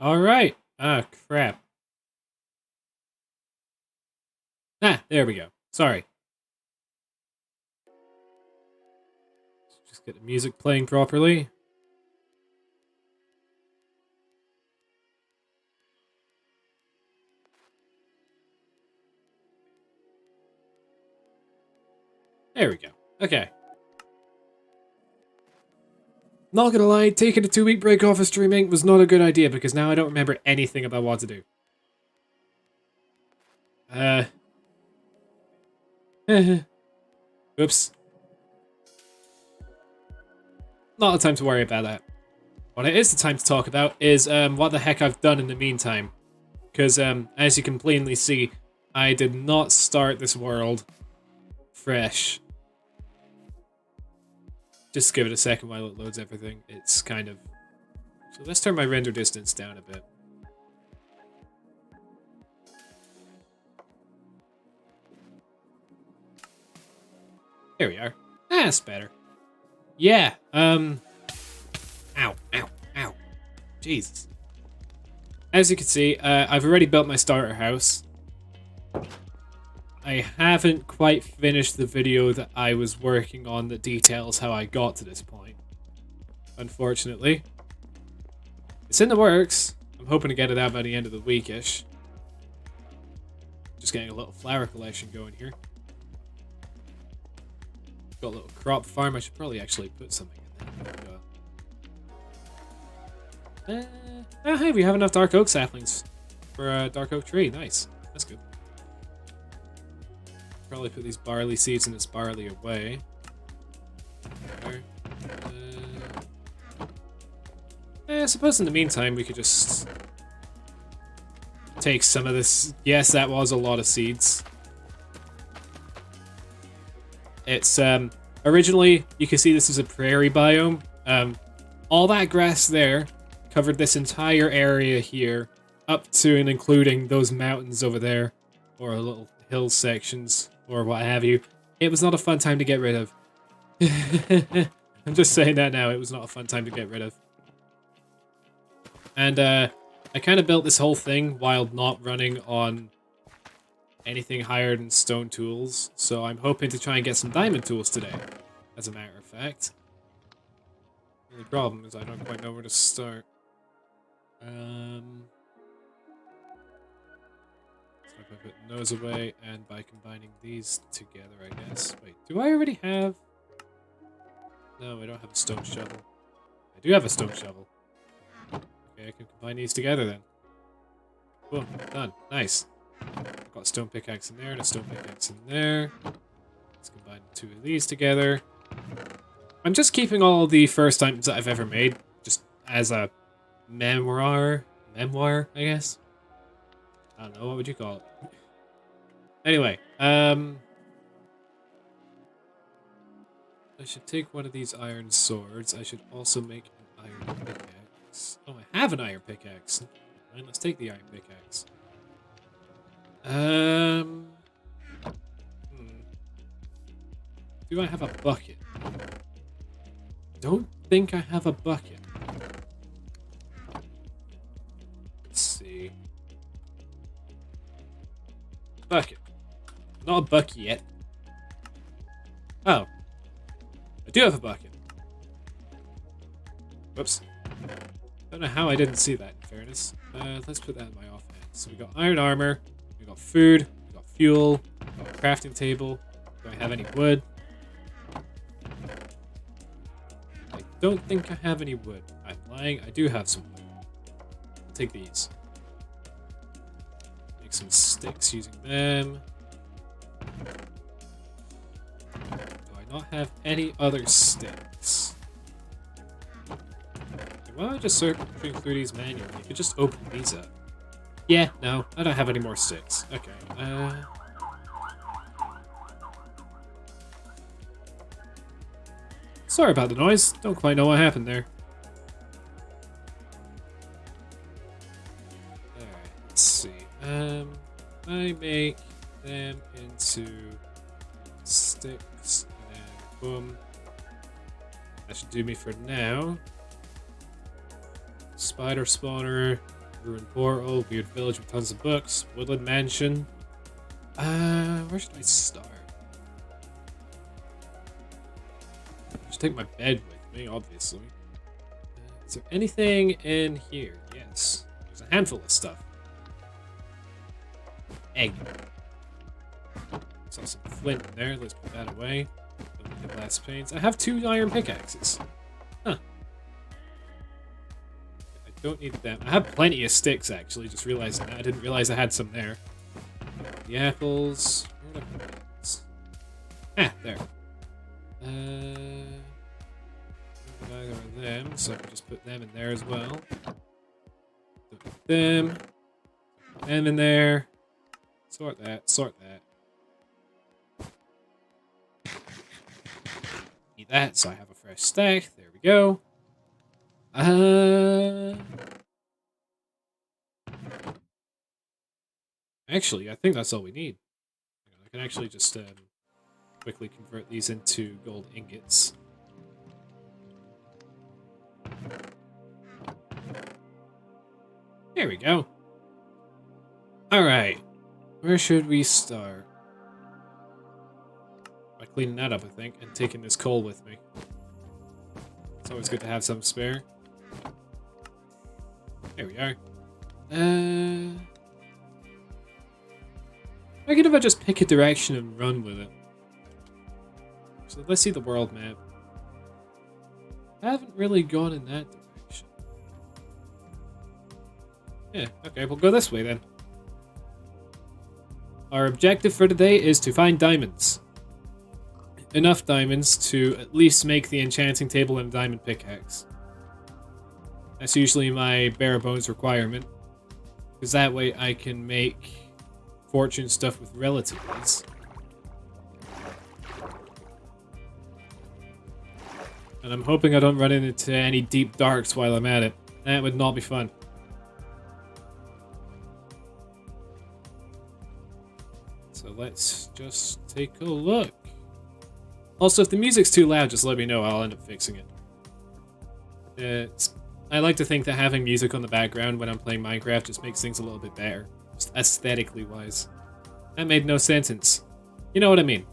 Alright. Ah, crap. Ah, there we go. Sorry. Just get the music playing properly. There we go. Okay. Not gonna lie, taking a 2-week break off of streaming was not a good idea because now I don't remember anything about what to do. Oops. Not the time to worry about that. What it is the time to talk about is what the heck I've done in the meantime. Because as you can plainly see, I did not start this world fresh. Just give it a second while it loads everything. It's kind of... So let's turn my render distance down a bit. There we are. That's better. Yeah, Ow, ow, ow. Jesus. As you can see, I've already built my starter house. I haven't quite finished the video that I was working on that details how I got to this point. Unfortunately. It's in the works. I'm hoping to get it out by the end of the weekish. Just getting a little flower collection going here. Got a little crop farm. I should probably actually put something in there. Oh, hey, we have enough dark oak saplings for a dark oak tree. Nice. That's good. Probably put these barley seeds in this barley away. I suppose in the meantime we could just take some of this. Yes, that was a lot of seeds. It's originally you can see this is a prairie biome. All that grass there covered this entire area here, up to and including those mountains over there, or little hill sections, or what have you. It was not a fun time to get rid of. I'm just saying that now. It was not a fun time to get rid of. And I kind of built this whole thing while not running on anything higher than stone tools, so I'm hoping to try and get some diamond tools today, as a matter of fact. The only problem is I don't quite know where to start. So if I put those away, and by combining these together, I guess. Wait, do I already have... No, I don't have a stone shovel. I do have a stone shovel. Okay, I can combine these together then. Boom, done. Nice. I've got a stone pickaxe in there and a stone pickaxe in there. Let's combine the two of these together. I'm just keeping all the first items that I've ever made, just as a memoir, I guess. I don't know, what would you call it? Anyway, I should take one of these iron swords. I should also make an iron pickaxe. Oh, I have an iron pickaxe. Right, let's take the iron pickaxe. Do I have a bucket? Don't think I have a bucket. Let's see. Bucket. Not a bucket yet. Oh. I do have a bucket. Whoops. Don't know how I didn't see that, in fairness. Let's put that in my offhand. So we got iron armor, we got food, we got fuel, we got a crafting table. Do I have any wood? I don't think I have any wood. I'm lying, I do have some wood. I'll take these. Make some sticks using them. Do I not have any other sticks? Why don't I just searching through these manually? You could just open these up. Yeah, no, I don't have any more sticks. Okay, sorry about the noise. Don't quite know what happened there. Alright, let's see. I make them into sticks, and then boom. That should do me for now. Spider spawner, Ruined Portal, Weird Village with tons of books, Woodland Mansion. Where should I start? I should take my bed with me, obviously. Is there anything in here? Yes. There's a handful of stuff. Egg. Saw some flint in there. Let's put that away. Don't need the glass panes. I have 2 iron pickaxes. Huh. I don't need them. I have plenty of sticks, actually. Just realizing that. I didn't realize I had some there. The apples. Where did I put these? Ah, there. Neither of them, so I can just put them in there as well. Don't need them. Put them in there. Sort that, sort that. Need that, so I have a fresh stack. There we go. Actually, I think that's all we need. I can actually just quickly convert these into gold ingots. There we go. Alright. Where should we start? By cleaning that up, I think, and taking this coal with me. It's always good to have some spare. There we are. I could if I just pick a direction and run with it. So let's see the world map. I haven't really gone in that direction. Yeah, okay, we'll go this way then. Our objective for today is to find diamonds. Enough diamonds to at least make the enchanting table and a diamond pickaxe. That's usually my bare bones requirement. Because that way I can make fortune stuff with relative ease. And I'm hoping I don't run into any deep darks while I'm at it. That would not be fun. So let's just take a look. Also, if the music's too loud, just let me know. I'll end up fixing it. I like to think that having music on the background when I'm playing Minecraft just makes things a little bit better. Just aesthetically wise. That made no sentence. You know what I mean.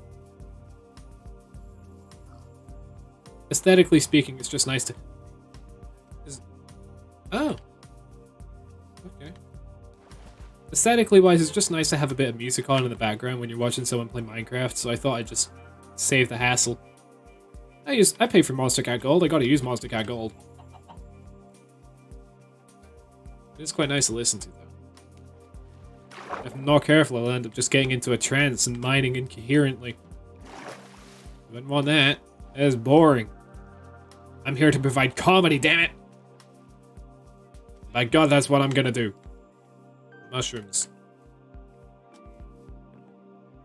Aesthetically speaking, it's just nice to... Oh. Okay. Aesthetically wise, it's just nice to have a bit of music on in the background when you're watching someone play Minecraft, so I thought I'd just save the hassle. I pay for Monster Cat Gold, I gotta use Monster Cat Gold. It's quite nice to listen to, though. If I'm not careful, I'll end up just getting into a trance and mining incoherently. I wouldn't want that. That is boring. I'm here to provide comedy, damn it! My god, that's what I'm gonna do. Mushrooms.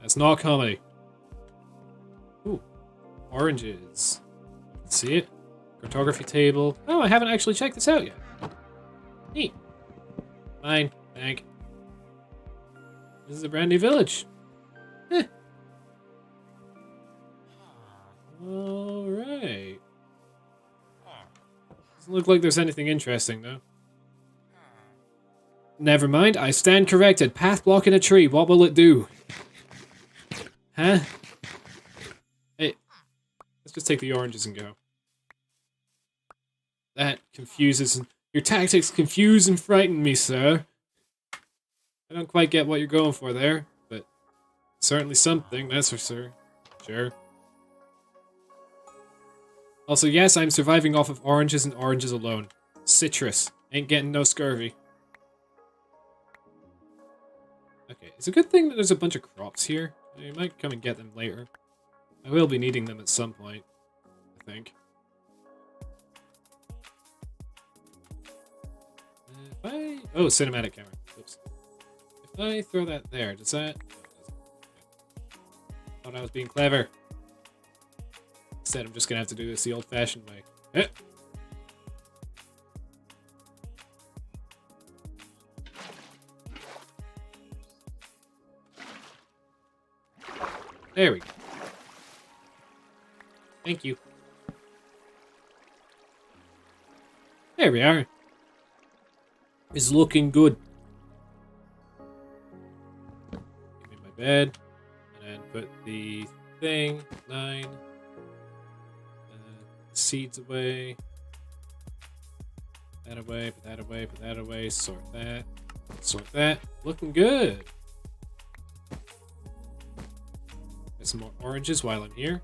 That's not comedy. Ooh. Oranges. See it? Cartography table. Oh, I haven't actually checked this out yet. Neat. Fine. Thank. This is a brand new village. Eh. Alright. Doesn't look like there's anything interesting, though. Never mind, I stand corrected. Path blocking a tree. What will it do? Huh? Hey, let's just take the oranges and go. That confuses... Your tactics confuse and frighten me, sir. I don't quite get what you're going for there, but certainly something, that's for sure. Sure. Also, yes, I'm surviving off of oranges and oranges alone. Citrus. Ain't getting no scurvy. Okay, it's a good thing that there's a bunch of crops here. I might come and get them later. I will be needing them at some point, I think. Oh, cinematic camera. Oops. If I throw that there, does that... Thought I was being clever. Instead, I'm just gonna have to do this the old-fashioned way. Eh. There we go. Thank you. There we are. is looking good. Give me my bed. And then put the thing, 9. Seeds away. Put that away, put that away, put that away. Sort that. Sort that. Looking good. Get some more oranges while I'm here.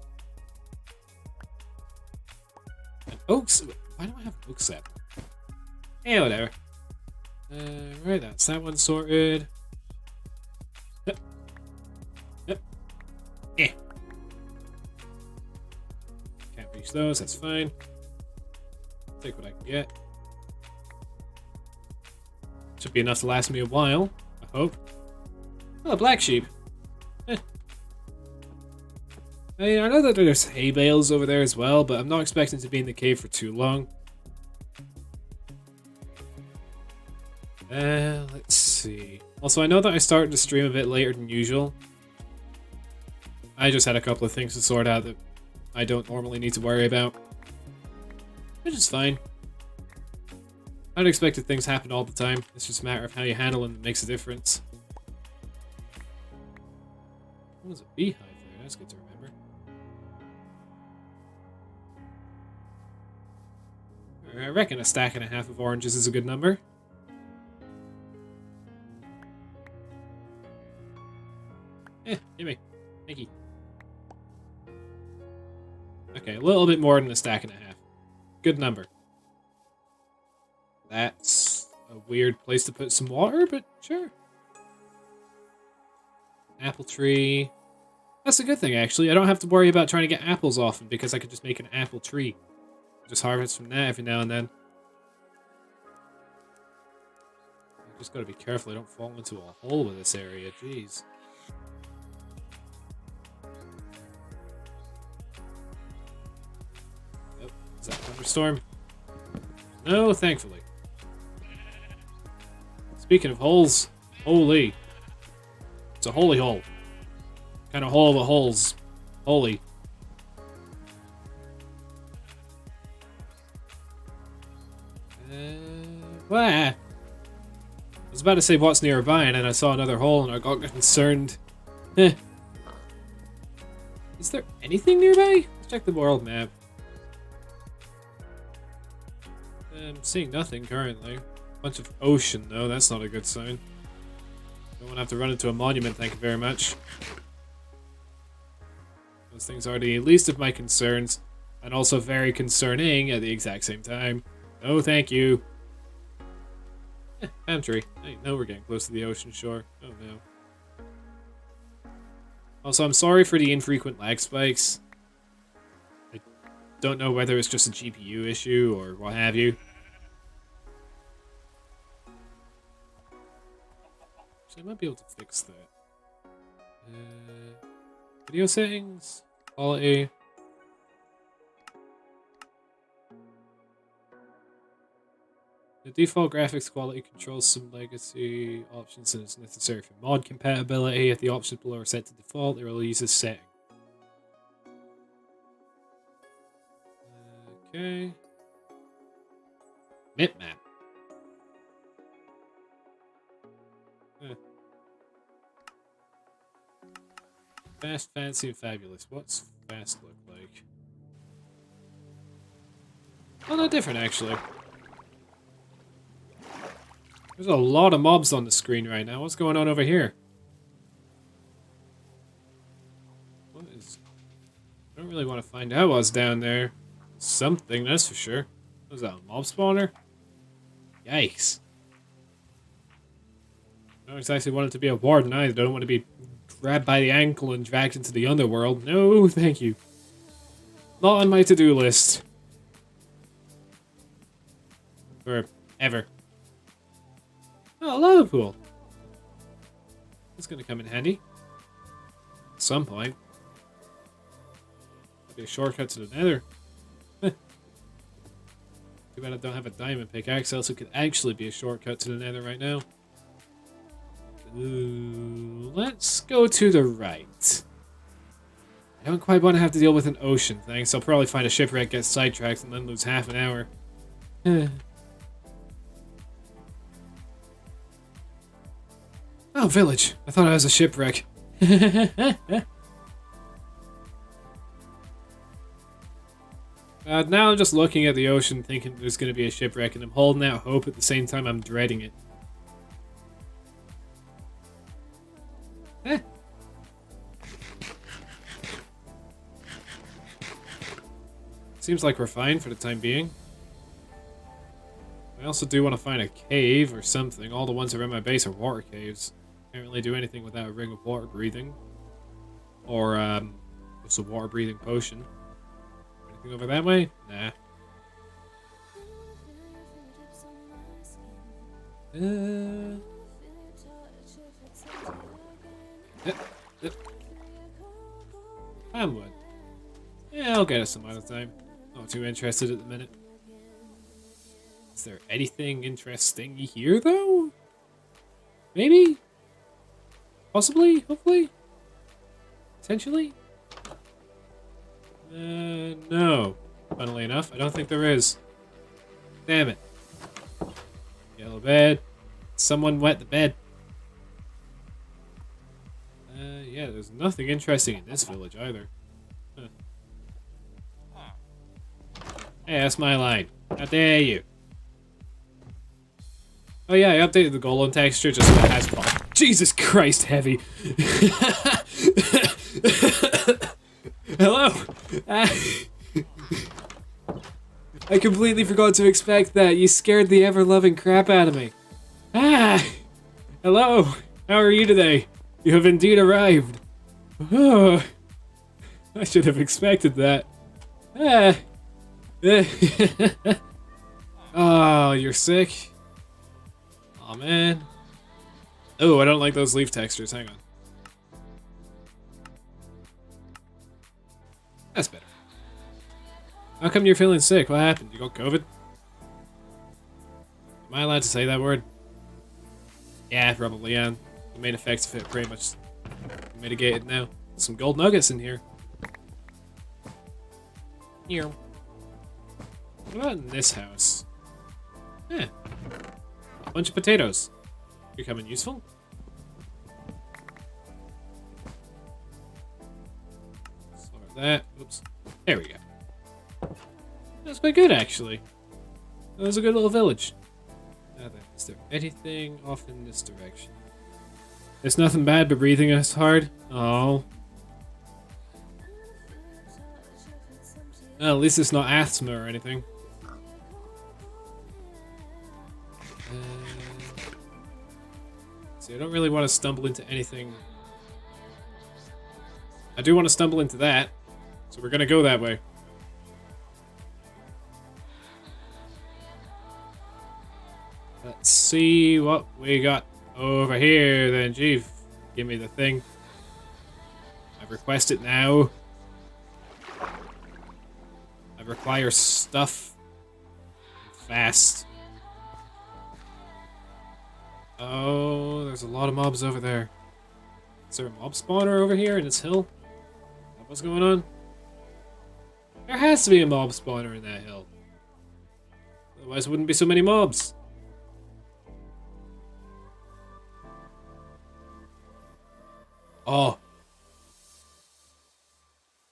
And oaks. Why do I have oak sap? Yeah, whatever. Right, that's that one sorted. Yep. Yep. Eh. Can't reach those, that's fine. Take what I can get. Should be enough to last me a while, I hope. Oh, a black sheep. Eh. I know that there's hay bales over there as well, but I'm not expecting to be in the cave for too long. Let's see. Also, I know that I started to stream a bit later than usual. I just had a couple of things to sort out that I don't normally need to worry about. Which is fine. Unexpected things happen all the time. It's just a matter of how you handle them that makes a difference. What was a beehive there? That's good to remember. I reckon a stack and a half of oranges is a good number. Gimme. Thank you. Okay, a little bit more than a stack and a half. Good number. That's a weird place to put some water, but sure. Apple tree. That's a good thing, actually. I don't have to worry about trying to get apples often because I could just make an apple tree. Just harvest from that every now and then. I just gotta be careful I don't fall into a hole with this area. Jeez. Is that a thunderstorm? No, thankfully. Speaking of holes, holy. It's a holy hole. Kind of hole with holes. Holy. What? I was about to say what's nearby, and then I saw another hole and I got concerned. Is there anything nearby? Let's check the world map. I'm seeing nothing currently. Bunch of ocean though, that's not a good sign. Don't want to have to run into a monument, thank you very much. Those things are the least of my concerns, and also very concerning at the exact same time. No, thank you. Palm tree. I know we're getting close to the ocean shore. Oh no. Also, I'm sorry for the infrequent lag spikes. I don't know whether it's just a GPU issue or what have you. Actually, I might be able to fix that. Video settings, quality. The default graphics quality controls some legacy options and is necessary for mod compatibility. If the options below are set to default, they will use this setting. Okay. Bitmap. Fast, fancy, and fabulous. What's fast look like? Oh, no, different actually. There's a lot of mobs on the screen right now. What's going on over here? What is... I don't really want to find out what's down there. Something, that's for sure. What is that, a mob spawner? Yikes. I don't exactly want it to be a warden either. I don't want to be grabbed by the ankle and dragged into the underworld. No, thank you. Not on my to-do list. Forever. Oh, a lava pool. That's gonna come in handy. At some point. Maybe a shortcut to the nether. Too bad I don't have a diamond pickaxe, else it could actually be a shortcut to the nether right now. Ooh, let's go to the right. I don't quite want to have to deal with an ocean thing, so I'll probably find a shipwreck, get sidetracked, and then lose half an hour. Oh, village. I thought I was a shipwreck. Now I'm just looking at the ocean thinking there's going to be a shipwreck, and I'm holding out hope at the same time I'm dreading it. Eh. Seems like we're fine for the time being. I also do want to find a cave or something. All the ones around my base are water caves. Can't really do anything without a ring of water breathing. Or, just a water breathing potion. Anything over that way? Nah. Palmwood. Yeah, I'll get us some other time. Not too interested at the minute. Is there anything interesting here, though? Maybe? Possibly? Hopefully? Potentially? No. Funnily enough, I don't think there is. Damn it. Yellow bed. Someone wet the bed. Yeah, there's nothing interesting in this village either. Huh. Hey, that's my line. How dare you? Oh yeah, I updated the golem texture just so it has pop. Jesus Christ, heavy. Hello. I completely forgot to expect that. You scared the ever-loving crap out of me. Hello. How are you today? You have indeed arrived. Oh, I should have expected that. Oh, you're sick? Oh man. Oh, I don't like those leaf textures. Hang on. That's better. How come you're feeling sick? What happened? You got COVID? Am I allowed to say that word? Yeah, probably am. The main effects of it pretty much mitigated now. Some gold nuggets in here. Here. What about in this house? Yeah. A bunch of potatoes. Becoming useful. Sort that. Oops. There we go. That's quite good, actually. That was a good little village. Now then, is there anything off in this direction? There's nothing bad but breathing is hard. Oh. Well, at least it's not asthma or anything. See, I don't really want to stumble into anything. I do want to stumble into that, so we're gonna go that way. Let's see what we got over here then, Jeeve. Give me the thing. I request it now. I require stuff. Fast. Oh, there's a lot of mobs over there. Is there a mob spawner over here in this hill? Is that what's going on? There has to be a mob spawner in that hill. Otherwise, there wouldn't be so many mobs. Oh.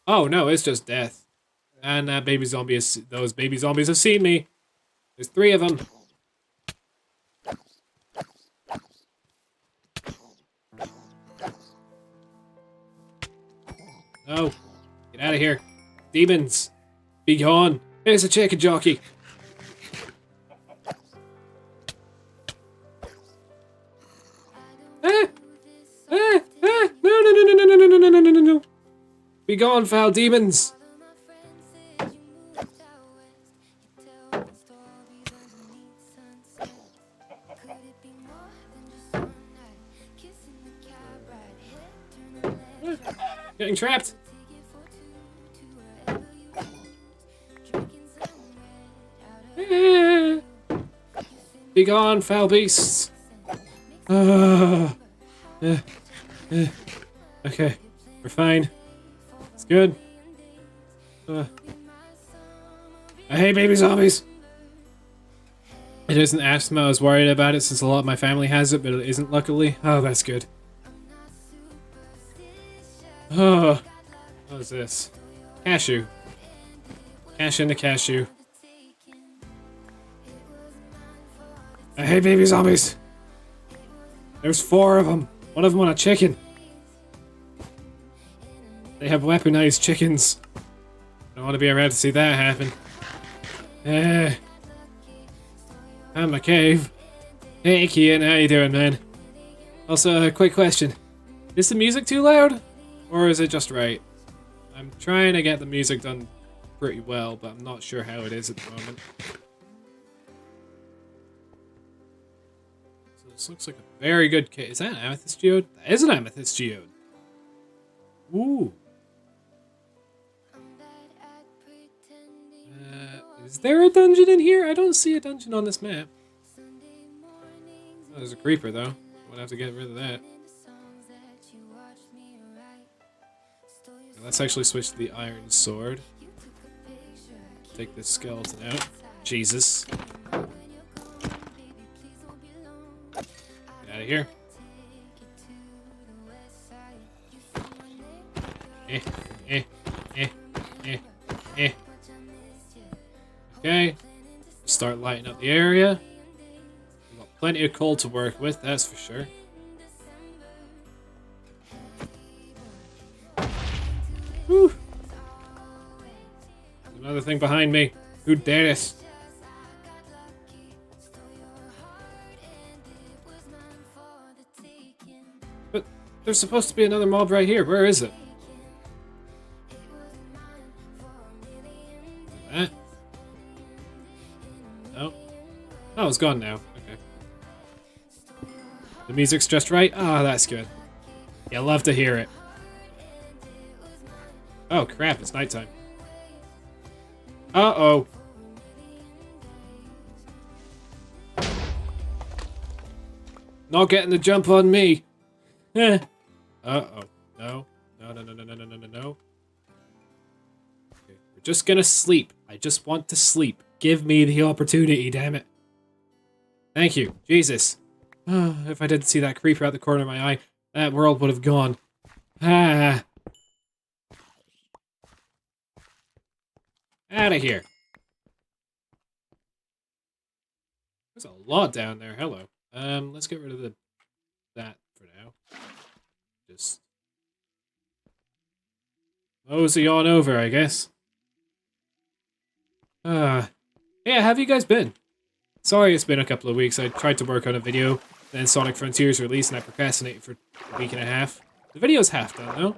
Oh no, it's just death. And that baby zombie is, those baby zombies have seen me. There's 3 of them. No. Get out of here. Demons. Be gone. There's a chicken jockey. No. Be gone, foul demons. Getting trapped. Be gone, foul beasts. Okay, we're fine. It's good. I hate baby zombies. It isn't asthma. I was worried about it since a lot of my family has it, but it isn't luckily. Oh, that's good. Oh, what is this? Cashew. Cash in the cashew. I hate baby zombies. There's 4 of them. One of them on a chicken. They have weaponized chickens. I don't want to be around to see that happen. I'm in my cave. Hey, Kian, how you doing, man? Also, a quick question. Is the music too loud? Or is it just right? I'm trying to get the music done pretty well, but I'm not sure how it is at the moment. So this looks like a very good cave. Is that an amethyst geode? That is an amethyst geode. Ooh. Is there a dungeon in here? I don't see a dungeon on this map. Oh, there's a creeper, though. We'll have to get rid of that. Let's actually switch to the iron sword. Take this skeleton out. Jesus. Get out of here. Okay. Start lighting up the area. We've got plenty of coal to work with, that's for sure. Whew. There's another thing behind me. Who dare it? But there's supposed to be another mob right here. Where is it? That? No. Oh, it's gone now. Okay. The music's just right? Ah, that's good. You love to hear it. Oh crap, it's nighttime. Uh-oh. Not getting the jump on me. Eh. Uh-oh. No. No. Okay, we're just gonna sleep. I just want to sleep. Give me the opportunity, damn it. Thank you. Jesus. If I didn't see that creeper out the corner of my eye, that world would have gone. Ah. Out of here. There's a lot down there. Hello. Let's get rid of that for now. Just mosey on over, I guess. Yeah, have you guys been? Sorry it's been a couple of weeks. I tried to work on a video, then Sonic Frontiers released and I procrastinated for a week and a half. The video's half done, though.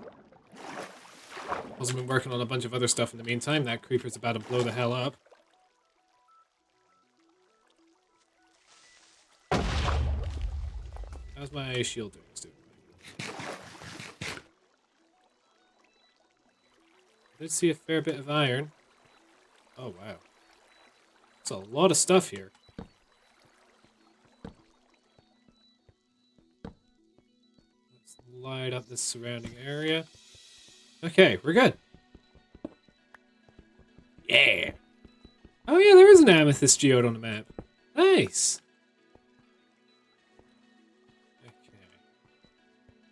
Also been working on a bunch of other stuff in the meantime. That creeper's about to blow the hell up. How's my shield doing? It's doing fine. I did see a fair bit of iron. Oh, wow. That's a lot of stuff here. Let's light up this surrounding area. Okay, we're good. Yeah. Oh yeah, there is an amethyst geode on the map. Nice. Okay.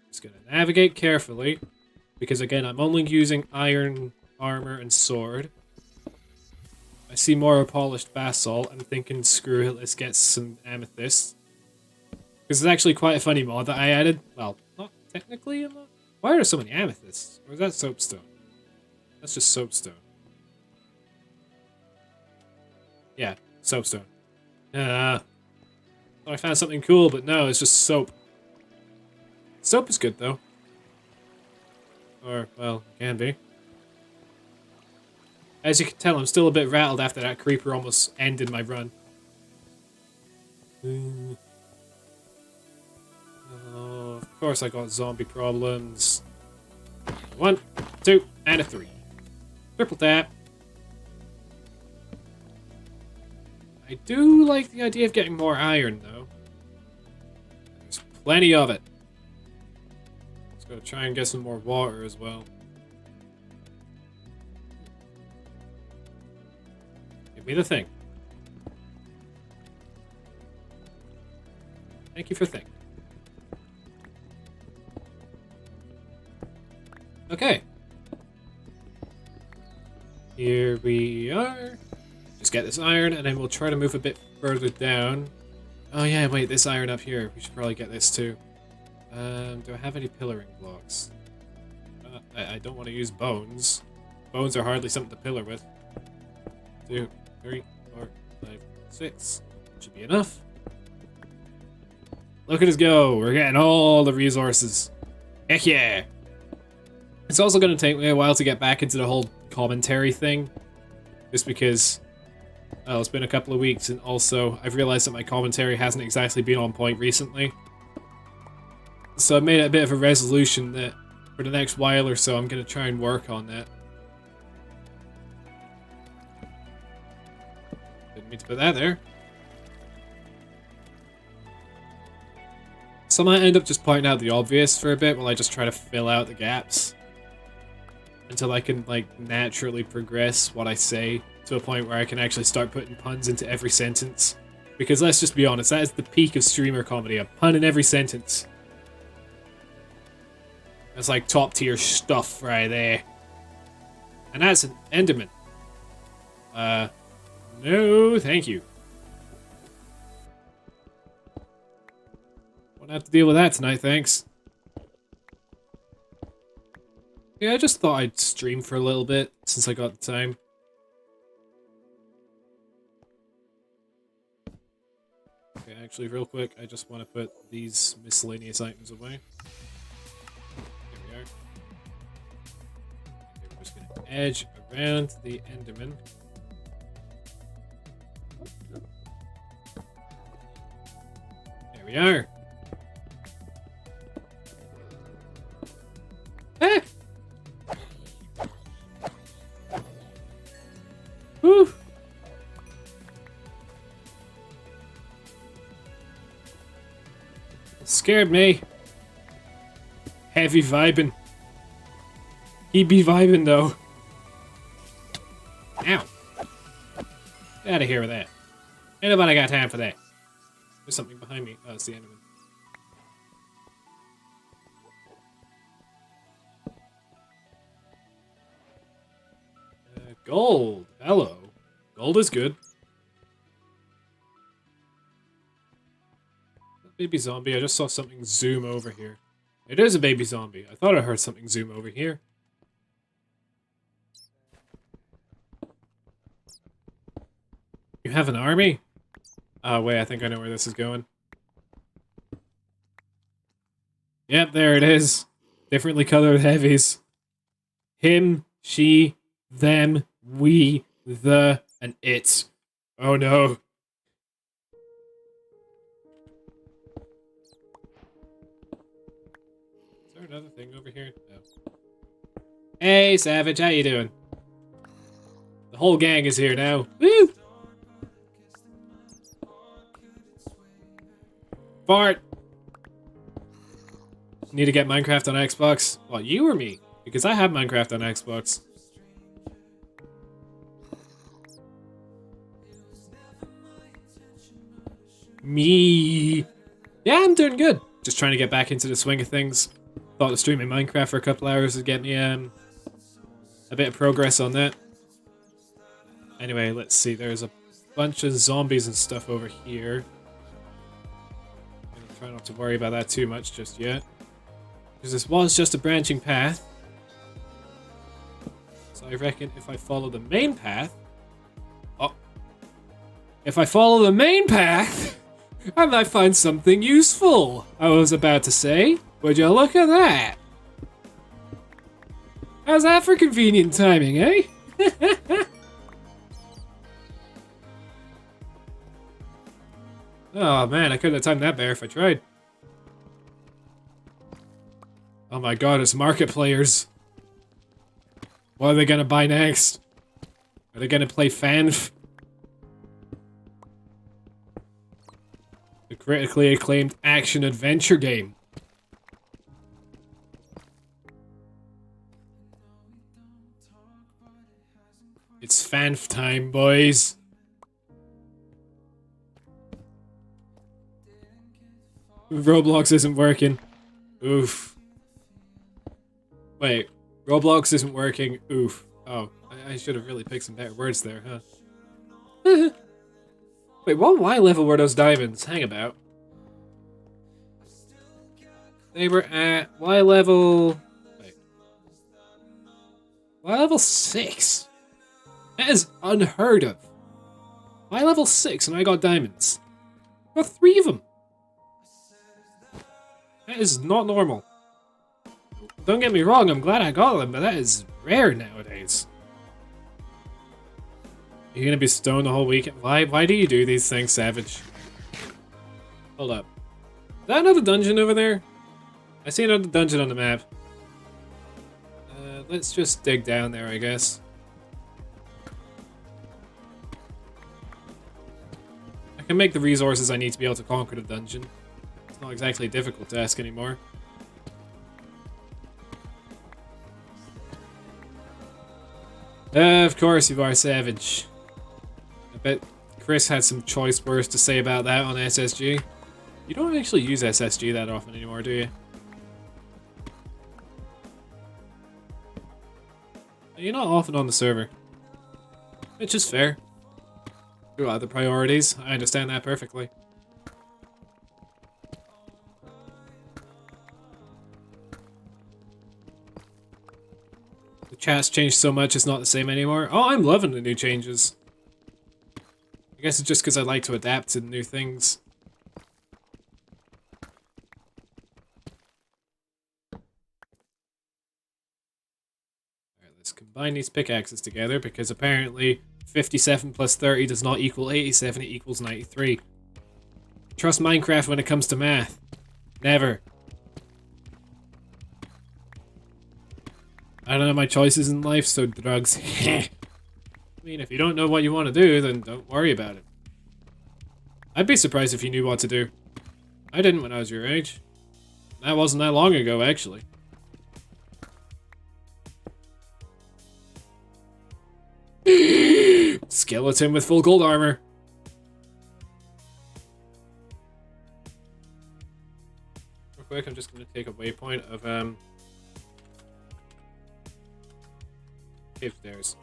Just gonna navigate carefully. Because again, I'm only using iron armor and sword. I see more polished basalt. I'm thinking, screw it, let's get some amethyst. Because it's actually quite a funny mod that I added. Well, not technically a mod. Why are there so many amethysts? Or is that soapstone? That's just soapstone. Yeah, soapstone. Thought I found something cool, but no, it's just soap. Soap is good, though. Or, well, can be. As you can tell, I'm still a bit rattled after that creeper almost ended my run. Oh, of course I got zombie problems. 1, 2, and a 3. Triple tap. I do like the idea of getting more iron, though. There's plenty of it. Let's go try and get some more water as well. Give me the thing. Thank you for thinking. Okay. Here we are. Just get this iron, and then we'll try to move a bit further down. Oh yeah, wait, this iron up here. We should probably get this too. Do I have any pillaring blocks? I don't want to use bones. Bones are hardly something to pillar with. 2, 3, 4, 5, 6. Should be enough. Look at us go. We're getting all the resources. Heck yeah. It's also going to take me a while to get back into the whole commentary thing. Just because, it's been a couple of weeks, and also I've realized that my commentary hasn't exactly been on point recently. So I made a bit of a resolution that for the next while or so I'm going to try and work on that. Didn't mean to put that there. So I might end up just pointing out the obvious for a bit while I just try to fill out the gaps. Until I can, like, naturally progress what I say to a point where I can actually start putting puns into every sentence. Because let's just be honest, that is the peak of streamer comedy, a pun in every sentence. That's like top tier stuff right there. And that's an Enderman. No, thank you. Won't have to deal with that tonight, thanks. Yeah, I just thought I'd stream for a little bit, since I got the time. Okay, actually, real quick, I just want to put these miscellaneous items away. There we are. Okay, we're just going to edge around the Enderman. There we are. Ah! Whew. Scared me. Heavy vibing. He be vibing though. Ow. Get out of here with that. Ain't nobody got time for that. There's something behind me. Oh, it's the Enderman. Gold. Hello. Gold is good. Baby zombie. I just saw something zoom over here. It is a baby zombie. I thought I heard something zoom over here. You have an army? Oh, wait. I think I know where this is going. Yep, there it is. Differently colored heavies. Him, she, them, we, the, and it. Oh no. Is there another thing over here? No. Hey, Savage, how you doing? The whole gang is here now. Woo! Fart! Need to get Minecraft on Xbox? Well, you or me? Because I have Minecraft on Xbox. Me. Yeah, I'm doing good. Just trying to get back into the swing of things. Thought of streaming Minecraft for a couple hours would get me a bit of progress on that. Anyway, let's see. There's a bunch of zombies and stuff over here. I'm gonna try not to worry about that too much just yet. Because this was just a branching path. So I reckon if I follow the main path... Oh. If I follow the main path, I might find something useful. I was about to say, would you look at that? How's that for convenient timing, eh? Oh man, I couldn't have timed that better if I tried. Oh my god, it's market players. What are they gonna buy next? Are they gonna play Fanf? The critically acclaimed action-adventure game. It's Fanf time, boys. Roblox isn't working. Oof. Wait, Roblox isn't working. Oof. Oh, I should have really picked some better words there, huh? Wait, what Y level were those diamonds? Hang about. They were at Y level... Wait. Y level 6? That is unheard of. Y level 6 and I got diamonds. I got 3 of them. That is not normal. Don't get me wrong, I'm glad I got them, but that is rare nowadays. You're gonna be stoned the whole weekend? Why do you do these things, Savage? Hold up. Is that another dungeon over there? I see another dungeon on the map. Let's just dig down there, I guess. I can make the resources I need to be able to conquer the dungeon. It's not exactly a difficult task anymore. Of course you are, Savage. I bet Chris had some choice words to say about that on SSG. You don't actually use SSG that often anymore, do you? You're not often on the server. Which is fair. There are other priorities. I understand that perfectly. The chat's changed so much it's not the same anymore. Oh, I'm loving the new changes. I guess it's just because I like to adapt to new things. Alright, let's combine these pickaxes together because apparently 57 plus 30 does not equal 87, it equals 93. Trust Minecraft when it comes to math. Never. I don't know my choices in life, so drugs. I mean, if you don't know what you want to do, then don't worry about it. I'd be surprised if you knew what to do. I didn't when I was your age. That wasn't that long ago, actually. Skeleton with full gold armor. Real quick, I'm just going to take a waypoint of, cave stairs.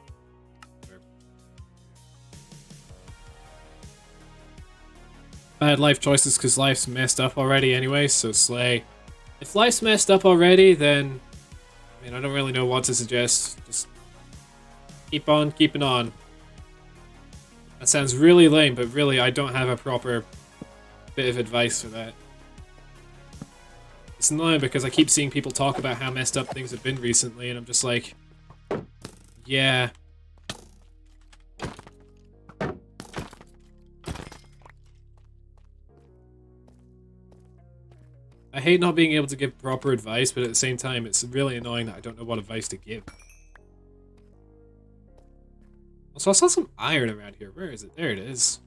Bad life choices because life's messed up already anyway, so slay. If life's messed up already, then... I mean, I don't really know what to suggest. Just keep on keeping on. That sounds really lame, but really I don't have a proper bit of advice for that. It's annoying because I keep seeing people talk about how messed up things have been recently, and I'm just like... Yeah. I hate not being able to give proper advice, but at the same time, it's really annoying that I don't know what advice to give. Also, I saw some iron around here. Where is it? There it is.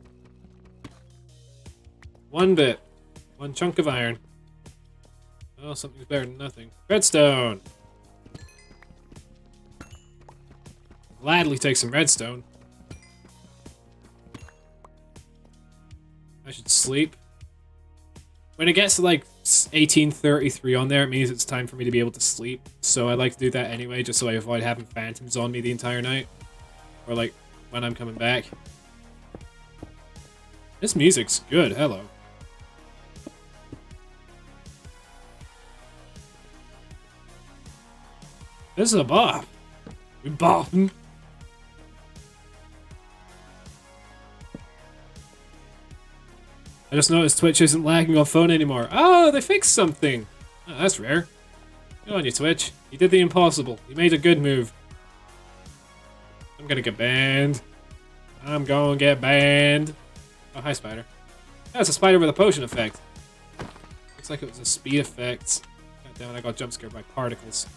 One bit. One chunk of iron. Oh, something's better than nothing. Redstone! Gladly take some redstone. I should sleep. When it gets to like 18:33 on there, it means it's time for me to be able to sleep. So I like to do that anyway, just so I avoid having phantoms on me the entire night. Or like, when I'm coming back. This music's good, hello. This is a bop. We bopping. I just noticed Twitch isn't lagging on phone anymore. Oh, they fixed something. Oh, that's rare. Go on you, Twitch. You did the impossible. You made a good move. I'm gonna get banned. I'm gonna get banned. Oh, hi, spider. That's a spider with a potion effect. Looks like it was a speed effect. God damn it, I got jump scared by particles.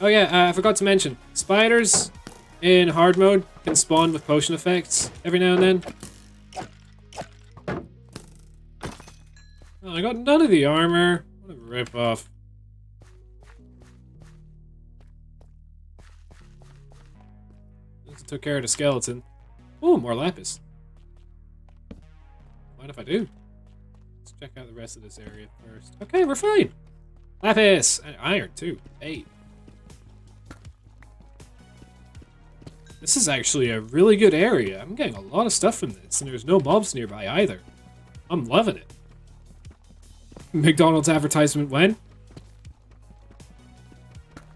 Oh yeah, I forgot to mention. Spiders in hard mode can spawn with potion effects every now and then. Oh, I got none of the armor. What a rip-off. Took care of the skeleton. Oh, more lapis. Mind if I do? Let's check out the rest of this area first. Okay, we're fine. Lapis! And iron, too. Hey. This is actually a really good area. I'm getting a lot of stuff from this, and there's no mobs nearby either. I'm loving it. McDonald's advertisement when?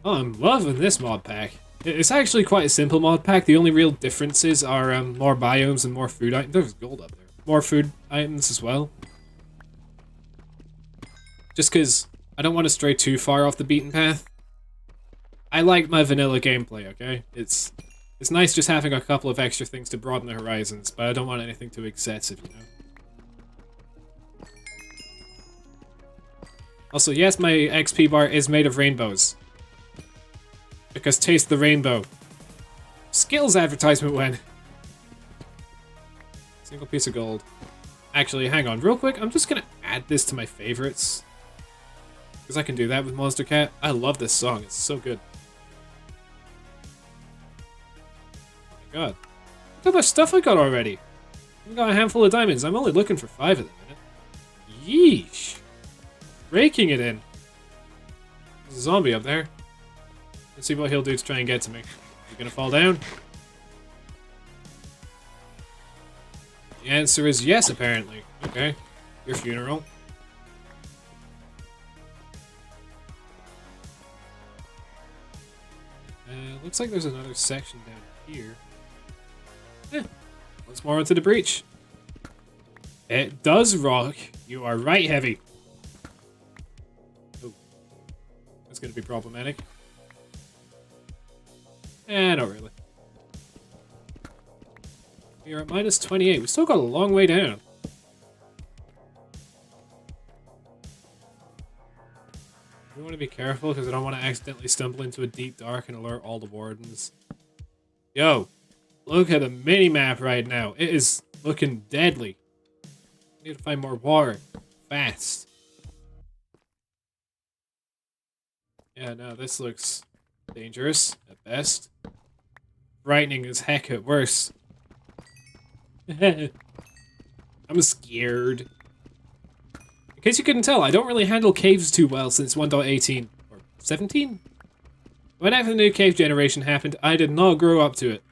Oh, I'm loving this mod pack. It's actually quite a simple mod pack. The only real differences are more biomes and more food items. There's gold up there. More food items as well. Just because I don't want to stray too far off the beaten path. I like my vanilla gameplay, okay? It's nice just having a couple of extra things to broaden the horizons, but I don't want anything too excessive, you know? Also, yes, my XP bar is made of rainbows. Because taste the rainbow. Skills advertisement when? Single piece of gold. Actually, hang on real quick. I'm just gonna add this to my favorites. Because I can do that with Monster Cat. I love this song. It's so good. Oh my god. Look how much stuff I got already. I got a handful of diamonds. I'm only looking for 5 at the minute. Yeesh. Raking it in. There's a zombie up there. Let's see what he'll do to try and get to me. You gonna fall down? The answer is yes, apparently. Okay. Your funeral. Looks like there's another section down here. Once more into the breach. It does rock. You are right, Heavy. Oh. That's gonna be problematic. Not really. We're at minus 28. We still got a long way down. We want to be careful because I don't want to accidentally stumble into a deep dark and alert all the wardens. Yo, look at the mini-map right now. It is looking deadly. I need to find more water. Fast. Yeah, no, this looks dangerous at best. Frightening as heck at worst. I'm scared. In case you couldn't tell, I don't really handle caves too well since 1.18. Or 17? Whenever the new cave generation happened, I did not grow up to it.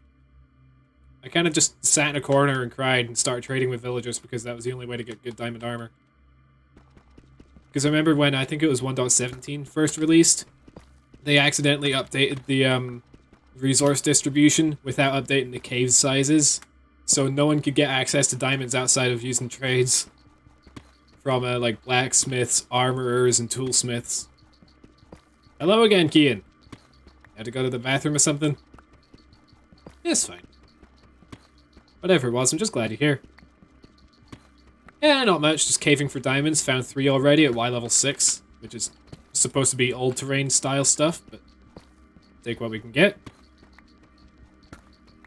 I kind of just sat in a corner and cried and started trading with villagers because that was the only way to get good diamond armor. Because I remember when, I think it was 1.17 first released, they accidentally updated the resource distribution without updating the cave sizes. So no one could get access to diamonds outside of using trades from like blacksmiths, armorers, and toolsmiths. Hello again, Kian. Had to go to the bathroom or something? It's fine. Whatever it was, I'm just glad you're here. Yeah, not much, just caving for diamonds. Found 3 already at Y level 6, which is supposed to be old terrain style stuff, but take what we can get.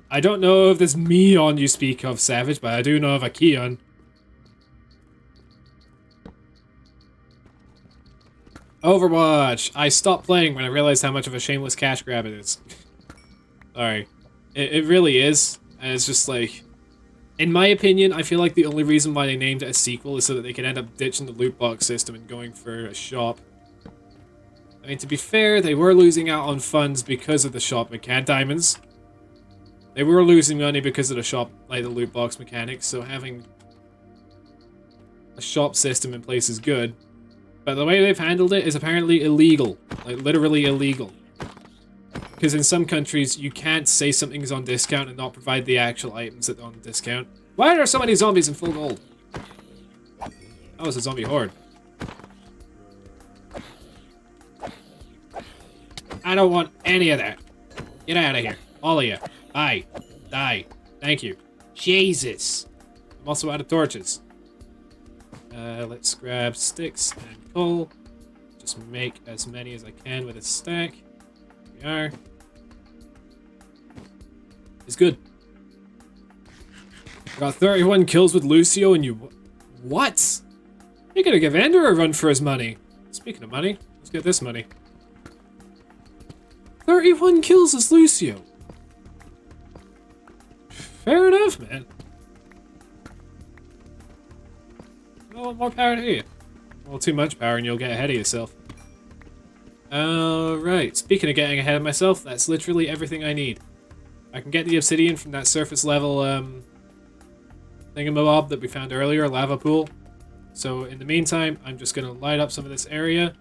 I don't know if this Meon you speak of, Savage, but I do know of a Keon. Overwatch! I stopped playing when I realized how much of a shameless cash grab it is. Sorry. It really is. And it's just like... In my opinion, I feel like the only reason why they named it a sequel is so that they could end up ditching the loot box system and going for a shop. I mean, to be fair, they were losing out on funds because of the shop mechanic diamonds. They were losing money because of the shop, like the loot box mechanics, so having a shop system in place is good. But the way they've handled it is apparently illegal. Like, literally illegal. Because in some countries, you can't say something's on discount and not provide the actual items that are on discount. Why are there so many zombies in full gold? Oh, it's a zombie horde. I don't want any of that. Get out of here. All of you. Bye. Die. Thank you. Jesus. I'm also out of torches. Let's grab sticks and coal. Just make as many as I can with a stack. Here we are. It's good. Got 31 kills with Lucio and you... What? You're gonna give Ender a run for his money. Speaking of money, let's get this money. 31 kills as Lucio. Fair enough, man. Oh, more power to you. Well, too much power and you'll get ahead of yourself. Right. Speaking of getting ahead of myself, that's literally everything I need. I can get the obsidian from that surface level, thingamabob that we found earlier, lava pool. So in the meantime, I'm just gonna light up some of this area.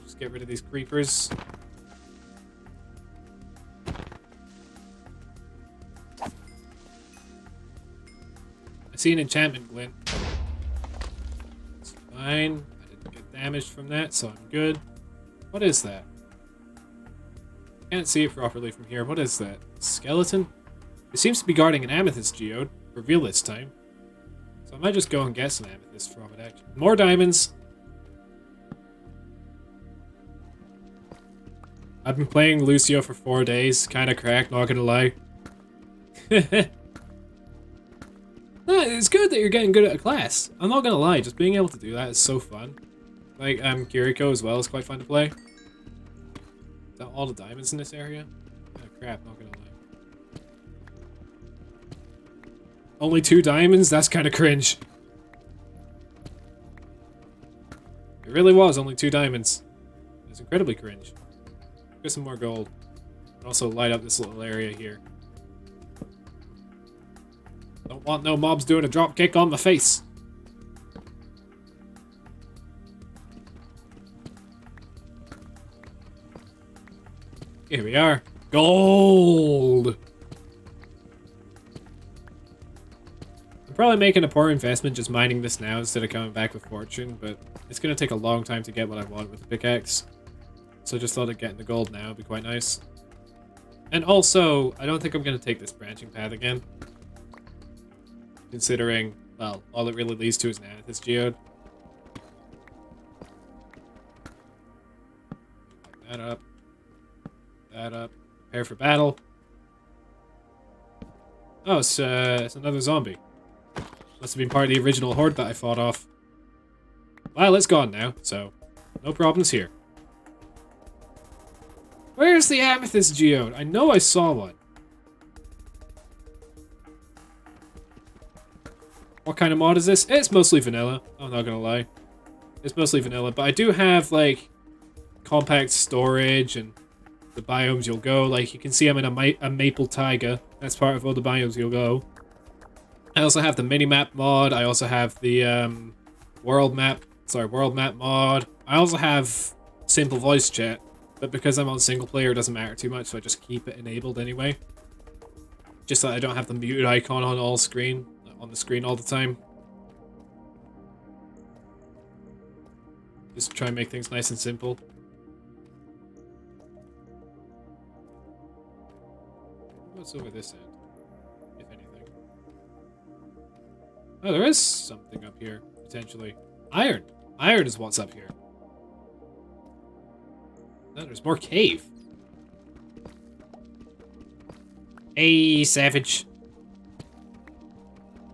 Just get rid of these creepers. I see an enchantment glint. It's fine. I didn't get damaged from that, so I'm good. What is that? Can't see it properly from here. What is that? Skeleton? It seems to be guarding an amethyst geode, for real this time. So I might just go and get some amethyst from it, actually. More diamonds! I've been playing Lucio for 4 days. Kinda cracked, not gonna lie. No, it's good that you're getting good at a class. I'm not gonna lie, just being able to do that is so fun. Like, Kiriko as well is quite fun to play. Is that all the diamonds in this area? Oh crap, not gonna lie. Only 2 diamonds? That's kinda cringe. It really was only 2 diamonds. It's incredibly cringe. Get some more gold. And also light up this little area here. Don't want no mobs doing a drop kick on my face. Here we are. Gold! I'm probably making a poor investment just mining this now instead of coming back with fortune, but it's going to take a long time to get what I want with the pickaxe. So I just thought that getting the gold now would be quite nice. And also, I don't think I'm going to take this branching path again. Considering, well, all it really leads to is an amethyst geode. That up. That up. Prepare for battle. Oh, it's another zombie. Must have been part of the original horde that I fought off. Well, it's gone now, so no problems here. Where's the amethyst geode? I know I saw one. What kind of mod is this? It's mostly vanilla. I'm not gonna lie. It's mostly vanilla, but I do have, like, compact storage and the biomes you'll go. Like, you can see I'm in a maple taiga. That's part of all the biomes you'll go. I also have the minimap mod. I also have the world map mod. I also have simple voice chat, but because I'm on single player, it doesn't matter too much, so I just keep it enabled anyway. Just so I don't have the muted icon on the screen all the time. Just try and make things nice and simple. What's over this end, if anything? Oh, there is something up here, potentially. Iron! Iron is what's up here. No, there's more cave. Hey, savage.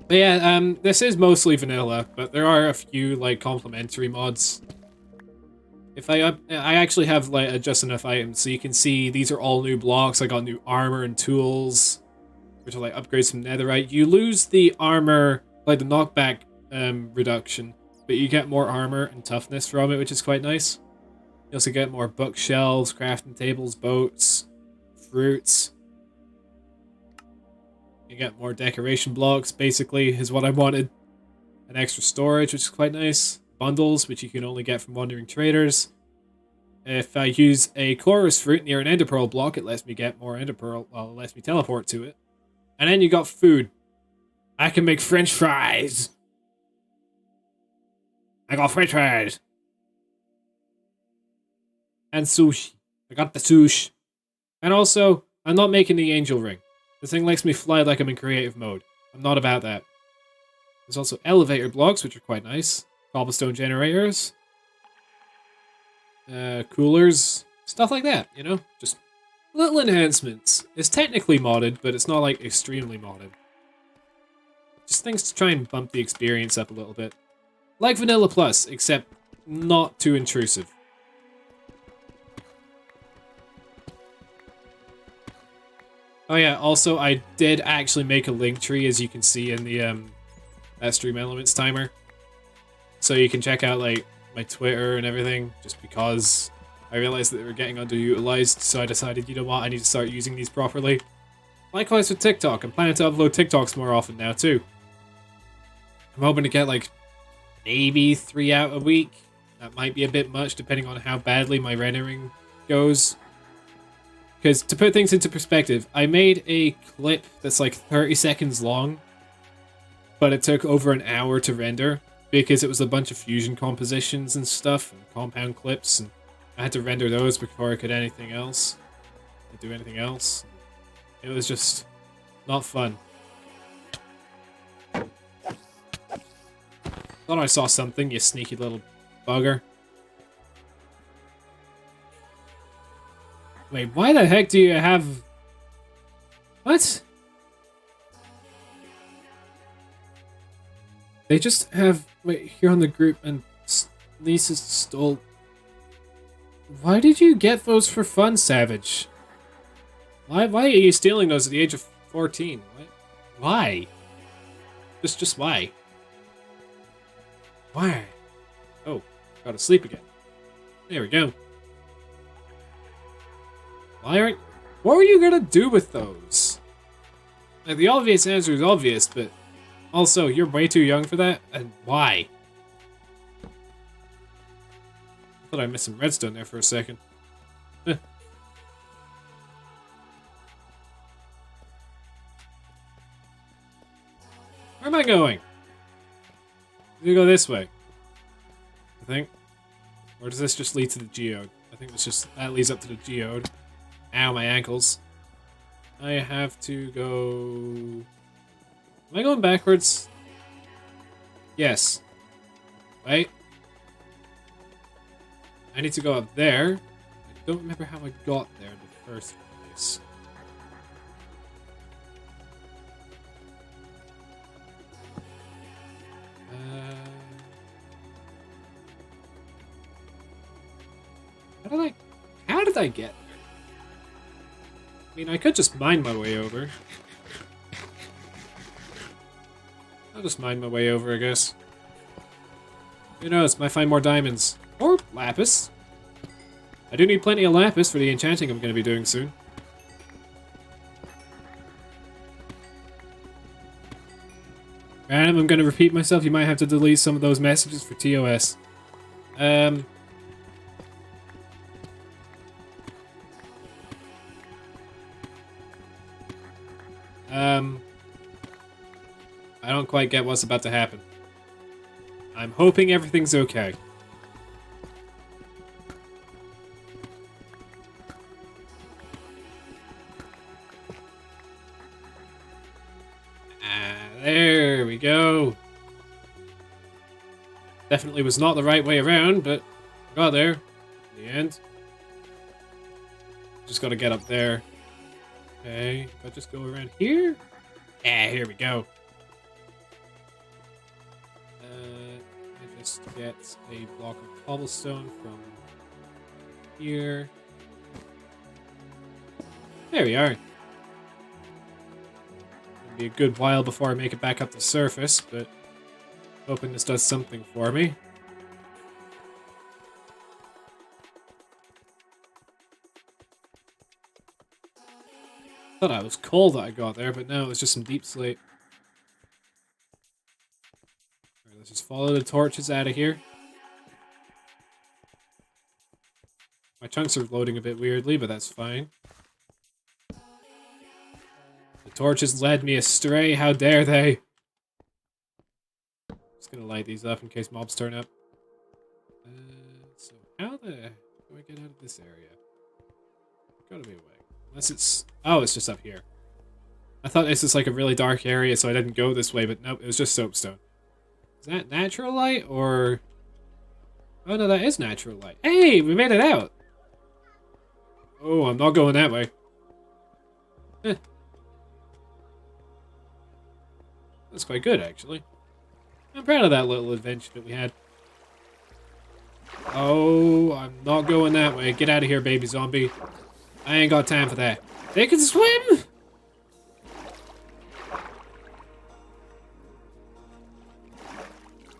But yeah, this is mostly vanilla, but there are a few, like, complementary mods. If I actually have, like, just enough items, so you can see these are all new blocks. I got new armor and tools, which are, like, upgrades from netherite. You lose the armor, like, the knockback reduction, but you get more armor and toughness from it, which is quite nice. You also get more bookshelves, crafting tables, boats, fruits. You get more decoration blocks, basically, is what I wanted. And extra storage, which is quite nice. Bundles, which you can only get from wandering traders. If I use a chorus fruit near an ender pearl block, it lets me get more ender pearl. Well, it lets me teleport to it. And then you got food. I can make French fries. I got French fries. And sushi. I got the sushi. And also, I'm not making the angel ring. The thing lets me fly like I'm in creative mode. I'm not about that. There's also elevator blocks, which are quite nice. Cobblestone generators. Coolers. Stuff like that, you know? Just little enhancements. It's technically modded, but it's not, like, extremely modded. Just things to try and bump the experience up a little bit. Like Vanilla Plus, except not too intrusive. Oh yeah, also I did actually make a link tree, as you can see in the that Stream Elements timer. so you can check out like my Twitter and everything, just because I realized that they were getting underutilized, so I decided, you know what, I need to start using these properly. Likewise with TikTok, I'm planning to upload TikToks more often now too. I'm hoping to get like maybe 3 out a week. That might be a bit much depending on how badly my rendering goes. Because to put things into perspective, I made a clip that's like 30 seconds long, but it took over an hour to render because it was a bunch of fusion compositions and stuff and compound clips, and I had to render those before I could do anything else. It was just not fun. Thought I saw something, you sneaky little bugger. Wait, why the heck do you have... What? They just have... Wait, here on the group, and Lisa stole... Why did you get those for fun, Savage? Why are you stealing those at the age of 14? What? Why? Just why? Why? Oh, gotta sleep again. There we go. Why what were you gonna do with those? Like, the obvious answer is obvious, but also, you're way too young for that, and why? I thought I missed some redstone there for a second. Where am I going? I'm gonna go this way, I think. Or does this just lead to the geode? I think that leads up to the geode. Ow, my ankles. I have to go... Am I going backwards? Yes. Wait. I need to go up there. I don't remember how I got there in the first place. How did I get there? I mean, I could just mine my way over. I'll just mine my way over, I guess. Who knows, might find more diamonds. Or lapis. I do need plenty of lapis for the enchanting I'm going to be doing soon. Random, I'm going to repeat myself. You might have to delete some of those messages for TOS. I don't quite get what's about to happen. I'm hoping everything's okay. There we go. Definitely was not the right way around, but got there in the end. Just gotta get up there. Okay, if I just go around here? Here we go. I just get a block of cobblestone from here. There we are. It'll be a good while before I make it back up to the surface, but hoping this does something for me. Thought I was cold that I got there, but no, it was just some deep slate. Alright, let's just follow the torches out of here. My chunks are loading a bit weirdly, but that's fine. The torches led me astray, how dare they? Just gonna light these up in case mobs turn up. So how the heck do I get out of this area? Gotta be a way. Unless it's... Oh, it's just up here. I thought this was like a really dark area, so I didn't go this way, but nope, it was just soapstone. Is that natural light, or... Oh no, that is natural light. Hey, we made it out! Oh, I'm not going that way. That's quite good, actually. I'm proud of that little adventure that we had. Oh, I'm not going that way. Get out of here, baby zombie. I ain't got time for that. They can swim!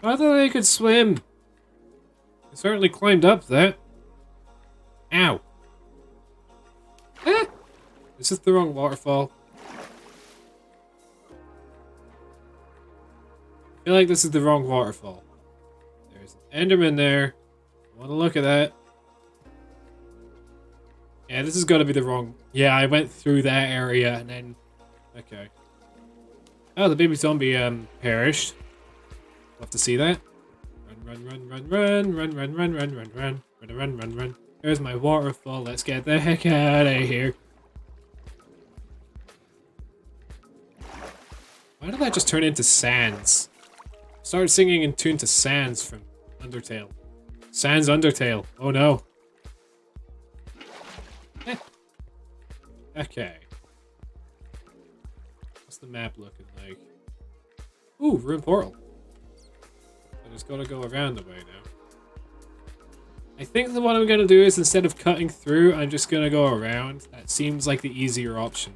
I thought I could swim. I certainly climbed up that. Ow. Ah! Is this the wrong waterfall? I feel like this is the wrong waterfall. There's an Enderman there. I want to look at that. Yeah, this has got to be the wrong... Yeah, I went through that area and then... Okay. Oh, the baby zombie perished. Love to see that. Run, run, run, run, run, run, run, run, run, run, run, run, run, run, run. There's my waterfall. Let's get the heck out of here. Why did that just turn into Sans? Started singing in tune to Sans from Undertale. Sans Undertale. Oh no. Eh. Okay. What's the map looking like? Ooh, Ruin Portal. I just gotta go around the way now. I think that what I'm gonna do is instead of cutting through, I'm just gonna go around. That seems like the easier option.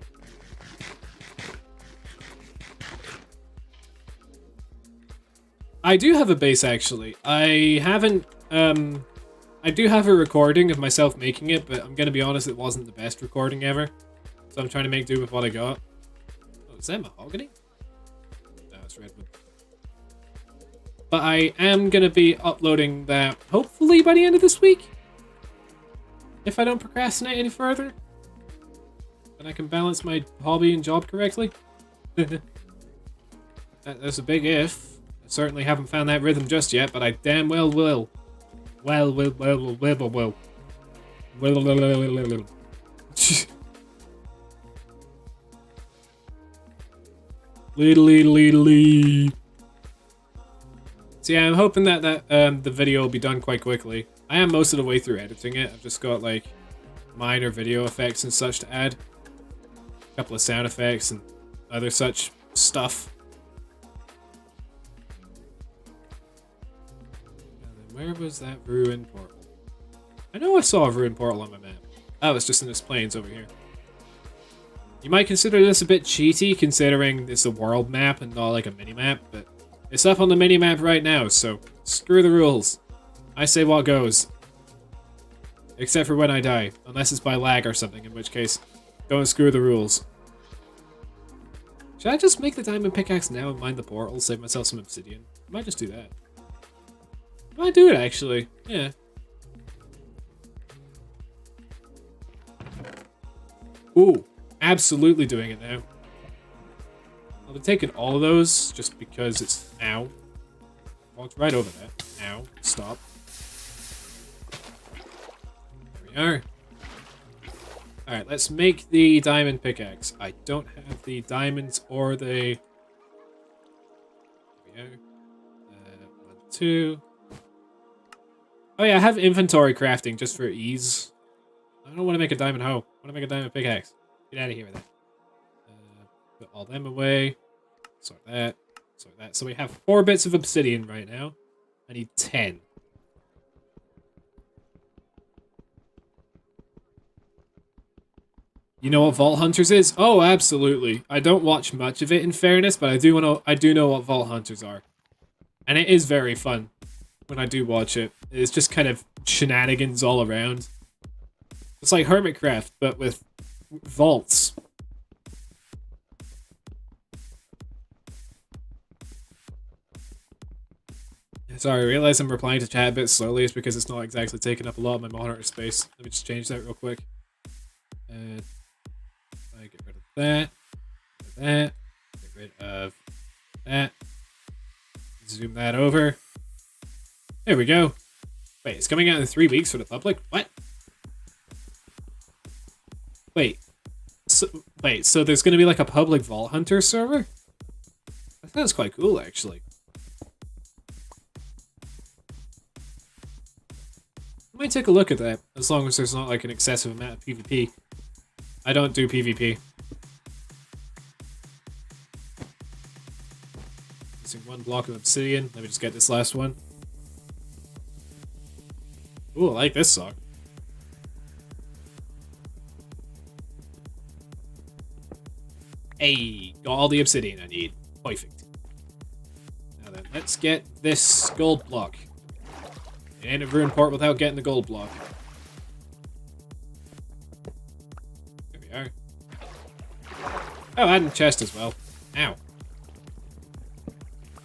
I do have a base actually. I haven't, I do have a recording of myself making it, but I'm gonna be honest, it wasn't the best recording ever. So I'm trying to make do with what I got. Oh, is that mahogany? No, it's redwood. But I am gonna be uploading that hopefully by the end of this week. If I don't procrastinate any further. And I can balance my hobby and job correctly. That's a big if. I certainly haven't found that rhythm just yet, but I damn well will. Well. Lee. So yeah, I'm hoping that the video will be done quite quickly. I am most of the way through editing it. I've just got like minor video effects and such to add. A couple of sound effects and other such stuff. Where was that ruined portal? I know I saw a ruined portal on my map. Oh, it's just in this plains over here. You might consider this a bit cheaty, considering it's a world map and not like a mini-map, but it's up on the mini-map right now, so screw the rules. I say what goes. Except for when I die, unless it's by lag or something, in which case, don't screw the rules. Should I just make the diamond pickaxe now and mine the portal, save myself some obsidian? I might just do that. I might do it, actually. Yeah. Ooh, absolutely doing it now. I'll be taking all of those, just because it's... Ow. Walked right over that. Ow. Stop. There we are. Alright, let's make the diamond pickaxe. I don't have the diamonds or the... There we go. 1, 2... Oh yeah, I have inventory crafting just for ease. I don't want to make a diamond hoe. I want to make a diamond pickaxe. Get out of here with that. Put all them away. Sort that. Sort that. So we have 4 bits of obsidian right now. I need 10. You know what Vault Hunters is? Oh, absolutely. I don't watch much of it in fairness, but I do know what Vault Hunters are. And it is very fun. When I do watch it, it's just kind of shenanigans all around. It's like Hermitcraft, but with vaults. Sorry, I realize I'm replying to chat a bit slowly. It's because it's not exactly taking up a lot of my monitor space. Let me just change that real quick. And I get rid of that. Get rid of that. Zoom that over. There we go. Wait, it's coming out in 3 weeks for the public? What? Wait. So there's going to be like a public Vault Hunter server? That sounds quite cool, actually. I might take a look at that, as long as there's not like an excessive amount of PvP. I don't do PvP. Missing 1 block of obsidian. Let me just get this last one. Ooh, I like this song. Hey, got all the obsidian I need. Perfect. Now then. Let's get this gold block. It ain't a ruined port without getting the gold block. There we are. Oh, and chest as well. Ow.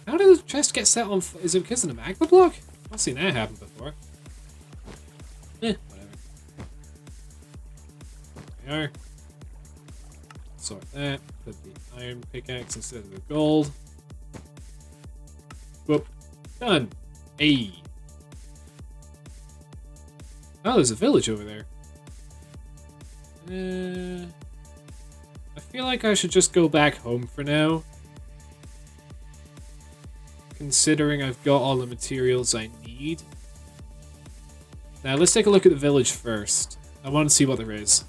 How did the chest get set on is it because of the magma block? I've seen that happen before. Eh, whatever. There we are. Sort that. Put the iron pickaxe instead of the gold. Whoop. Done. Hey. Oh, there's a village over there. I feel like I should just go back home for now. Considering I've got all the materials I need. Now, let's take a look at the village first. I want to see what there is.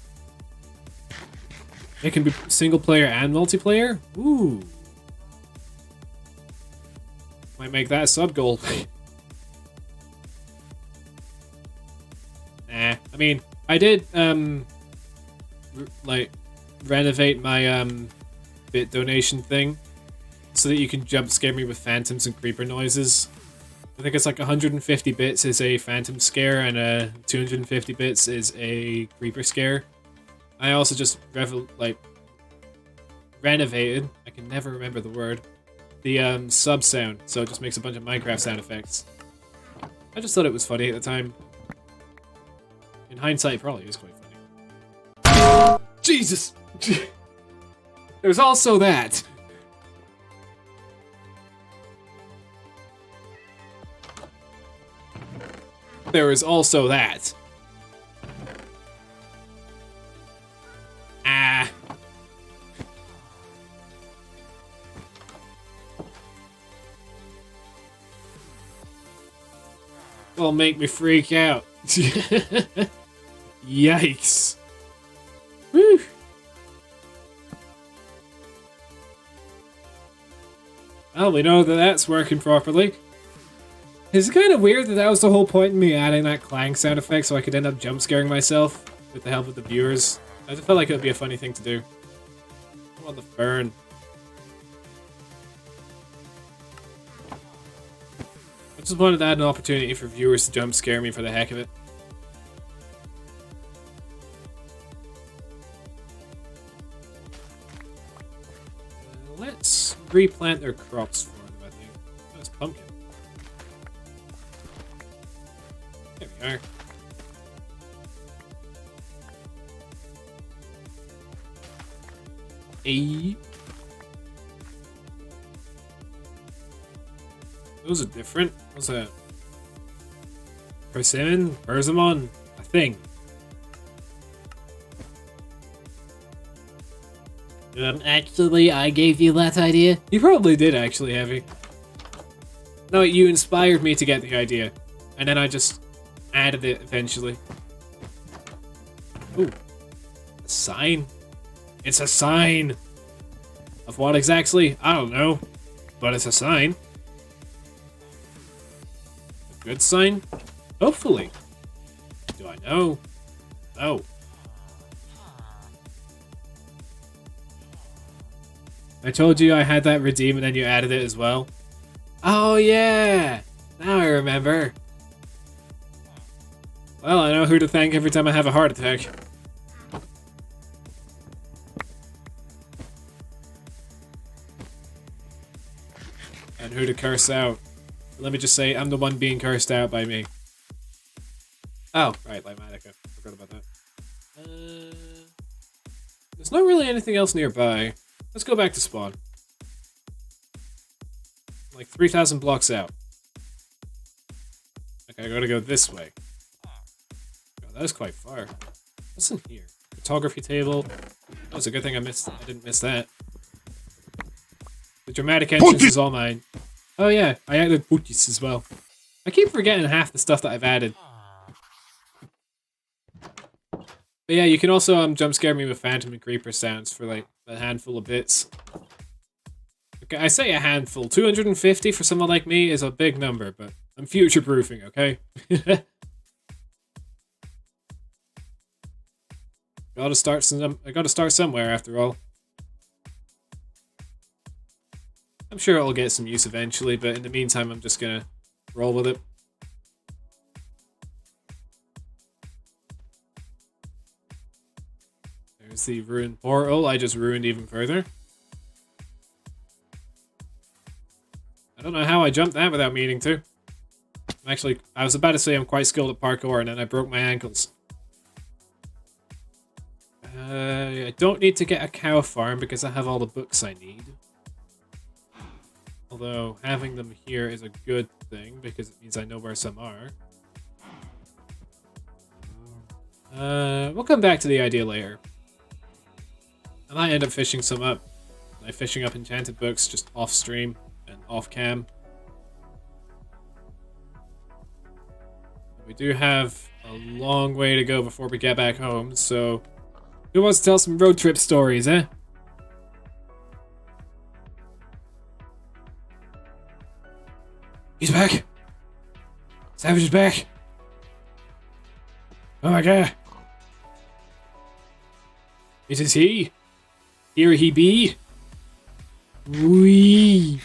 It can be single player and multiplayer? Ooh. Might make that a sub-goal. Nah, I mean, I did, like, renovate my, bit donation thing so that you can jump scare me with phantoms and creeper noises. I think it's like 150 bits is a phantom scare and 250 bits is a creeper scare. I also just renovated, I can never remember the word, the sub sound, so it just makes a bunch of Minecraft sound effects. I just thought it was funny at the time. In hindsight, it probably is quite funny. Jesus! There's also that! There is also that. Ah. Will make me freak out. Yikes. Woo. Well, we know that that's working properly. It's kind of weird that that was the whole point in me adding that clang sound effect so I could end up jump scaring myself with the help of the viewers. I just felt like it would be a funny thing to do. I want the fern. I just wanted to add an opportunity for viewers to jump scare me for the heck of it. Let's replant their crops for them, I think. Oh, it's pumpkin. There we are. Hey. Those are different. What's that? Persimmon? Persimmon? A thing. Actually, I gave you that idea. You probably did, actually, Heavy. No, you inspired me to get the idea. And then I just added it eventually. Ooh. A sign? It's a sign! Of what exactly? I don't know. But it's a sign. A good sign? Hopefully. Do I know? No. I told you I had that redeem and then you added it as well. Oh yeah! Now I remember. Well, I know who to thank every time I have a heart attack. And who to curse out. Let me just say, I'm the one being cursed out by me. Oh, right, Lymatica. Forgot about that. There's not really anything else nearby. Let's go back to spawn. Like 3,000 blocks out. Okay, I gotta go this way. God, that is quite far. What's in here? Photography table. Oh, it's a good thing I didn't miss that. The dramatic entrance is all mine. Oh yeah, I added booties as well. I keep forgetting half the stuff that I've added. But yeah, you can also jump scare me with phantom and creeper sounds for like a handful of bits. Okay, I say a handful. 250 for someone like me is a big number, but I'm future-proofing, okay? I gotta start somewhere after all. I'm sure it'll get some use eventually, but in the meantime, I'm just gonna roll with it. There's the ruined portal. I just ruined even further. I don't know how I jumped that without meaning to. Actually, I was about to say I'm quite skilled at parkour, and then I broke my ankles. I don't need to get a cow farm because I have all the books I need. Although, having them here is a good thing because it means I know where some are. We'll come back to the idea later. I might end up fishing some up. Like fishing up enchanted books just off stream and off cam. We do have a long way to go before we get back home, so who wants to tell some road trip stories, eh? He's back! Savage is back! Oh my god! It is he! Here he be! Wee!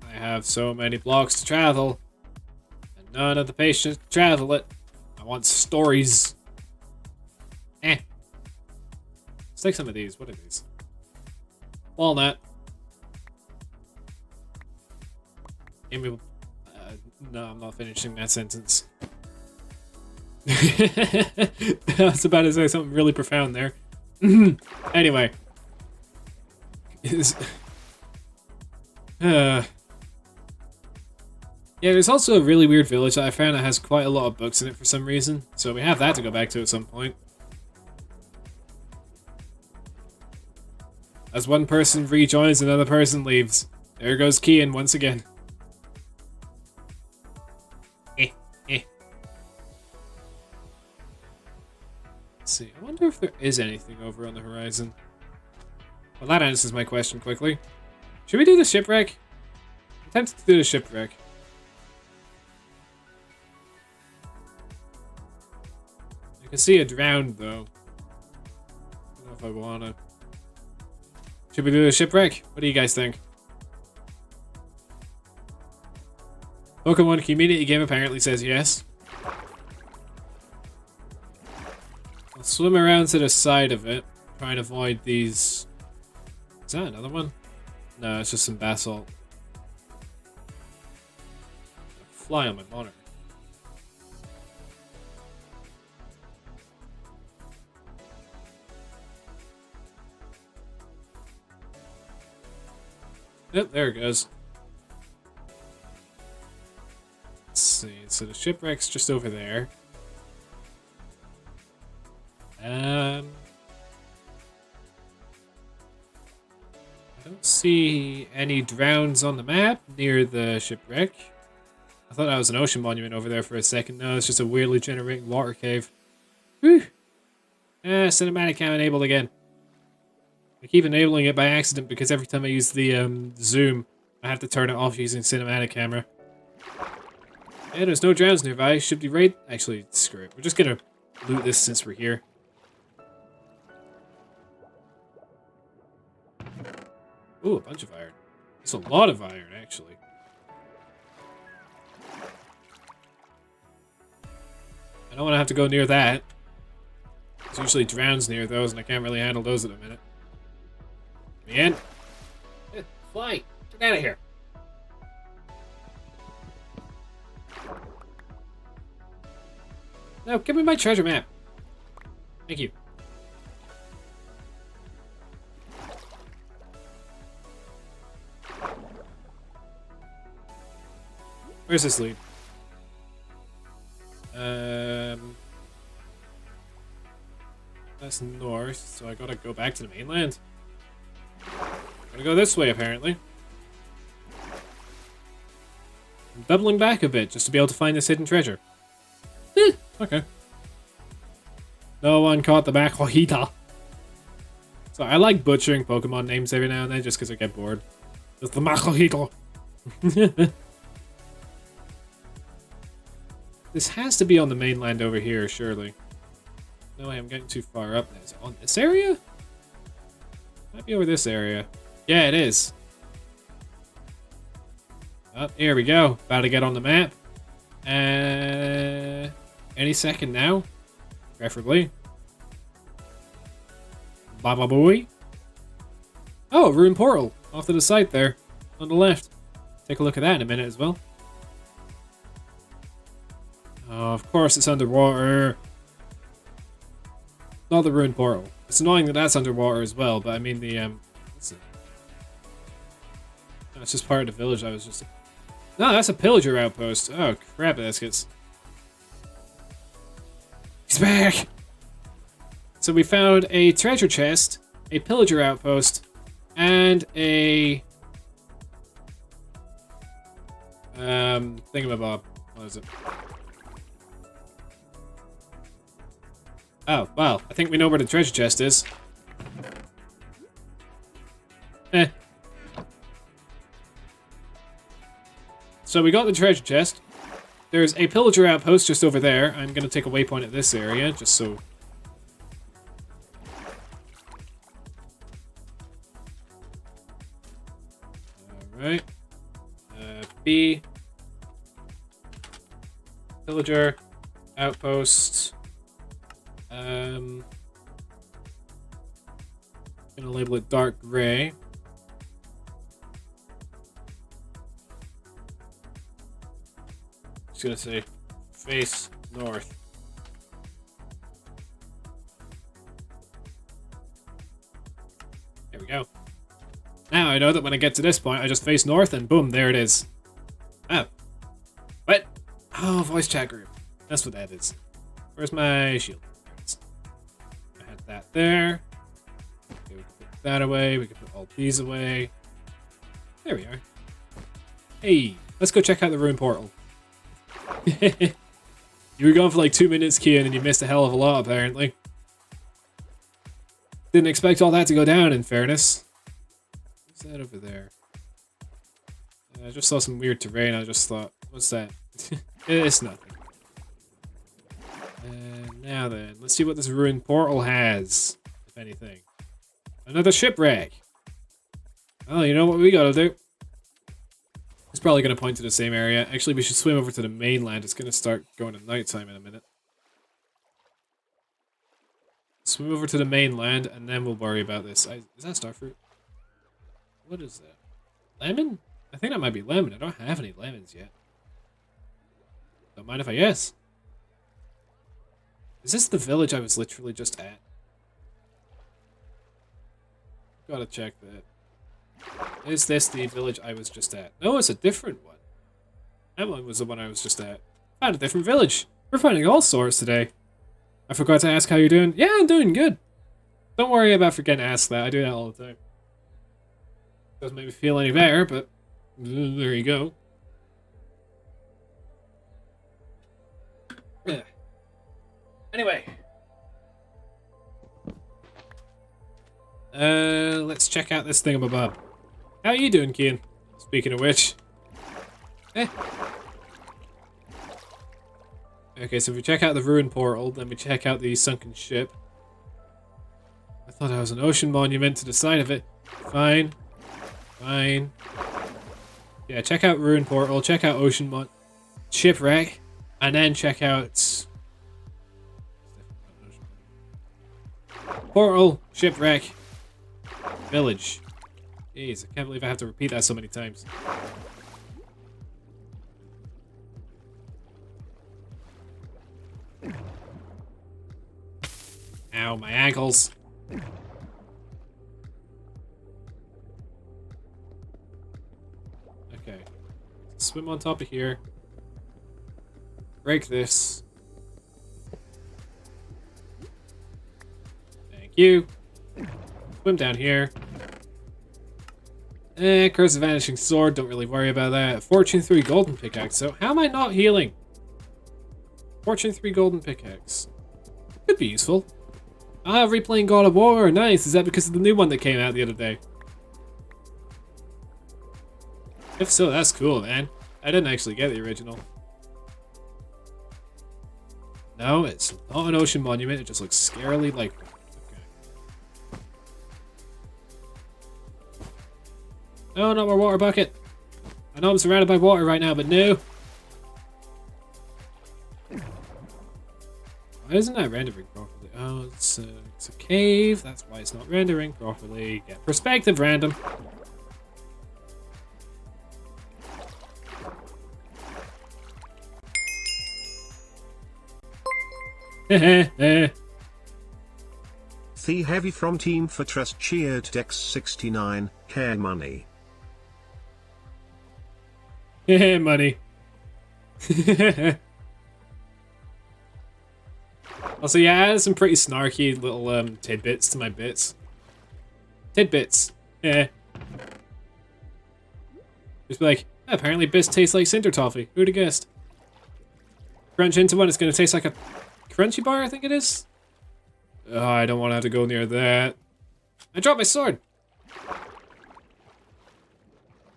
I have so many blocks to travel, and none of the patience to travel it. I want stories. Let's take some of these. What are these? Walnut. No, I'm not finishing that sentence. I was about to say something really profound there. Anyway. Yeah, there's also a really weird village that I found that has quite a lot of books in it for some reason. So we have that to go back to at some point. As one person rejoins, another person leaves. There goes Kian once again. Let's see, I wonder if there is anything over on the horizon. Well, that answers my question quickly. Should we do the shipwreck? I'm tempted to do the shipwreck. I can see it drowned, though. I don't know if I wanna. Should we do the shipwreck? What do you guys think? Pokemon Community Game apparently says yes. I'll swim around to the side of it, try and avoid these... Is that another one? No, it's just some basalt. Fly on my monitor. Yep, there it goes. Let's see, so the shipwreck's just over there. I don't see any drowns on the map near the shipwreck. I thought that was an ocean monument over there for a second. No, it's just a weirdly generating water cave. Whew! Cinematic cam enabled again. I keep enabling it by accident because every time I use the zoom, I have to turn it off using cinematic camera. Yeah, there's no drowns nearby. Should be right. Actually, screw it. We're just gonna loot this since we're here. Ooh, a bunch of iron. It's a lot of iron, actually. I don't want to have to go near that. There's usually drowns near those, and I can't really handle those at the minute. Man. Fly! Get out of here! No, give me my treasure map. Thank you. Where's this lead? That's north, so I gotta go back to the mainland. Gotta go this way, apparently. I'm doubling back a bit just to be able to find this hidden treasure. Okay. No one caught the Makuhita. So I like butchering Pokemon names every now and then just because I get bored. It's the Makuhita. This has to be on the mainland over here, surely. No way, I'm getting too far up now. Is it on this area? Might be over this area. Yeah, it is. Oh, here we go. About to get on the map. Any second now. Preferably. Baba boy. Oh, ruined portal. Off to the side there. On the left. Take a look at that in a minute as well. Oh, of course it's underwater. Not the ruined portal. It's annoying that that's underwater as well, but I mean the, what's it? No, it's just part of the village I was just... No, that's a pillager outpost. Oh, crap baskets. He's back! So we found a treasure chest, a pillager outpost, and a... thingamabob. What is it? Oh, well, I think we know where the treasure chest is. So we got the treasure chest. There's a pillager outpost just over there. I'm going to take a waypoint at this area, just so... Alright. B. Pillager. Outpost. I'm gonna label it dark gray. Just gonna say face north. There we go. Now I know that when I get to this point, I just face north and boom, there it is. Oh. What? Oh, voice chat group. That's what that is. Where's my shield? I had that there. Okay, we can put that away. We can put all these away. There we are. Hey, let's go check out the ruined portal. You were gone for like 2 minutes, Kian, and you missed a hell of a lot, apparently. Didn't expect all that to go down, in fairness. What's that over there? I just saw some weird terrain. I just thought, what's that? It's nothing. Now then, let's see what this ruined portal has, if anything. Another shipwreck. Oh, you know what we gotta do? It's probably gonna point to the same area. Actually, we should swim over to the mainland. It's gonna start going at nighttime in a minute. Swim over to the mainland, and then we'll worry about this. Is that starfruit? What is that? Lemon? I think that might be lemon. I don't have any lemons yet. Don't mind if I guess. Is this the village I was literally just at? Gotta check that. Is this the village I was just at? No, it's a different one. That one was the one I was just at. Found a different village. We're finding all sorts today. I forgot to ask how you're doing. Yeah, I'm doing good. Don't worry about forgetting to ask that. I do that all the time. Doesn't make me feel any better, but there you go. Yeah. Anyway. Let's check out this thingamabob. How are you doing, Kian? Speaking of which. Okay, so if we check out the ruined portal, then we check out the sunken ship. I thought I was an ocean monument to the side of it. Fine. Fine. Yeah, check out ruined portal, check out shipwreck, and then check out portal, shipwreck, village. Jeez, I can't believe I have to repeat that so many times. Ow, my ankles. Okay. Swim on top of here. Break this. Thank you. Swim down here. Curse of Vanishing Sword, don't really worry about that. Fortune 3 Golden Pickaxe, so how am I not healing? Fortune 3 Golden Pickaxe. Could be useful. Ah, replaying God of War, nice. Is that because of the new one that came out the other day? If so, that's cool, man. I didn't actually get the original. No, it's not an ocean monument. It just looks scarily like one. Okay. No, not my water bucket. I know I'm surrounded by water right now, but no. Why isn't that rendering properly? Oh, it's a cave. That's why it's not rendering properly. Get perspective, random. The Heavy from Team Fortress cheered Dex69, care money. Money. Also, yeah, I added some pretty snarky little tidbits to my bits. Tidbits. Yeah. Just be like, apparently bits taste like cinder toffee. Who'd have guessed? Crunch into one, it's gonna taste like a crunchy bar, I think it is. Oh, I don't want to have to go near that. I dropped my sword.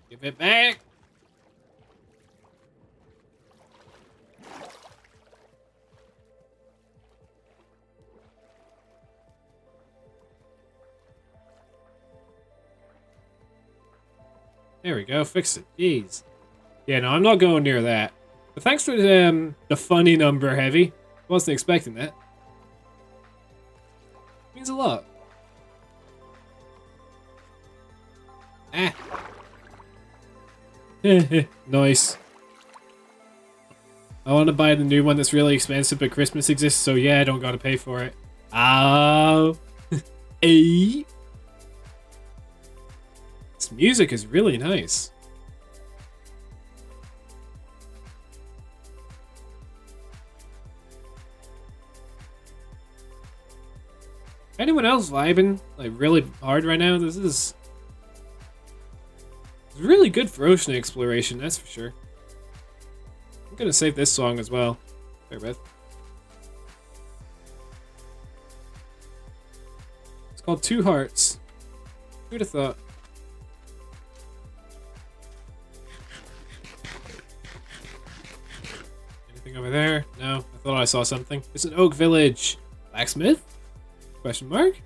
Give it back. There we go, fix it. Jeez. Yeah, no, I'm not going near that. But thanks for the funny number, Heavy. Wasn't expecting that. Means a lot. Ah. Nice. I want to buy the new one that's really expensive, but Christmas exists, so yeah, I don't gotta pay for it. Oh. Hey. This music is really nice. Anyone else vibing like really hard right now? This is really good for ocean exploration, that's for sure. I'm gonna save this song as well. Bear with. It's called Two Hearts. Who'd have thought? Anything over there? No, I thought I saw something. It's an oak village. Blacksmith? Question mark?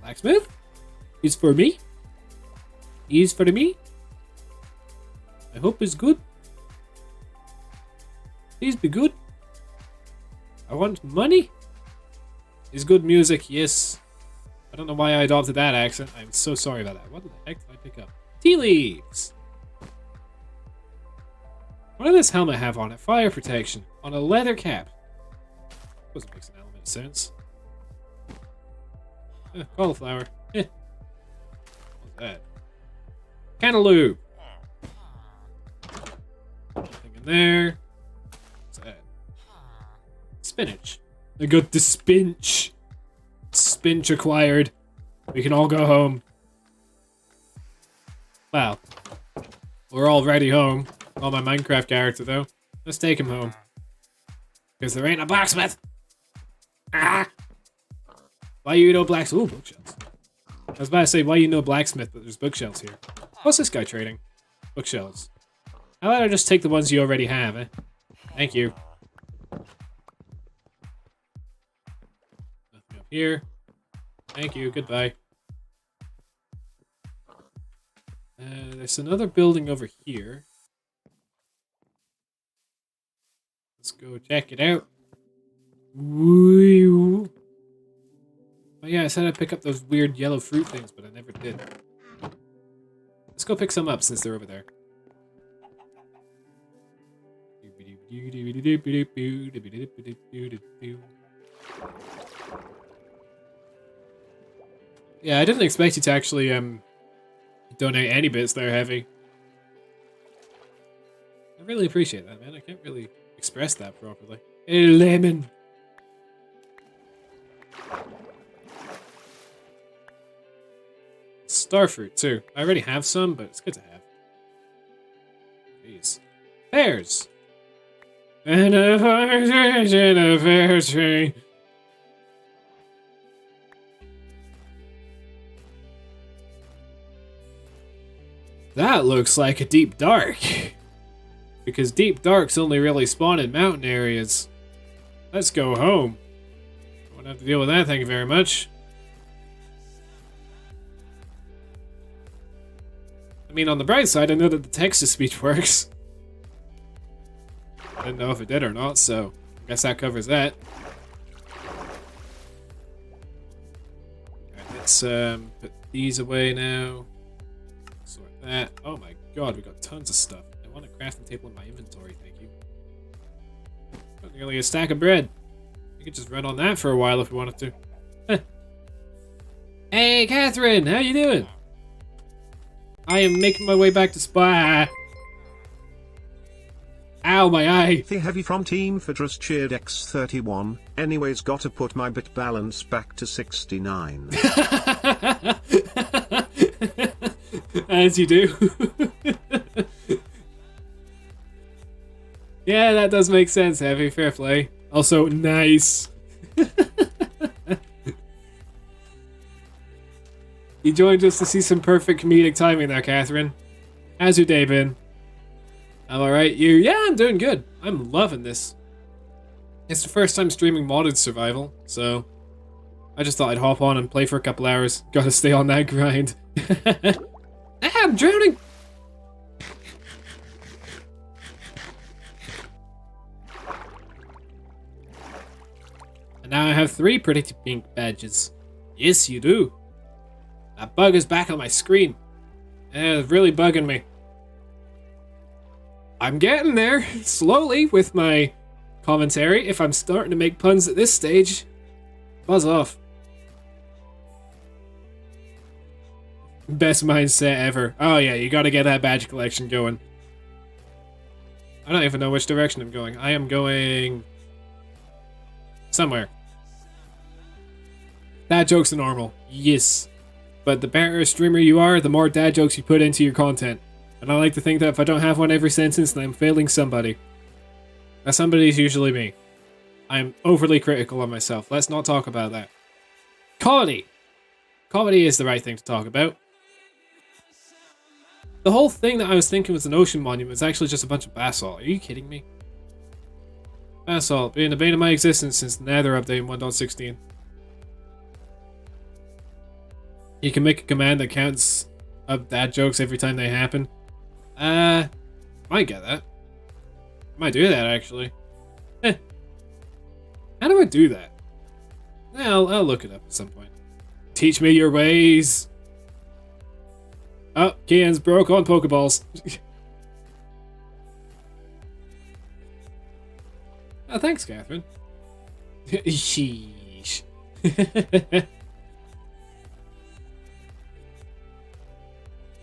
Blacksmith? He's for me? He's for me? I hope it's good. Please be good. I want money. Is good music, yes. I don't know why I adopted that accent. I'm so sorry about that. What the heck did I pick up? Tea leaves! What does this helmet have on it? Fire protection. On a leather cap. Suppose it makes an element of sense. Cauliflower. What's that? Cantaloupe. Nothing in there. What's that? Spinach. I got the spinach. Spinach acquired. We can all go home. Wow. We're already home. Oh, my Minecraft character, though. Let's take him home. Because there ain't a blacksmith. Ah! Why you know blacksmith? Ooh, bookshelves. I was about to say, why you know blacksmith, but there's bookshelves here. What's this guy trading? Bookshelves. How about I just take the ones you already have, eh? Thank you. Nothing up here. Thank you, goodbye. There's another building over here. Let's go check it out. Woo! Oh yeah, I said I'd pick up those weird yellow fruit things, but I never did. Let's go pick some up since they're over there. Yeah, I didn't expect you to actually donate any bits there, Heavy. I really appreciate that, man. I can't really express that properly. A lemon. Starfruit too. I already have some, but it's good to have. Jeez. Pears. And a partridge in a pear tree. That looks like a deep dark. Because deep darks only really spawn in mountain areas. Let's go home. Won't have to deal with that, thank you very much. I mean, on the bright side, I know that the text-to-speech works. I didn't know if it did or not, so I guess that covers that. Alright, let's put these away now. Sort that. Oh my god, we got tons of stuff. I want a crafting table in my inventory, thank you. Got nearly a stack of bread. We could just run on that for a while if we wanted to. Huh. Hey, Catherine, how you doing? I am making my way back to Spa. Ow, my eye. The heavy from Team Fortress cheered X31. Anyways, gotta put my bit balance back to 69. As you do. Yeah, that does make sense, Heavy. Fair play. Also, nice. You joined us to see some perfect comedic timing there, Catherine. How's your day been? I'm alright. You? Yeah, I'm doing good. I'm loving this. It's the first time streaming modded survival, so I just thought I'd hop on and play for a couple hours. Gotta stay on that grind. Ah, I'm drowning! And now I have 3 pretty pink badges. Yes, you do. That bug is back on my screen. It's really bugging me. I'm getting there, slowly, with my commentary. If I'm starting to make puns at this stage, buzz off. Best mindset ever. Oh yeah, you gotta get that badge collection going. I don't even know which direction I'm going. I am going somewhere. Dad jokes are normal. Yes. But the better a streamer you are, the more dad jokes you put into your content. And I like to think that if I don't have one every sentence, then I'm failing somebody. That somebody is usually me. I'm overly critical of myself. Let's not talk about that. Comedy! Comedy is the right thing to talk about. The whole thing that I was thinking was an ocean monument is actually just a bunch of basalt. Are you kidding me? Basalt, being the bane of my existence since the Nether update in 1.16. You can make a command that counts up dad jokes every time they happen. Might get that. Might do that, actually. How do I do that? I'll look it up at some point. Teach me your ways! Oh, Kian's broke on Pokeballs. Oh, thanks, Catherine. Sheesh.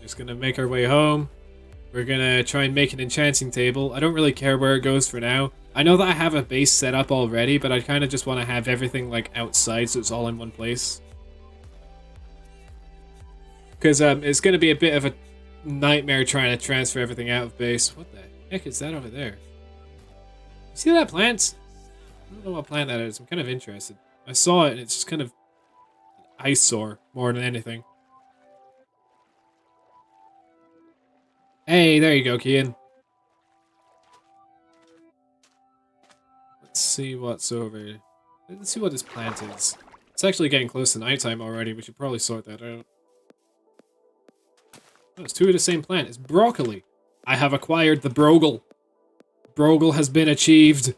Just gonna make our way home. We're gonna try and make an enchanting table. I don't really care where it goes for now. I know that I have a base set up already, but I kind of just want to have everything like outside so it's all in one place. Because it's gonna be a bit of a nightmare trying to transfer everything out of base. What the heck is that over there? You see that plant? I don't know what plant that is. I'm kind of interested. I saw it and it's just kind of an eyesore more than anything. Hey, there you go, Kian. Let's see what's over. Let's see what this plant is. It's actually getting close to nighttime already. We should probably sort that out. Oh, it's 2 of the same plant. It's broccoli. I have acquired the brogle. Brogle has been achieved.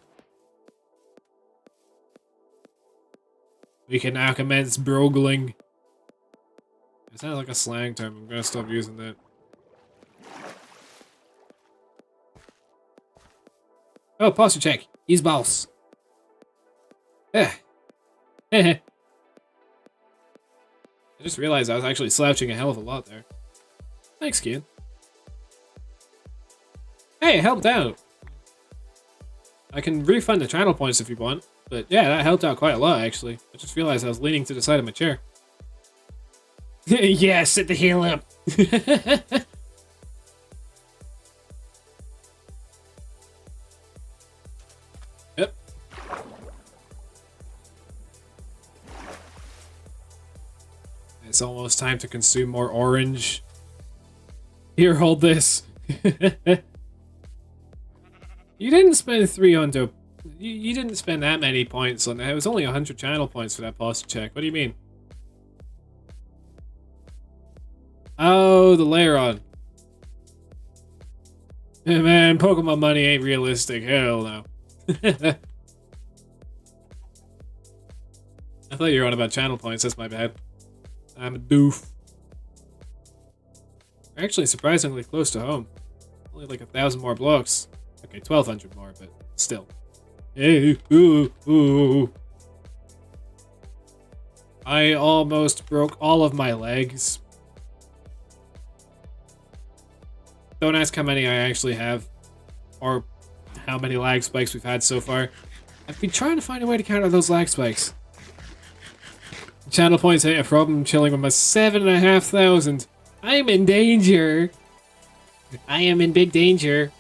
We can now commence brogling. It sounds like a slang term. I'm gonna stop using that. Oh, posture check. He's boss. I just realized I was actually slouching a hell of a lot there. Thanks, Kian. Hey, it helped out. I can refund the channel points if you want. But yeah, that helped out quite a lot, actually. I just realized I was leaning to the side of my chair. Yeah, sit the heel up. Yep. It's almost time to consume more orange. Here, hold this. You didn't spend 3 on dope. You didn't spend that many points on it. It was only 100 channel points for that posture check. What do you mean? Oh, the layer on. Hey, man, Pokemon money ain't realistic. Hell no. I thought you were on about channel points. That's my bad. I'm a doof. We're actually surprisingly close to home. Only like 1,000 more blocks. Okay, 1,200 more, but still. Hey, ooh, ooh. I almost broke all of my legs. Don't ask how many I actually have, or how many lag spikes we've had so far. I've been trying to find a way to counter those lag spikes. Channel points ain't a problem, chilling with my 7,500. I'm in danger. I am in big danger.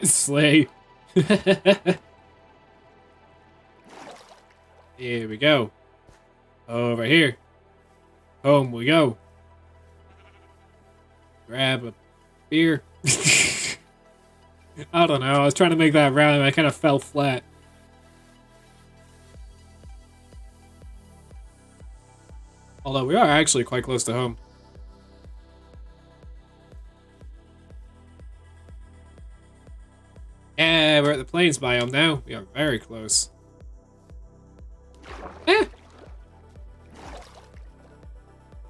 Slay. Here we go. Over here. Home we go. Grab a beer. I don't know. I was trying to make that rhyme. I kind of fell flat. Although we are actually quite close to home. Yeah, we're at the plains biome now. We are very close. Eh. I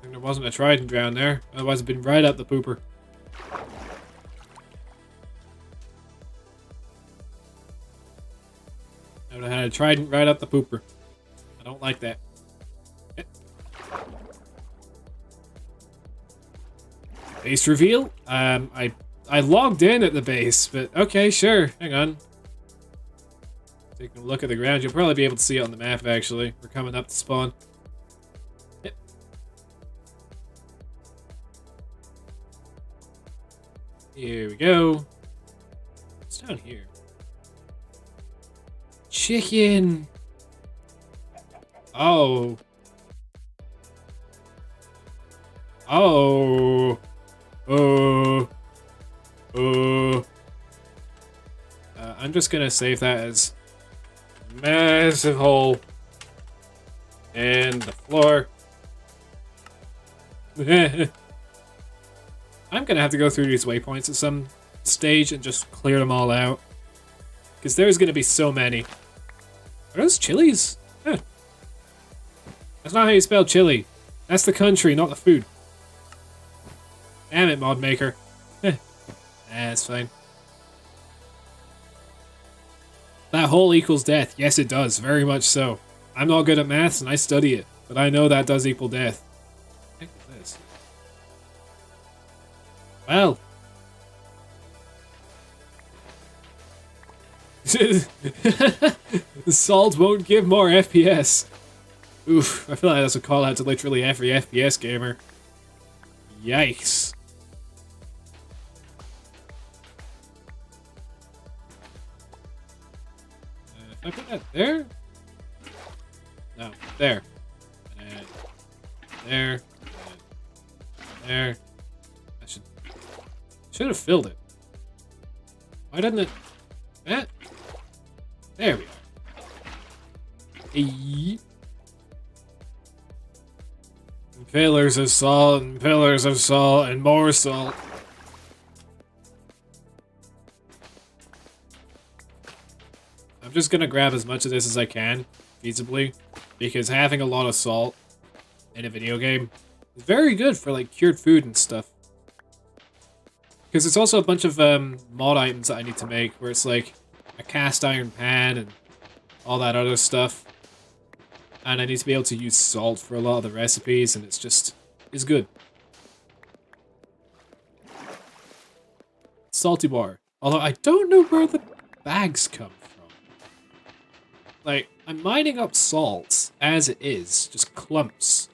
think there wasn't a trident down there. Otherwise, it'd been right up the pooper. I would have had a trident right up the pooper. I don't like that. Eh. Base reveal? I logged in at the base, but okay, sure. Hang on. Taking a look at the ground. You'll probably be able to see it on the map, actually. We're coming up to spawn. Yep. Here we go. What's down here? Chicken! Oh. Oh. Oh. I'm just gonna save that as massive hole in the floor. I'm gonna have to go through these waypoints at some stage and just clear them all out, because there's gonna be so many. Are those chilies? Huh. That's not how you spell chili. That's the country, not the food. Damn it, mod maker. That's fine. That hole equals death. Yes, it does. Very much so. I'm not good at maths and I study it, but I know that does equal death. What the heck is this? Well. The salt won't give more FPS. Oof, I feel like that's a call out to literally every FPS gamer. Yikes. Can I put that there? No, there. And there. And there. I should have filled it. Why didn't it? That? There we are. Hey. And pillars of salt, and pillars of salt, and more salt. I'm just gonna grab as much of this as I can, feasibly, because having a lot of salt in a video game is very good for like cured food and stuff. Because it's also a bunch of mod items that I need to make, where it's like a cast iron pan and all that other stuff. And I need to be able to use salt for a lot of the recipes, and it's good. Salty bar. Although I don't know where the bags come from. Like, I'm mining up salt as it is, just clumps.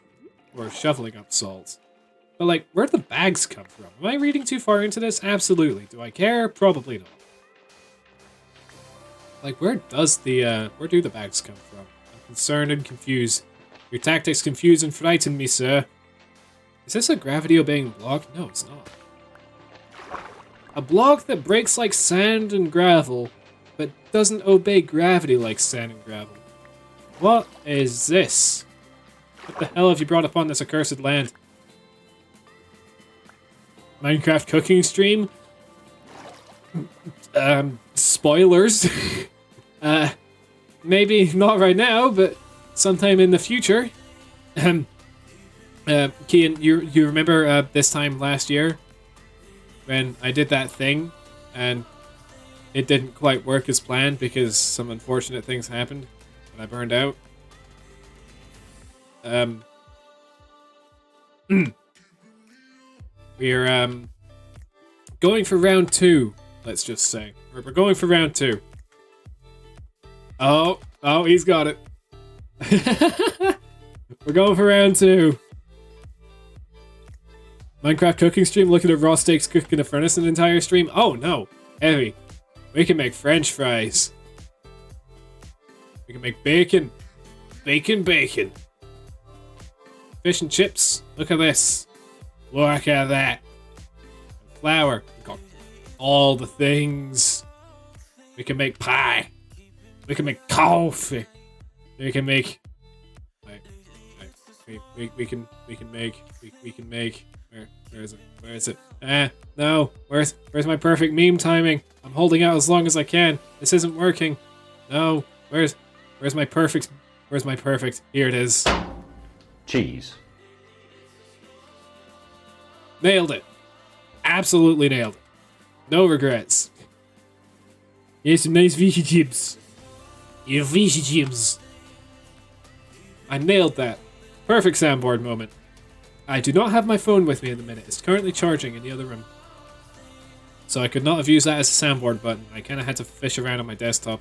Or shoveling up salt. But like, where'd the bags come from? Am I reading too far into this? Absolutely. Do I care? Probably not. Like, where do the bags come from? I'm concerned and confused. Your tactics confuse and frighten me, sir. Is this a gravity-obeying block? No, it's not. A block that breaks like sand and gravel, but doesn't obey gravity like sand and gravel. What is this? What the hell have you brought upon this accursed land? Minecraft cooking stream? Spoilers. Maybe not right now, but sometime in the future. Kian, you remember this time last year when I did that thing and it didn't quite work as planned because some unfortunate things happened and I burned out? We're going for round 2, let's just say. We're going for round 2. Oh, he's got it. We're going for round 2. Minecraft cooking stream, looking at raw steaks cooked in a furnace an entire stream? Oh no, heavy. We can make French fries. We can make bacon. Bacon. Fish and chips. Look at this. Look at that. And flour. We've got all the things. We can make pie. We can make coffee. We can make. We can make. Where is it? No. Where's my perfect meme timing? I'm holding out as long as I can. This isn't working. No. Where's my perfect? Where's my perfect? Here it is. Cheese. Nailed it. Absolutely nailed it. No regrets. Here's some nice fishy chips. Your fishy chips. I nailed that. Perfect soundboard moment. I do not have my phone with me at the minute. It's currently charging in the other room. So I could not have used that as a soundboard button. I kind of had to fish around on my desktop.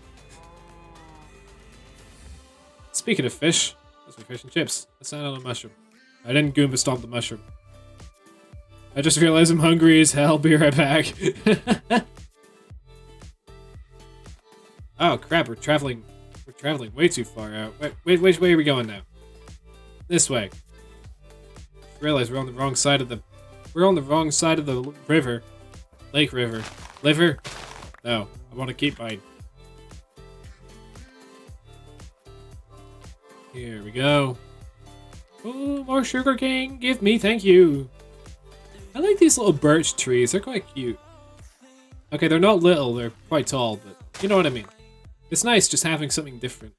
Speaking of fish, that's my fish and chips. That's not on a mushroom. I didn't Goomba stomp the mushroom. I just realized I'm hungry as hell. Be right back. Oh crap, we're traveling way too far out. Wait, which way are we going now? This way. Realize we're on the wrong side of the river. Lake River. Liver? No, I want to keep mine. Here we go. Oh, more sugar cane. Give me, thank you. I like these little birch trees. They're quite cute. Okay, they're not little. They're quite tall, but you know what I mean. It's nice just having something different.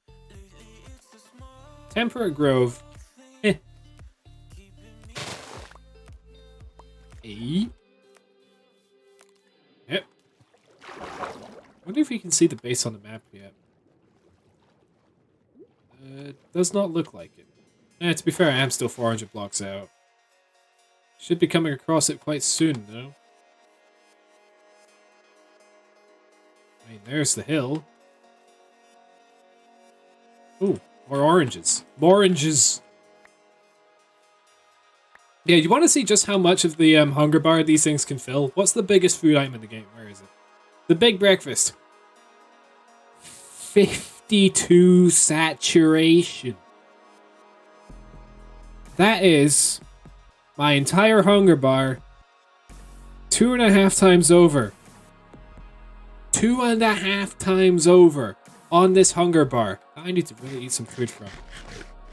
Temperate Grove. Eh. Yep. Wonder if you can see the base on the map yet. Does not look like it. To be fair, I am still 400 blocks out. Should be coming across it quite soon, though. I mean, there's the hill. Ooh, more oranges. More oranges! Yeah, you want to see just how much of the hunger bar these things can fill? What's the biggest food item in the game? Where is it? The big breakfast. 52 saturation. That is my entire hunger bar 2.5 times over. 2.5 times over on this hunger bar. I need to really eat some food from.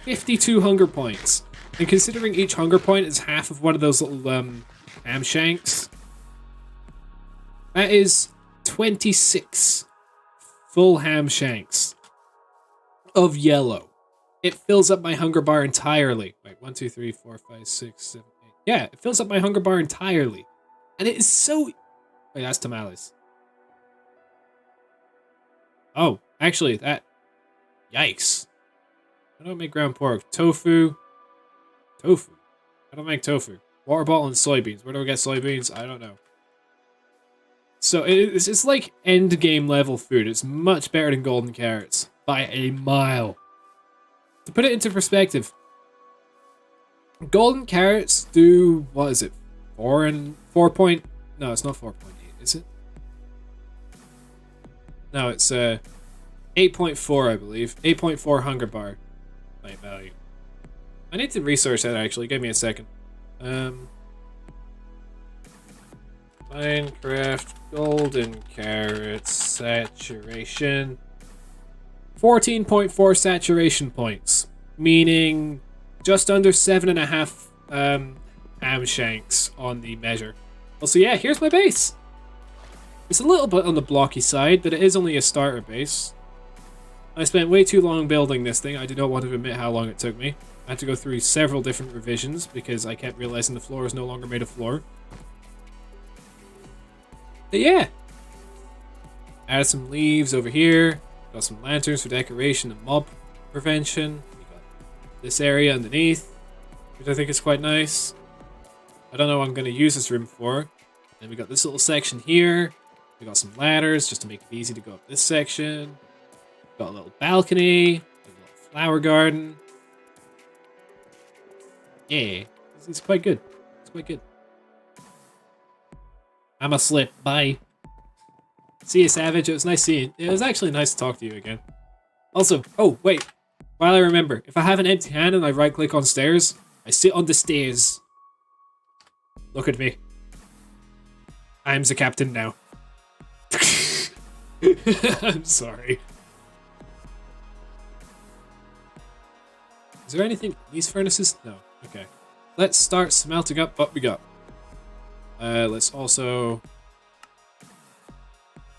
52 hunger points. And considering each hunger point is half of one of those little ham shanks, that is 26 full ham shanks of yellow. It fills up my hunger bar entirely. Wait, 1, 2, 3, 4, 5, 6, 7, 8. Yeah, it fills up my hunger bar entirely. And it is so... Wait, that's tamales. Oh, actually, that... Yikes. I don't make ground pork. Tofu. Tofu. I don't make tofu. Water bottle and soybeans. Where do I get soybeans? I don't know. So it's like end game level food. It's much better than golden carrots. By a mile. To put it into perspective, golden carrots do, what is it? 4 point... No, it's not 4.8, is it? No, it's 8.4, I believe. 8.4 hunger bar. Light value. I need to research that actually. Give me a second. Minecraft golden carrots saturation. 14.4 saturation points, meaning just under 7.5 ham shanks on the measure. Well, so yeah, here's my base. It's a little bit on the blocky side, but it is only a starter base. I spent way too long building this thing. I do not want to admit how long it took me. I had to go through several different revisions because I kept realizing the floor is no longer made of floor. But yeah. Added some leaves over here. Got some lanterns for decoration and mob prevention. We got this area underneath, which I think is quite nice. I don't know what I'm going to use this room for. Then we got this little section here. We got some ladders just to make it easy to go up this section. Got a little balcony. A little flower garden. Yeah, it's quite good. It's quite good. I'm a slip. Bye. See you, Savage. It was nice seeing you. It was actually nice to talk to you again. Also, oh, wait. While I remember, if I have an empty hand and I right-click on stairs, I sit on the stairs. Look at me. I'm the captain now. I'm sorry. Is there anything? These furnaces? No. Okay. Let's start smelting up what we got. Let's also...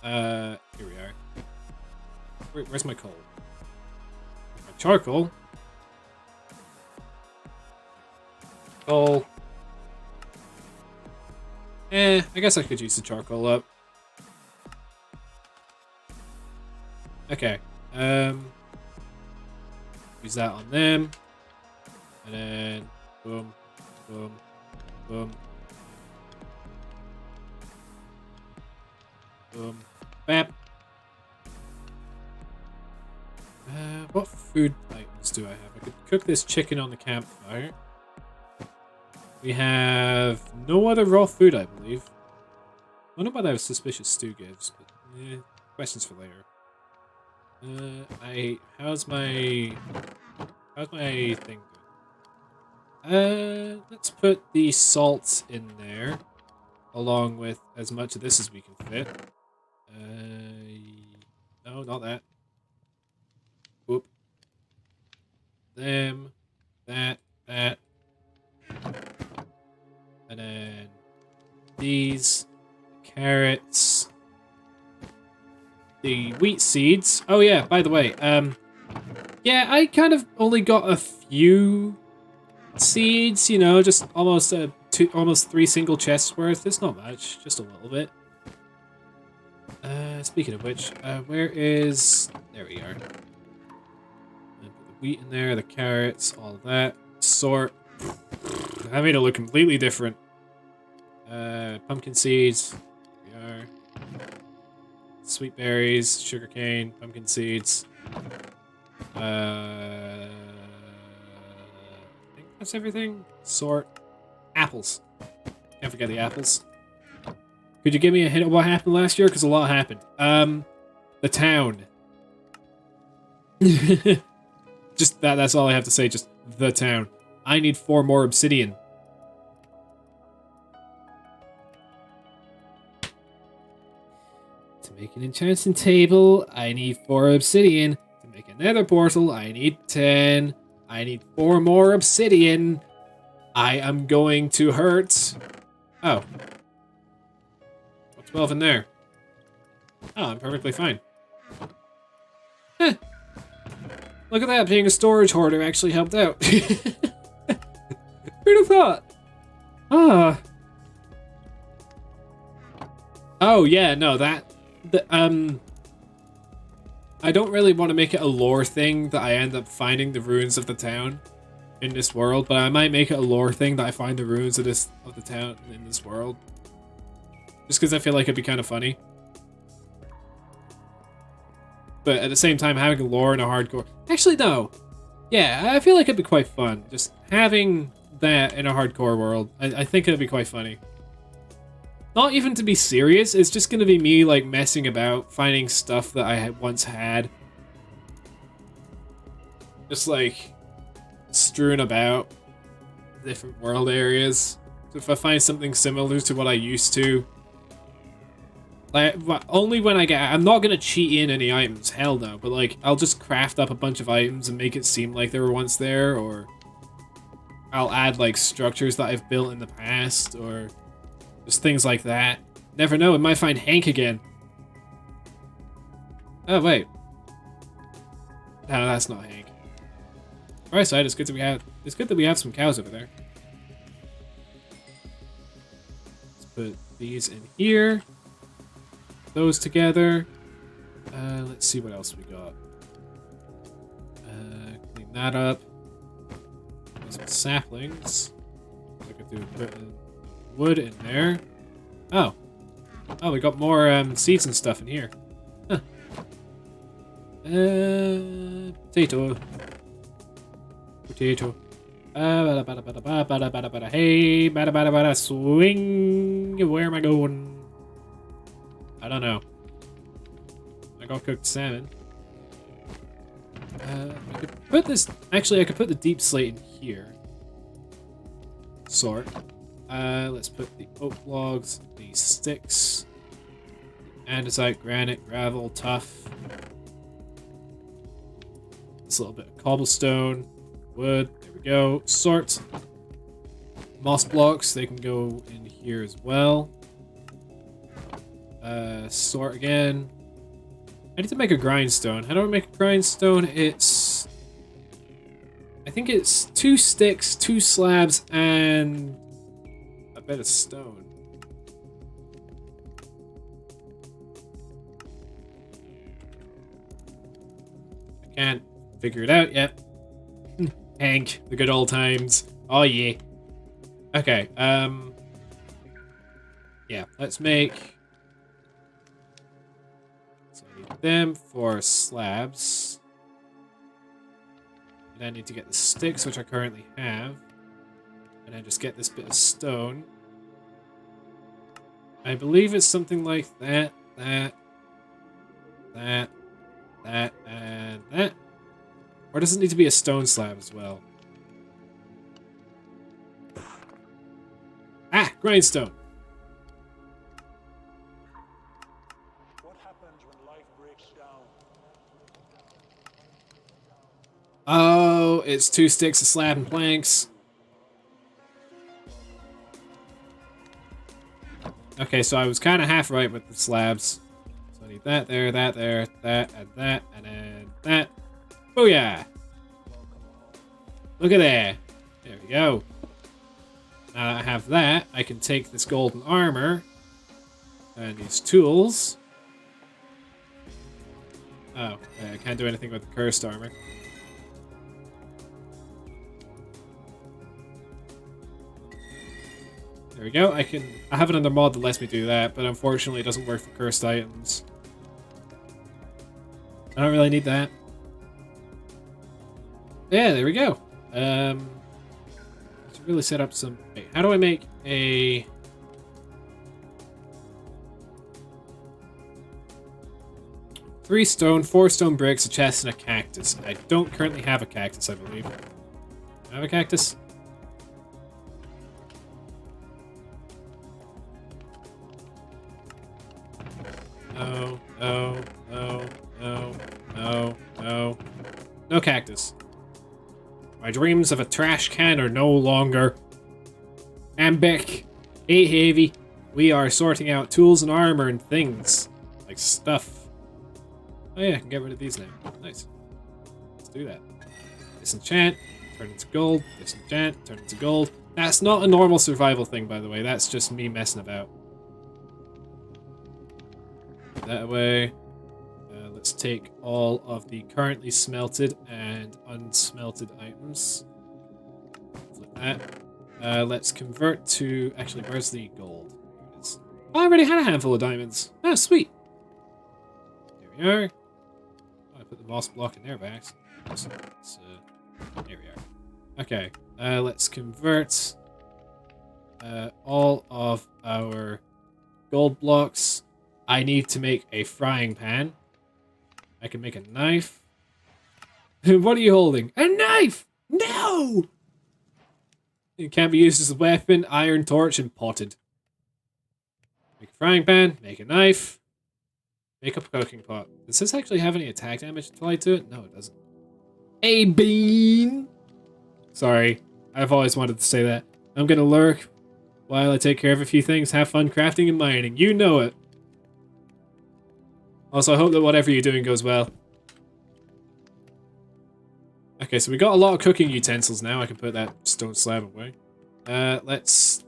here we are. Where's my coal? My charcoal. Coal. I guess I could use the charcoal up. Okay. Use that on them. And then boom, boom, boom. Boom. Bam. What food items do I have? I could cook this chicken on the campfire. We have no other raw food, I believe. I don't know what that suspicious stew gives, but questions for later. How's my thing doing? Let's put the salt in there, along with as much of this as we can fit. No, not that. Whoop. Them, that. And then these carrots, the wheat seeds. Oh yeah, by the way, yeah, I kind of only got a few seeds, you know, just almost almost 3 single chests worth. It's not much, just a little bit. Speaking of which, where is... There we are. Put the wheat in there, the carrots, all of that. Sort. That made it look completely different. Pumpkin seeds. There we are. Sweet berries, sugarcane, pumpkin seeds. I think that's everything. Sort. Apples. Can't forget the apples. Could you give me a hint of what happened last year? Because a lot happened. The town. Just that's all I have to say. Just the town. I need 4 more obsidian. To make an enchanting table, I need 4 obsidian. To make a nether portal, I need 10. I need 4 more obsidian. I am going to hurt. Oh. 12 in there. Oh, I'm perfectly fine. Heh. Look at that, being a storage hoarder actually helped out. Who'd have thought? Ah. Oh, yeah, no, I don't really want to make it a lore thing that I end up finding the ruins of the town in this world, but I might make it a lore thing that I find the ruins of the town in this world. Just because I feel like it'd be kind of funny. But at the same time, having a lore in a hardcore... Actually, no. Yeah, I feel like it'd be quite fun. Just having that in a hardcore world. I think it'd be quite funny. Not even to be serious, it's just going to be me, like, messing about, finding stuff that I once had. Just, like... strewn about different world areas. So if I find something similar to what I used to, like, only when I get, I'm not gonna cheat in any items, hell no, but like, I'll just craft up a bunch of items and make it seem like they were once there, or I'll add like structures that I've built in the past, or just things like that. Never know, I might find Hank again. Oh wait. No, that's not Hank. Right side, it's good that we have some cows over there. Let's put these in here. Those together. Let's see what else we got. Clean that up. Some saplings. I could do put wood in there. Oh. Oh, we got more seeds and stuff in here. Huh. Potato. Potato. Hey, swing. Where am I going? I don't know. I got cooked salmon. I could put this. Actually, I could put the deep slate in here. Sort. Let's put the oak logs, the sticks, andesite, granite, gravel, tuff. This little bit of cobblestone, wood. There we go. Sort. Moss blocks. They can go in here as well. Sort again. I need to make a grindstone. How do I make a grindstone? It's... I think it's 2 sticks, 2 slabs, and a bit of stone. I can't figure it out yet. Hank, the good old times. Oh yeah. Okay, yeah, let's make... them for slabs. And I need to get the sticks, which I currently have. And I just get this bit of stone. I believe it's something like that, and that. Or does it need to be a stone slab as well? Ah, grindstone. Oh, it's 2 sticks, a slab, and planks. Okay, so I was kind of half right with the slabs. So I need that there, that, and then that. Booyah! Look at there. There we go. Now that I have that, I can take this golden armor and these tools. Oh, I can't do anything with the cursed armor. There we go. I have another mod that lets me do that, but unfortunately it doesn't work for cursed items. I don't really need that. Yeah, there we go. To really set up some... Wait, how do I make a... Three stone, 4 stone bricks, a chest, and a cactus. I don't currently have a cactus, I believe. Do I have a cactus? No. No cactus. My dreams of a trash can are no longer. Ambic. Hey, Heavy. We are sorting out tools and armor and things. Like stuff. Oh yeah, I can get rid of these now. Nice. Let's do that. Disenchant. Turn into gold. Disenchant. Turn into gold. That's not a normal survival thing, by the way. That's just me messing about. That way. Let's take all of the currently smelted and unsmelted items. Flip that. Let's convert to... Actually, where's the gold? Here it is. Oh, I already had a handful of diamonds. Oh, sweet. There we are. Oh, I put the moss block in there by accident. Here we are. Okay. Let's convert all of our gold blocks. I need to make a frying pan. I can make a knife. What are you holding? A knife! No! No! It can be used as a weapon, iron torch, and potted. Make a frying pan, make a knife, make up a cooking pot. Does this actually have any attack damage applied to it? No, it doesn't. A bean! Sorry, I've always wanted to say that. I'm gonna lurk while I take care of a few things. Have fun crafting and mining. You know it. Also, I hope that whatever you're doing goes well. Okay, so we got a lot of cooking utensils now. I can put that stone slab away. Let's...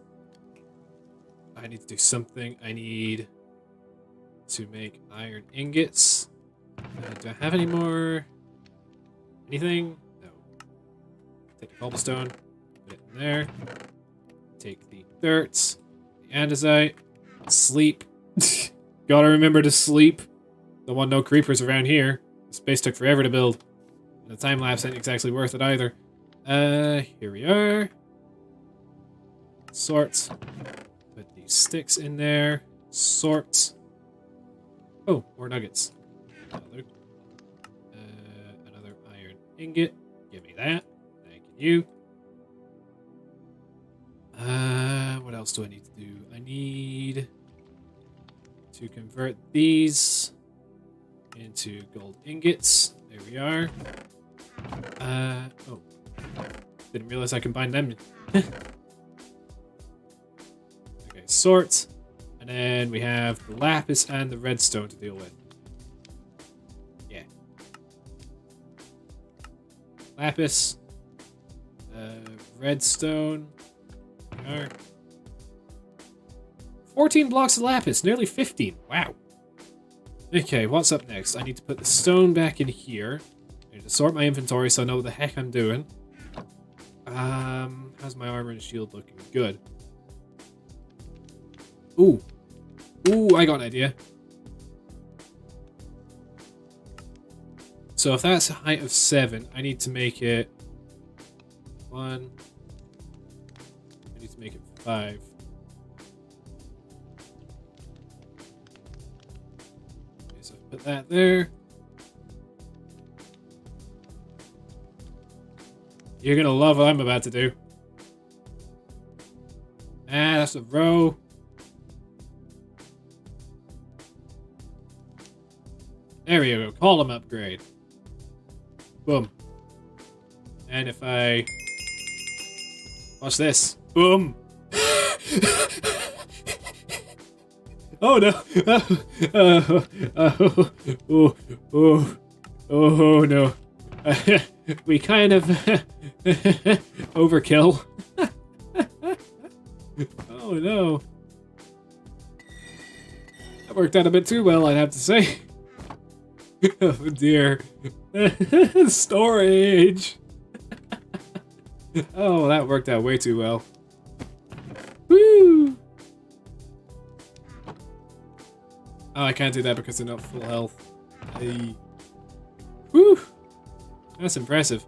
I need to do something. I need to make iron ingots. Do I have any more? Anything? No. Take the cobblestone. Put it in there. Take the dirt. The andesite. Sleep. Gotta remember to sleep. Don't want no creepers around here. The space took forever to build. And the time lapse ain't exactly worth it either. Here we are. Sort. Put these sticks in there. Sort. Oh, more nuggets. Another iron ingot. Give me that. Thank you. What else do I need to do? I need to convert these into gold ingots. There we are. Oh. Didn't realize I combined them. Okay, sort. And then we have the lapis and the redstone to deal with. Yeah. Lapis. Redstone. There we are. 14 blocks of lapis, nearly 15. Wow. Okay, what's up next? I need to put the stone back in here. I need to sort my inventory so I know what the heck I'm doing. How's my armor and shield looking? Good. Ooh. Ooh, I got an idea. So if that's a height of 7, I need to make it 1. I need to make it 5. Okay, so put that there. You're gonna love what I'm about to do. Ah, that's a row. There we go. Column upgrade. Boom. And if I... Watch this. Boom. Oh no. Oh no. We kind of overkill. Oh no. That worked out a bit too well, I'd have to say. Oh dear. Storage. Oh, that worked out way too well. Woo! Oh, I can't do that because they're not full health. Hey. Woo! That's impressive.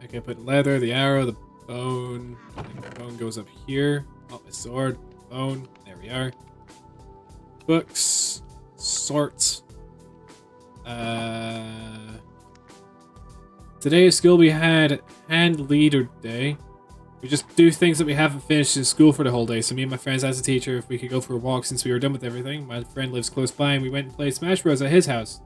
Okay, put leather, the arrow, the bone. I think the bone goes up here. Oh, my sword, bone. There we are. Books. Sort. Today at school we had hand leader day. We just do things that we haven't finished in school for the whole day. So me and my friends asked the teacher if we could go for a walk since we were done with everything. My friend lives close by and we went and played Smash Bros at his house.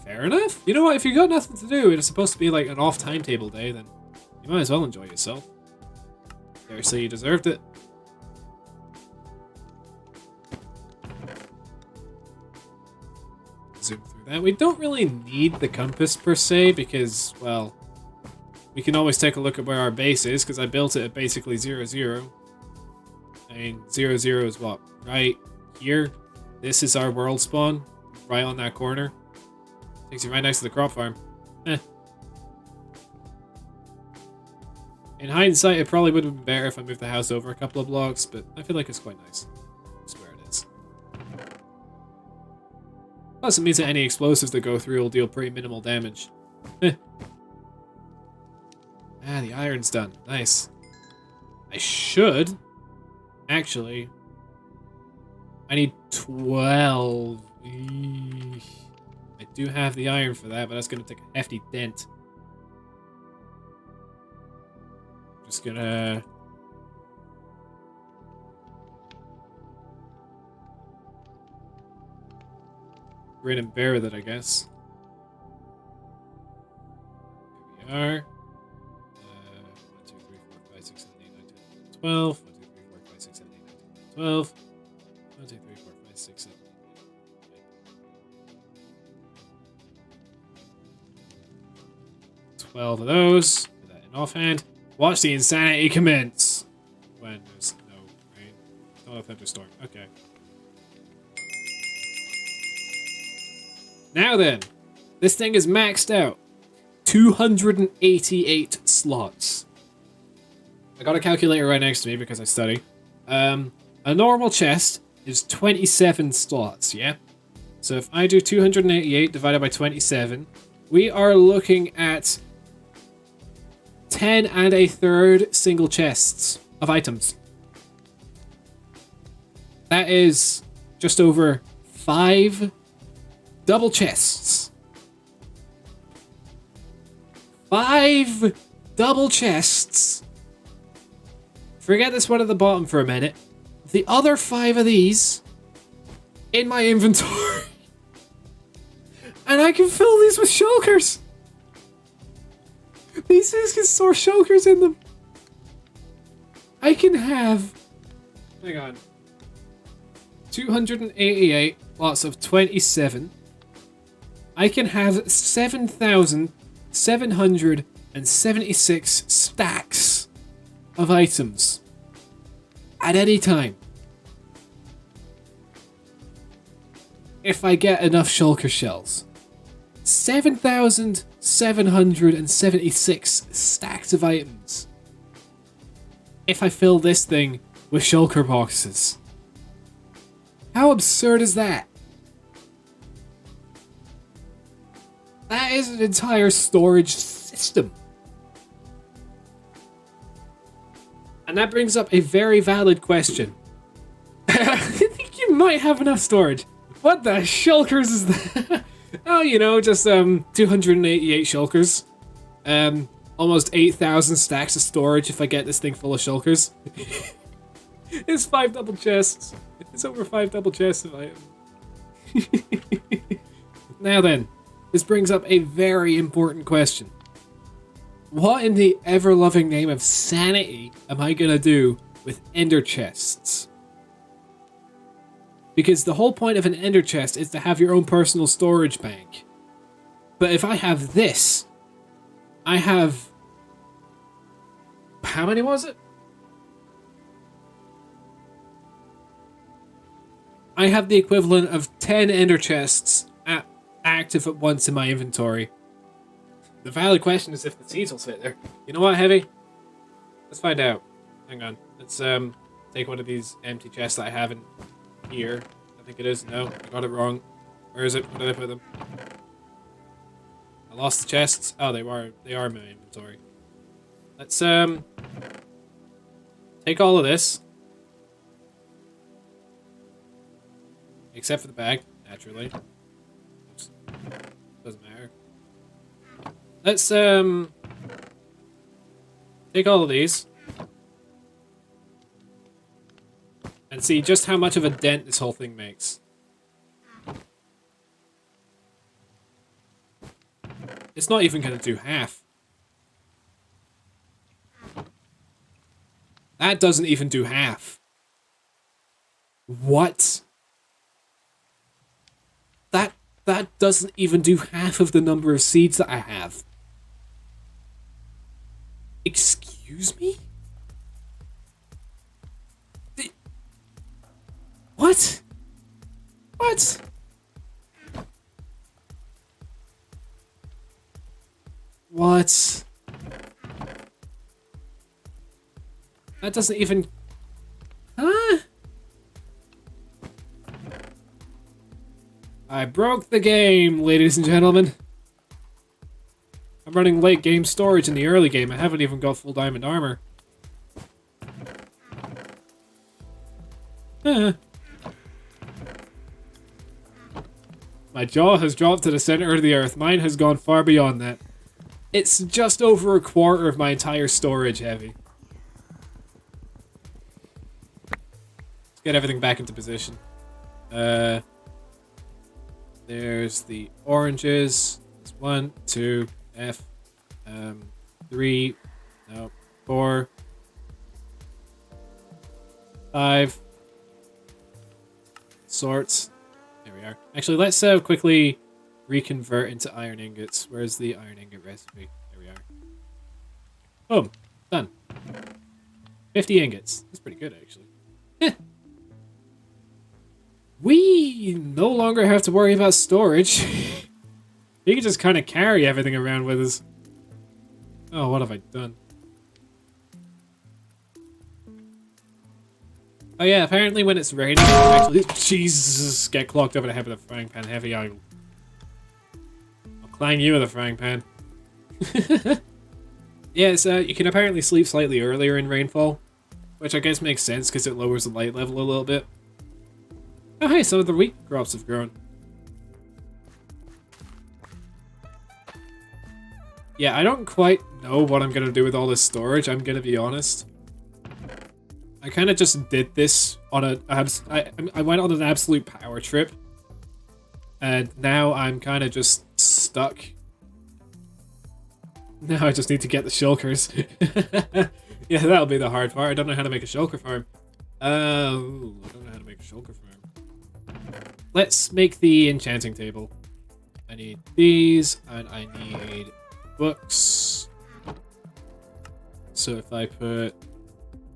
Fair enough. You know what? If you got nothing to do, it's supposed to be like an off timetable day, then you might as well enjoy yourself. Seriously, you deserved it. Zoom through that. We don't really need the compass per se because, well, we can always take a look at where our base is because I built it at basically 0, 0. I mean, 0, 0 is what? Right here. This is our world spawn. Right on that corner. Takes you right next to the crop farm. Eh. In hindsight, it probably would have been better if I moved the house over a couple of blocks, but I feel like it's quite nice. That's where it is. Plus, it means that any explosives that go through will deal pretty minimal damage. Ah, the iron's done. Nice. I should... Actually... I need 12. Eesh. I do have the iron for that, but that's going to take a hefty dent. Just gonna... grin and bear with it, I guess. Here we are. 1, 2, 3, 4, 5, 6, 7, 8, 9, 10, 12. 1, 2, 3, 4, 5, 6, 7, 8, 9, 10, 12. 1, 2, 3, 4, 5, 6, 7, 8, 12 of those. Put that in offhand. Watch the insanity commence. When there's no rain. Not a thunderstorm. Okay. Now then, this thing is maxed out. 288 slots. I got a calculator right next to me because I study. A normal chest is 27 slots, yeah? So if I do 288 divided by 27, we are looking at 10 and a third single chests of items. That is just over 5 double chests. 5 double chests. Forget this one at the bottom for a minute. The other 5 of these in my inventory. And I can fill these with shulkers. These things can store shulkers in them. I can have... hang on. 288 lots of 27. I can have 7,776 stacks of items at any time. If I get enough shulker shells. 7,776 stacks of items. If I fill this thing with shulker boxes. How absurd is that? That is an entire storage system. And that brings up a very valid question. I think you might have enough storage. What the shulkers is that? Oh, you know, just 288 shulkers. Almost 8,000 stacks of storage if I get this thing full of shulkers. It's 5 double chests. It's over 5 double chests of items. Now then, this brings up a very important question. What in the ever-loving name of sanity am I gonna do with ender chests? Because the whole point of an ender chest is to have your own personal storage bank. But if I have this, I have... how many was it? I have the equivalent of 10 ender chests active at once in my inventory. The valid question is if the seeds will fit there. You know what, Heavy? Let's find out. Hang on. Let's take one of these empty chests that I have in here. I think it is. No, I got it wrong. Where is it? Where did I put them? I lost the chests. Oh, they are in my inventory. Let's take all of this. Except for the bag, naturally. Oops. Doesn't matter. Let's take all of these. And see just how much of a dent this whole thing makes. It's not even going to do half. That doesn't even do half. What? That doesn't even do half of the number of seeds that I have. Excuse me? What? What? What? That doesn't even... huh? I broke the game, ladies and gentlemen. I'm running late game storage in the early game. I haven't even got full diamond armor. My jaw has dropped to the center of the earth. Mine has gone far beyond that. It's just over a quarter of my entire storage, Heavy. get everything back into position. There's the oranges. There's 1, 2, F, 3, no, 4, 5 sorts. There we are. Actually, let's quickly reconvert into iron ingots. Where's the iron ingot recipe? There we are. Boom. Done. 50 ingots. That's pretty good, actually. We no longer have to worry about storage. We can just kind of carry everything around with us. Oh, what have I done? Oh yeah, apparently when it's raining, actually, Jesus, get clocked over the head with a frying pan. Heavy, I'll clang you with a frying pan. Yeah, so you can apparently sleep slightly earlier in rainfall, which I guess makes sense because it lowers the light level a little bit. Oh hey, some of the wheat crops have grown. Yeah, I don't quite know what I'm gonna do with all this storage, I'm gonna be honest. I kind of just did this on I went on an absolute power trip. And now I'm kind of just stuck. Now I just need to get the shulkers. Yeah, that'll be the hard part. I don't know how to make a shulker farm. I don't know how to make a shulker farm. Let's make the enchanting table. I need these, and I need books. So if I put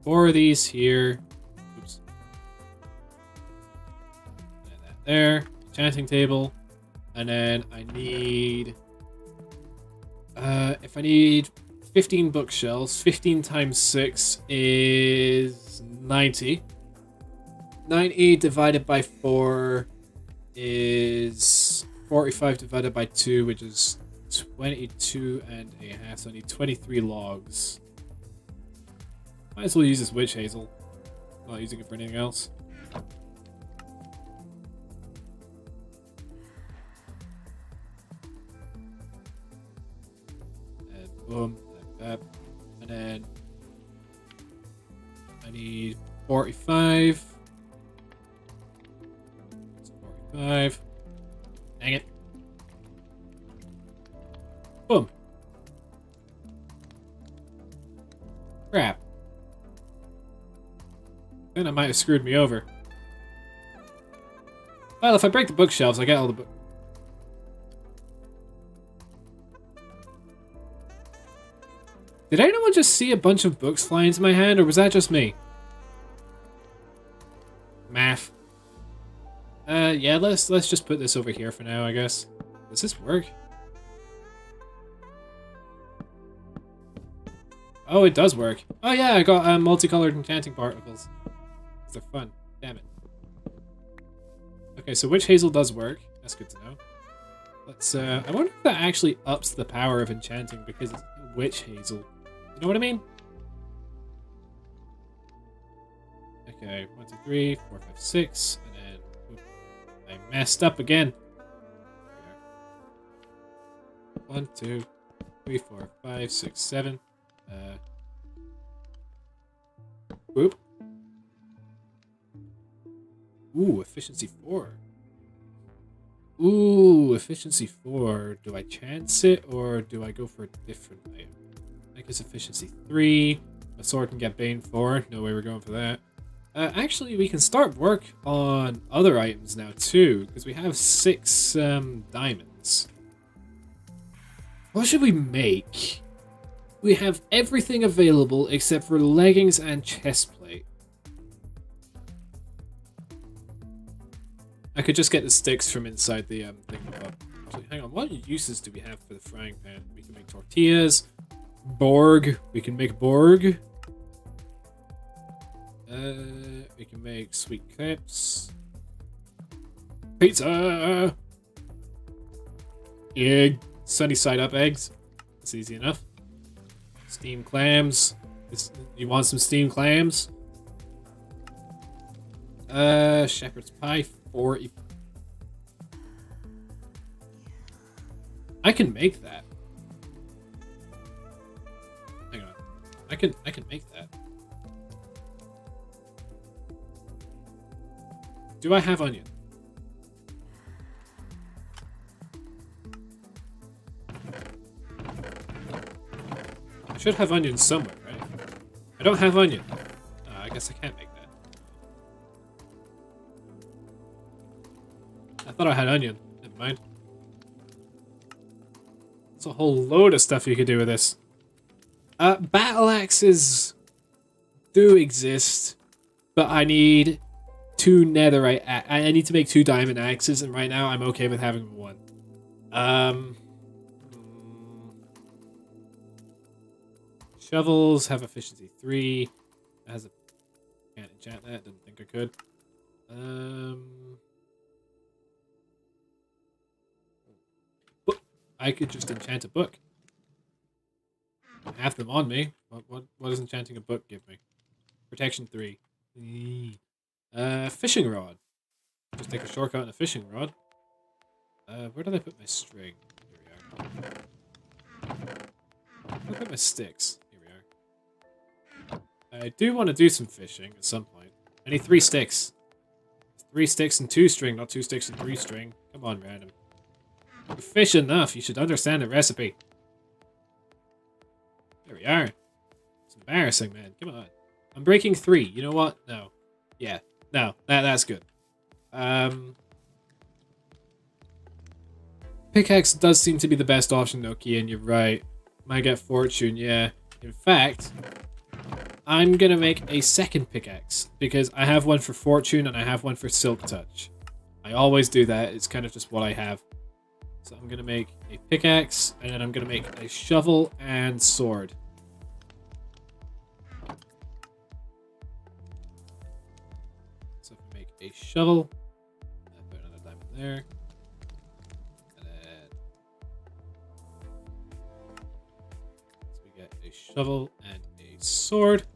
4 of these here, oops, and that there, enchanting table, and then I need, if I need 15 bookshelves, 15 times 6 is 90. 90 divided by 4 is 45 divided by 2, which is 22 and a half, so I need 23 logs. Might as well use this witch hazel. Not using it for anything else. And boom, like that. And then I need 45. 45. Dang it. Boom. Crap. Then I might have screwed me over. Well, if I break the bookshelves, I get all the book. Did anyone just see a bunch of books fly into my hand, or was that just me? Math. Yeah, let's just put this over here for now, I guess. Does this work? Oh, it does work. Oh yeah, I got multicolored enchanting particles. They're fun. Damn it. Okay, so witch hazel does work. That's good to know. Let's, I wonder if that actually ups the power of enchanting because it's witch hazel. You know what I mean? Okay, 1, 2, 3, 4, 5, 6, and then I messed up again. 1, 2, 3, 4, 5, 6, 7. Whoop. Ooh, efficiency 4. Ooh, efficiency 4. Do I chance it or do I go for a different item? I guess efficiency 3. A sword can get Bane 4. No way we're going for that. Actually, we can start work on other items now too, because we have 6 diamonds. What should we make? We have everything available except for leggings and chestplate. I could just get the sticks from inside the thing. Actually, hang on, what uses do we have for the frying pan? We can make tortillas, Borg. We can make Borg. We can make sweet crepes. Pizza! Egg. Sunny side up eggs. That's easy enough. Steamed clams. You want some steamed clams? Shepherd's pie. 40. I can make that. Hang on. I can make that. do I have onion? I should have onion somewhere, right? I don't have onion. I guess I can't make that. I thought I had onion. Never mind. There's a whole load of stuff you could do with this. Battle axes do exist, but I need 2 netherite. I need to make 2 diamond axes, and right now I'm okay with having 1. Shovels have efficiency 3. That has a can't enchant that. Didn't think I could. I could just enchant a book. I have them on me. What does enchanting a book give me? Protection 3. Fishing rod. Just take a shortcut on a fishing rod. Where did I put my string? Here we are. Where did I put my sticks? Here we are. I do want to do some fishing at some point. I need 3 sticks. 3 sticks and 2 string, not 2 sticks and 3 string. Come on, random. You fish enough, you should understand the recipe. There we are. It's embarrassing, man. Come on. I'm breaking 3. You know what? No. Yeah. No. That's good. Pickaxe does seem to be the best option, Nokia, and you're right. Might get fortune, yeah. In fact, I'm gonna make a second pickaxe, because I have one for fortune and I have one for silk touch. I always do that. It's kind of just what I have. So I'm gonna make a pickaxe, and then I'm gonna make a shovel and sword. So if I make a shovel, I put another diamond there, and then so we get a shovel and a sword.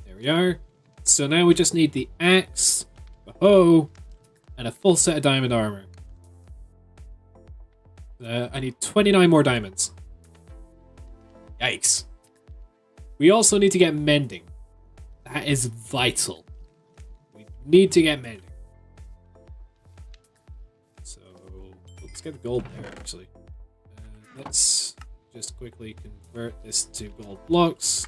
There we are. So now we just need the axe, the hoe, and a full set of diamond armor. I need 29 more diamonds. Yikes. We also need to get mending. That is vital. We need to get mending. So, let's get the gold there, actually. Let's just quickly convert this to gold blocks.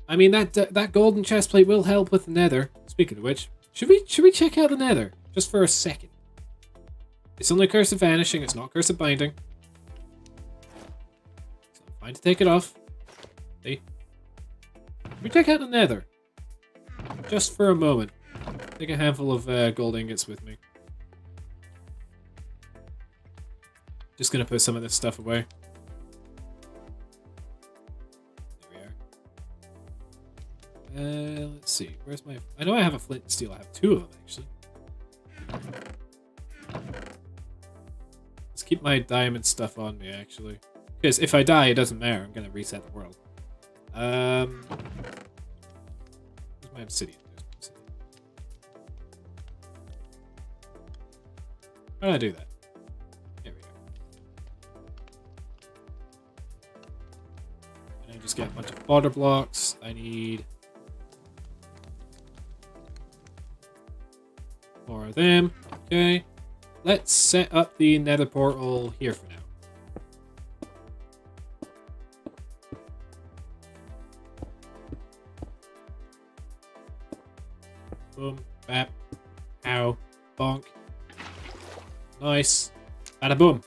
I mean, that golden chest plate will help with the nether. Speaking of which, should we check out the nether? Just for a second. It's only Curse of Vanishing, it's not Curse of Binding. So I'm fine to take it off. See? We check out the nether. Just for a moment. Take a handful of gold ingots with me. Just gonna put some of this stuff away. There we are. Let's see. Where's my... I know I have a flint and steel. I have 2 of them, actually. Let's keep my diamond stuff on me, actually. Because if I die, it doesn't matter. I'm going to reset the world. Where's my obsidian? There's my obsidian. How do I do that? There we go. And I just get a bunch of fodder blocks. I need... more of them. Okay. Let's set up the nether portal here for now. Boom. Bap. Ow. Bonk. Nice. Bada boom.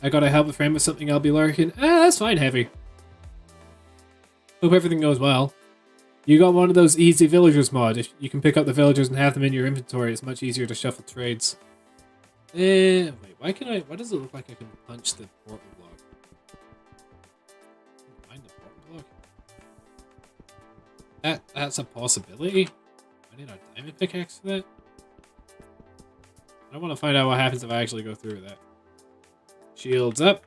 I gotta help a friend with something, I'll be lurking. That's fine, Heavy. Hope everything goes well. You got one of those easy villagers mod. If you can pick up the villagers and have them in your inventory, it's much easier to shuffle trades. Wait, why does it look like I can punch the portal block? Find the portal block? That's a possibility? I need a diamond pickaxe for that? I want to find out what happens if I actually go through with that. Shields up.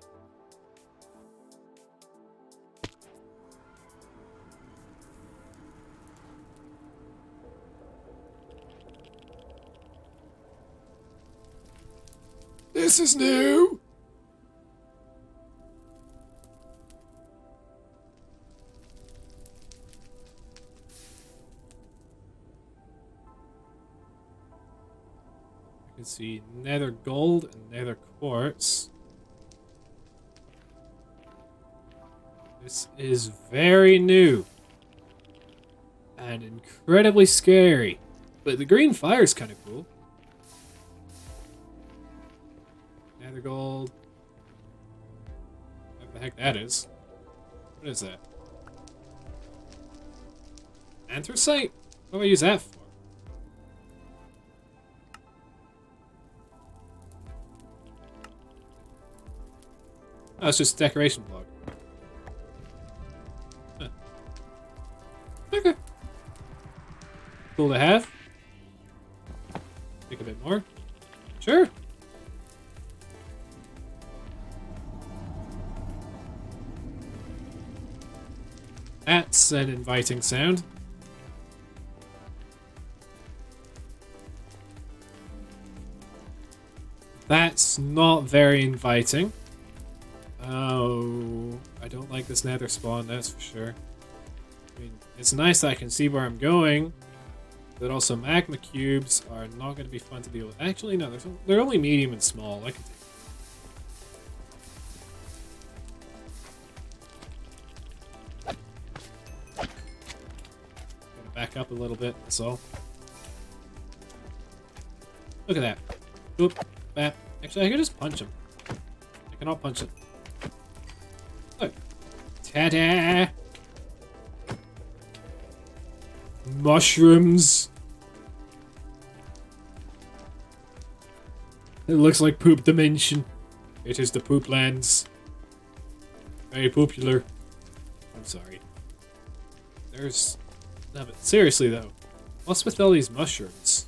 This is new! can see nether gold and nether quartz. This is very new. And incredibly scary. But the green fire is kind of cool. Nether gold. What the heck that is? What is that? Anthracite? What do I use that for? Oh, it's just a decoration block. Huh. Okay. Cool to have. Take a bit more. Sure. That's an inviting sound. That's not very inviting. Oh, I don't like this nether spawn, that's for sure. I mean, it's nice that I can see where I'm going, but also magma cubes are not going to be fun to deal with. Actually, no, they're only medium and small. I can take them. Gotta back up a little bit, that's all. Look at that. Oop, bap. Actually, I could just punch him. I cannot punch it. Look. Ta-da! Mushrooms. It looks like poop dimension. It is the poop lands. Very popular. I'm sorry. There's... No, but seriously though. What's with all these mushrooms?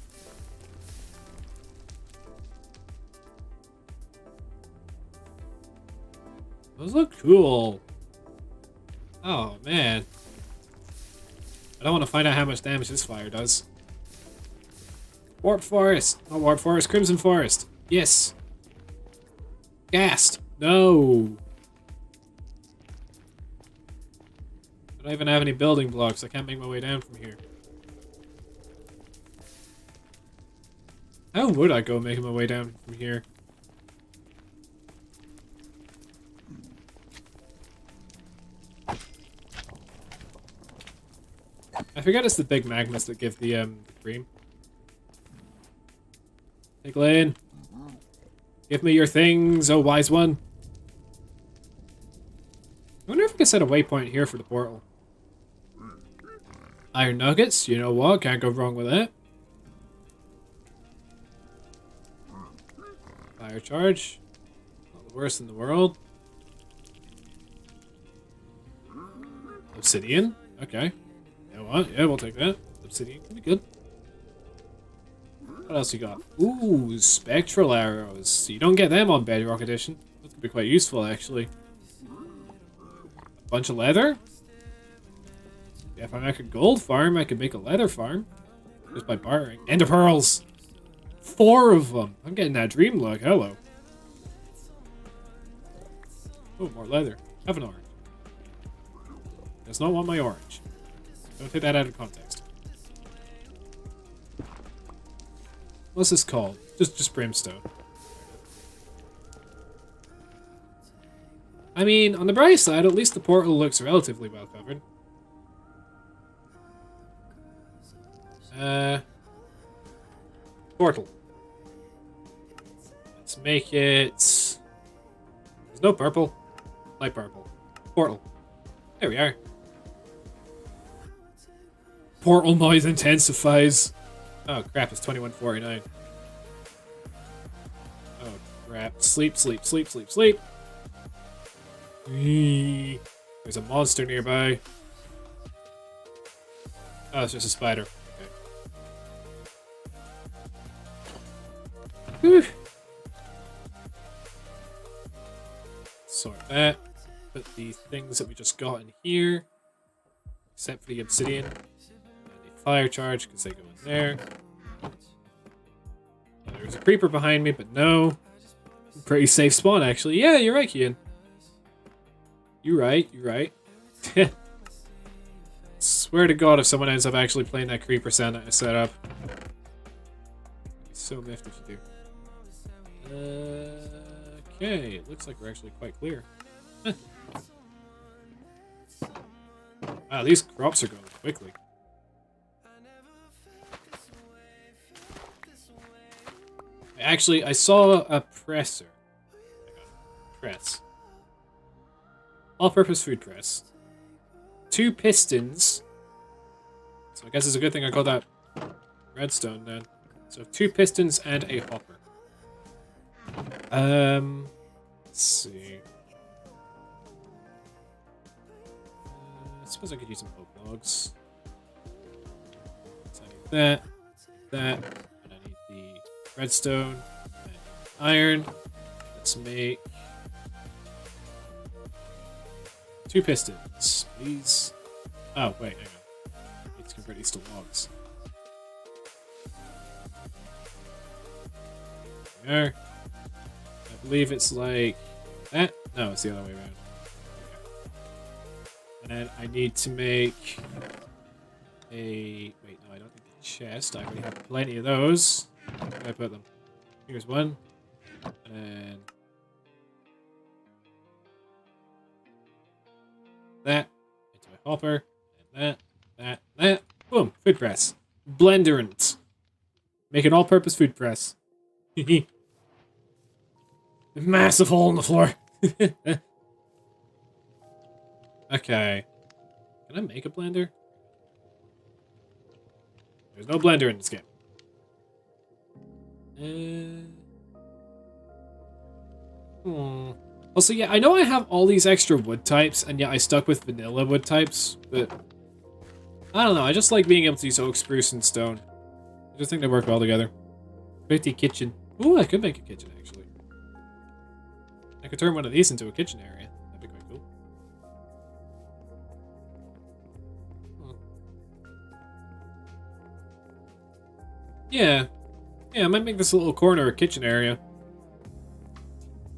Those look cool. Oh, man. I don't want to find out how much damage this fire does. Warp Forest. Not Warp Forest, Crimson Forest. Yes. Ghast. No. I don't even have any building blocks. I can't make my way down from here. How would I go making my way down from here? I forget it's the big magmas that give the cream. Hey Glenn, give me your things, oh wise one. I wonder if I can set a waypoint here for the portal. Iron nuggets, you know what? Can't go wrong with that. Fire charge, not the worst in the world. Obsidian, okay. You know what? Yeah, we'll take that. Obsidian can be good. What else you got? Ooh, spectral arrows. You don't get them on Bedrock Edition. That could be quite useful, actually. A bunch of leather? Yeah, if I make a gold farm, I could make a leather farm. Just by bartering. Ender pearls! 4 of them! I'm getting that dream look. Hello. Oh, more leather. Have an orange. Does not want my orange. Don't take that out of context. What's this called? Just brimstone. I mean, on the bright side, at least the portal looks relatively well covered. Portal. Let's make it... There's no purple. Light purple. Portal. There we are. Portal noise intensifies. Oh crap, it's 21:49. Oh crap. Sleep, sleep, sleep, sleep, sleep. There's a monster nearby. Oh, it's just a spider. Okay. Whew. Sort that. Put the things that we just got in here. Except for the obsidian. Fire charge, because they go in there. Yeah, there's a creeper behind me, but no. Pretty safe spawn, actually. Yeah, you're right, Kian. You're right, you're right. Swear to God, if someone ends up actually playing that creeper sound that I set up. I'd be so miffed if you do. Okay, it looks like we're actually quite clear. Wow, these crops are going quickly. Actually, I saw a presser. Press. All-purpose food press. 2 pistons. So I guess it's a good thing I got that redstone then. So 2 pistons and a hopper. Let's see. I suppose I could use some oak logs. So I need that, and I need the redstone, and iron. Let's make 2 pistons, please. Oh, wait, hang on. I need to convert these to logs. There. I believe it's like that. No, it's the other way around. And then I need to make a... Wait, no, I don't need a chest. I already have plenty of those. Where do I put them? Here's one. And then... that. Into a hopper. And that. Boom. Food press. Blenderant. Make an all-purpose food press. Massive hole in the floor. Okay. Can I make a blender? There's no blender in this game. Also, yeah, I know I have all these extra wood types, and yet I stuck with vanilla wood types, but... I don't know, I just like being able to use oak, spruce, and stone. I just think they work well together. Pretty kitchen. Ooh, I could make a kitchen, actually. I could turn one of these into a kitchen area. That'd be quite cool. Yeah. Yeah, I might make this a little corner a kitchen area.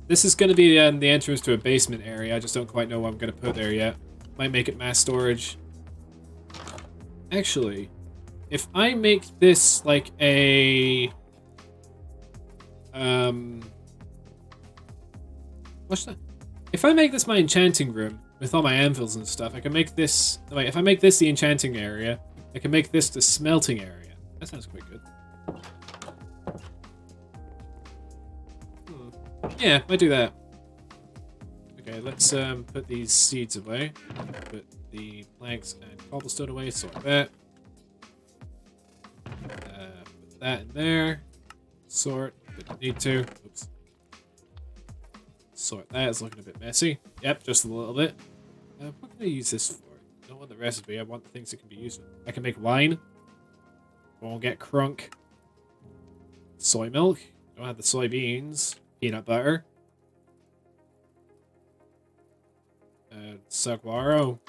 This is going to be the entrance to a basement area. I just don't quite know what I'm going to put there yet. Might make it mass storage. Actually, if I make this like a... What's that? If I make this my enchanting room with all my anvils and stuff, I can make this... Wait, if I make this the enchanting area, I can make this the smelting area. That sounds quite good. Yeah, I do that. Okay, let's put these seeds away. Put the planks and cobblestone away, sort that. Put that in there. Sort. Didn't need to. Oops. Sort that. It's looking a bit messy. Yep, just a little bit. What can I use this for? I don't want the recipe. I want the things that can be used. I can make wine. Won't get crunk. Soy milk. Don't have the soybeans. Peanut butter. Saguaro.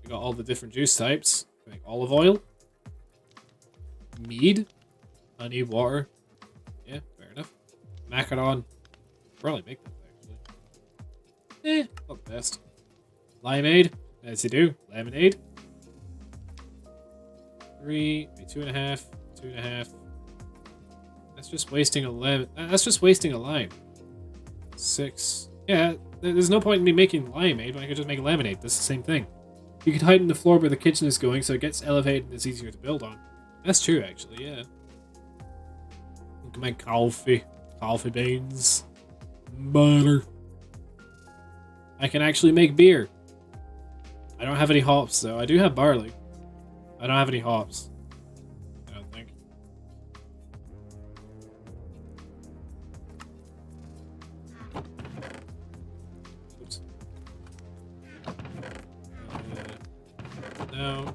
We got all the different juice types. Make olive oil. Mead. Honey, water. Yeah, fair enough. Macaron. Probably make that actually. Not the best. Limeade. As you do. Lemonade. 3, 2.5, 2.5. That's just wasting a lemon. That's just wasting a lime. 6. Yeah, there's no point in me making limeade when I could just make lemonade. That's the same thing. You could heighten the floor where the kitchen is going so it gets elevated and it's easier to build on. That's true, actually, yeah. You can make coffee. Coffee beans. Butter. I can actually make beer. I don't have any hops, though. I do have barley. I don't have any hops. I don't think. Oops. No.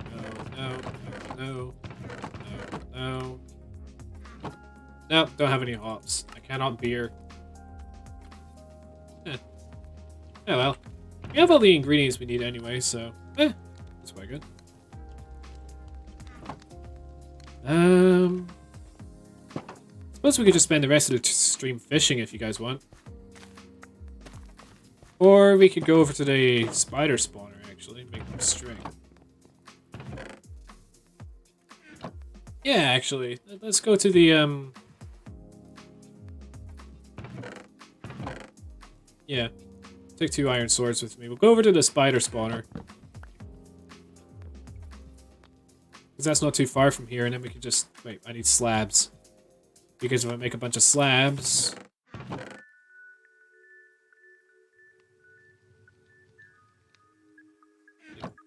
No, don't have any hops. I cannot beer. Oh well. We have all the ingredients we need anyway, so... that's quite good. Suppose we could just spend the rest of the stream fishing if you guys want. Or we could go over to the spider spawner, actually, make them string. Yeah, actually. Let's go to the, Yeah. Take 2 iron swords with me. We'll go over to the spider spawner. Because that's not too far from here, and then we can just... Wait, I need slabs. Because if I make a bunch of slabs...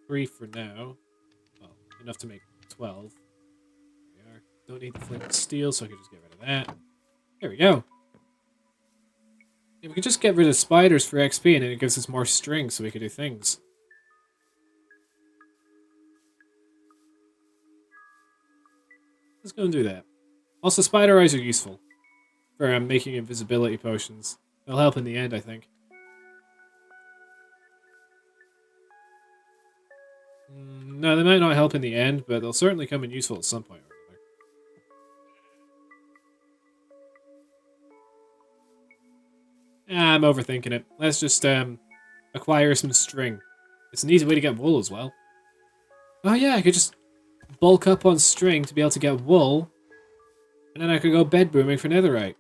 3 for now. Well, enough to make 12. There we are. Don't need the flint and steel, so I can just get rid of that. There we go. Yeah, we can just get rid of spiders for XP, and then it gives us more string so we can do things. Let's go and do that. Also, spider eyes are useful for making invisibility potions. They'll help in the end, I think. No, they might not help in the end, but they'll certainly come in useful at some point or another. I'm overthinking it. Let's just acquire some string. It's an easy way to get wool as well. Oh yeah, I could just bulk up on string to be able to get wool, and then I could go bed booming for netherite.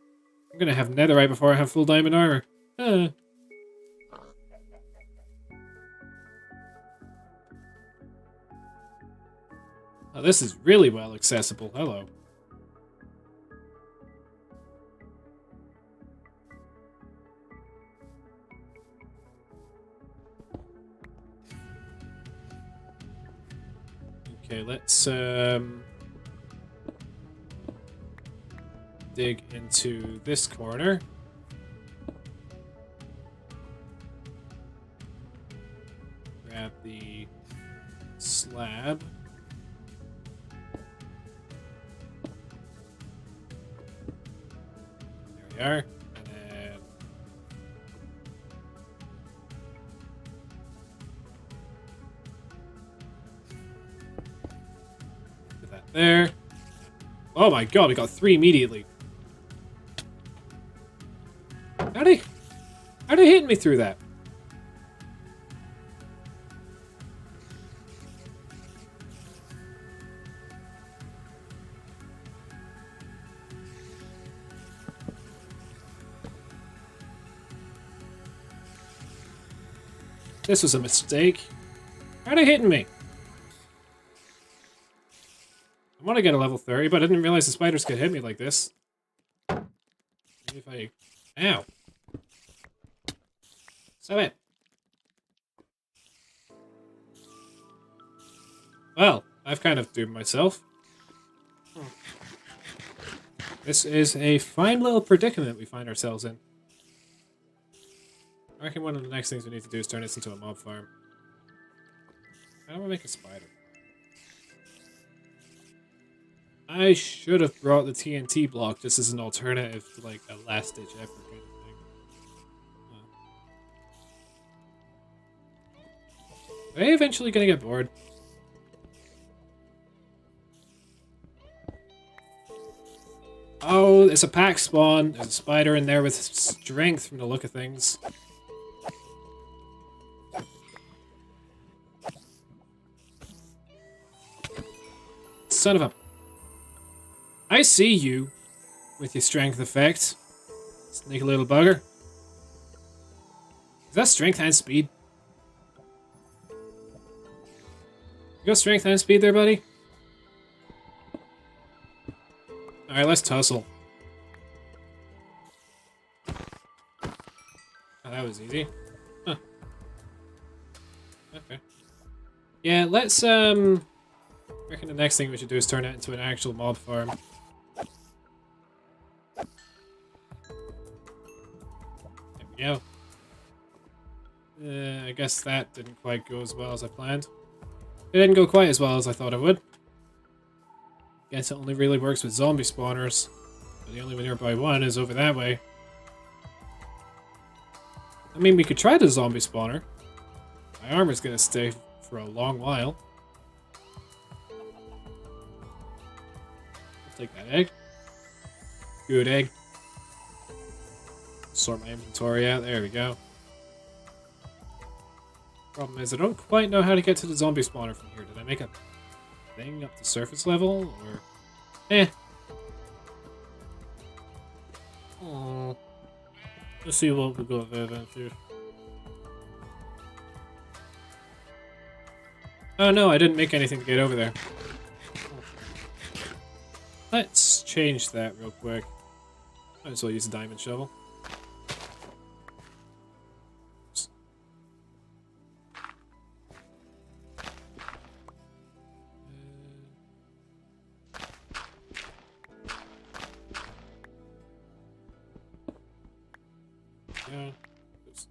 I'm gonna have netherite before I have full diamond armor. Oh, this is really well accessible. Hello. Okay, let's dig into this corner. Grab the slab. There we are. And then put that there. Oh my god, we got 3 immediately. How they hitting me through that? This was a mistake. How are they hitting me? I want to get a level 30, but I didn't realize the spiders could hit me like this. Maybe if I... Ow. Stop it. Well, I've kind of doomed myself. This is a fine little predicament we find ourselves in. I reckon one of the next things we need to do is turn this into a mob farm. How do I make a spider? I should have brought the TNT block just as an alternative to like a last-ditch effort kind of thing. Are they eventually gonna get bored? Oh, it's a pack spawn. There's a spider in there with strength from the look of things. Son of a... I see you with your strength effect. Sneaky little bugger. Is that strength and speed? You got strength and speed there, buddy? Alright, let's tussle. Oh, that was easy. Huh. Okay. Yeah, let's, I reckon the next thing we should do is turn it into an actual mob farm. There we go. I guess that didn't quite go as well as I planned. It didn't go quite as well as I thought it would. Guess it only really works with zombie spawners. But the only nearby one is over that way. I mean, we could try the zombie spawner. My armor's gonna stay for a long while. I'll take that egg. Good egg. Sort my inventory out. There we go. Problem is, I don't quite know how to get to the zombie spawner from here. Did I make a thing up to surface level, or... Eh. Aww. Let's see what we got there then, too. Oh no, I didn't make anything to get over there. Let's change that real quick. Might as well use a diamond shovel. Yeah. Oops.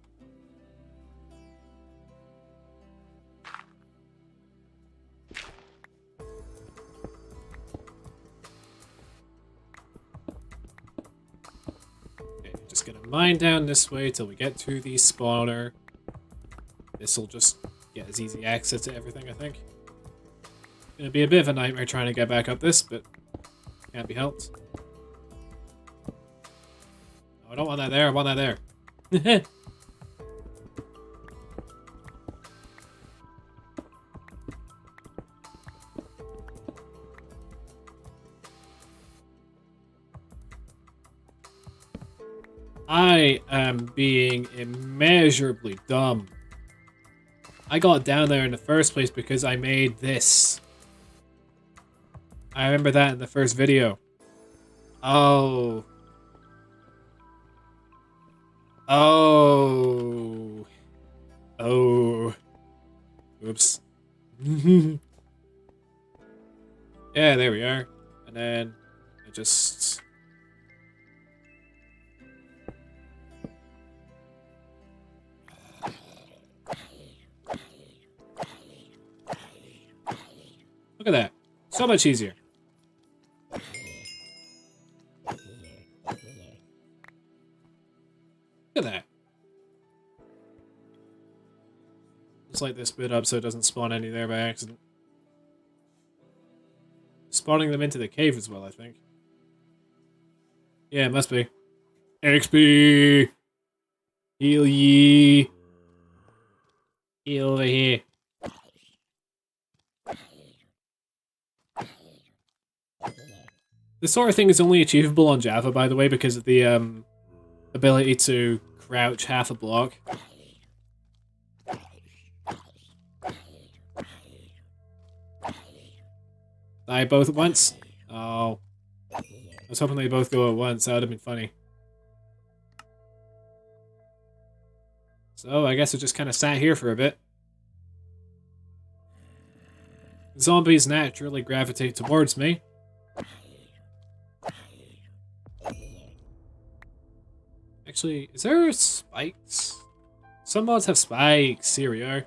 Okay, just gonna mine down this way till we get to the spawner. This will just get as easy access to everything, I think. Gonna be a bit of a nightmare trying to get back up this, but can't be helped. Oh, I don't want that there, I want that there. I am being immeasurably dumb. I got down there in the first place because I made this. I remember that in the first video. Oh. Oh. Oh. Oops. Yeah, there we are. And then I just... Look at that. So much easier. Look at that. Let's light this bit up so it doesn't spawn any there by accident. Spawning them into the cave as well, I think. Yeah, it must be. XP! Heal ye! Heal over here. This sort of thing is only achievable on Java, by the way, because of the ability to crouch half a block. Die both at once? Oh. I was hoping they both go at once, that would have been funny. So, I guess I just kind of sat here for a bit. Zombies naturally gravitate towards me. Actually, is there spikes? Some mods have spikes. Here we are.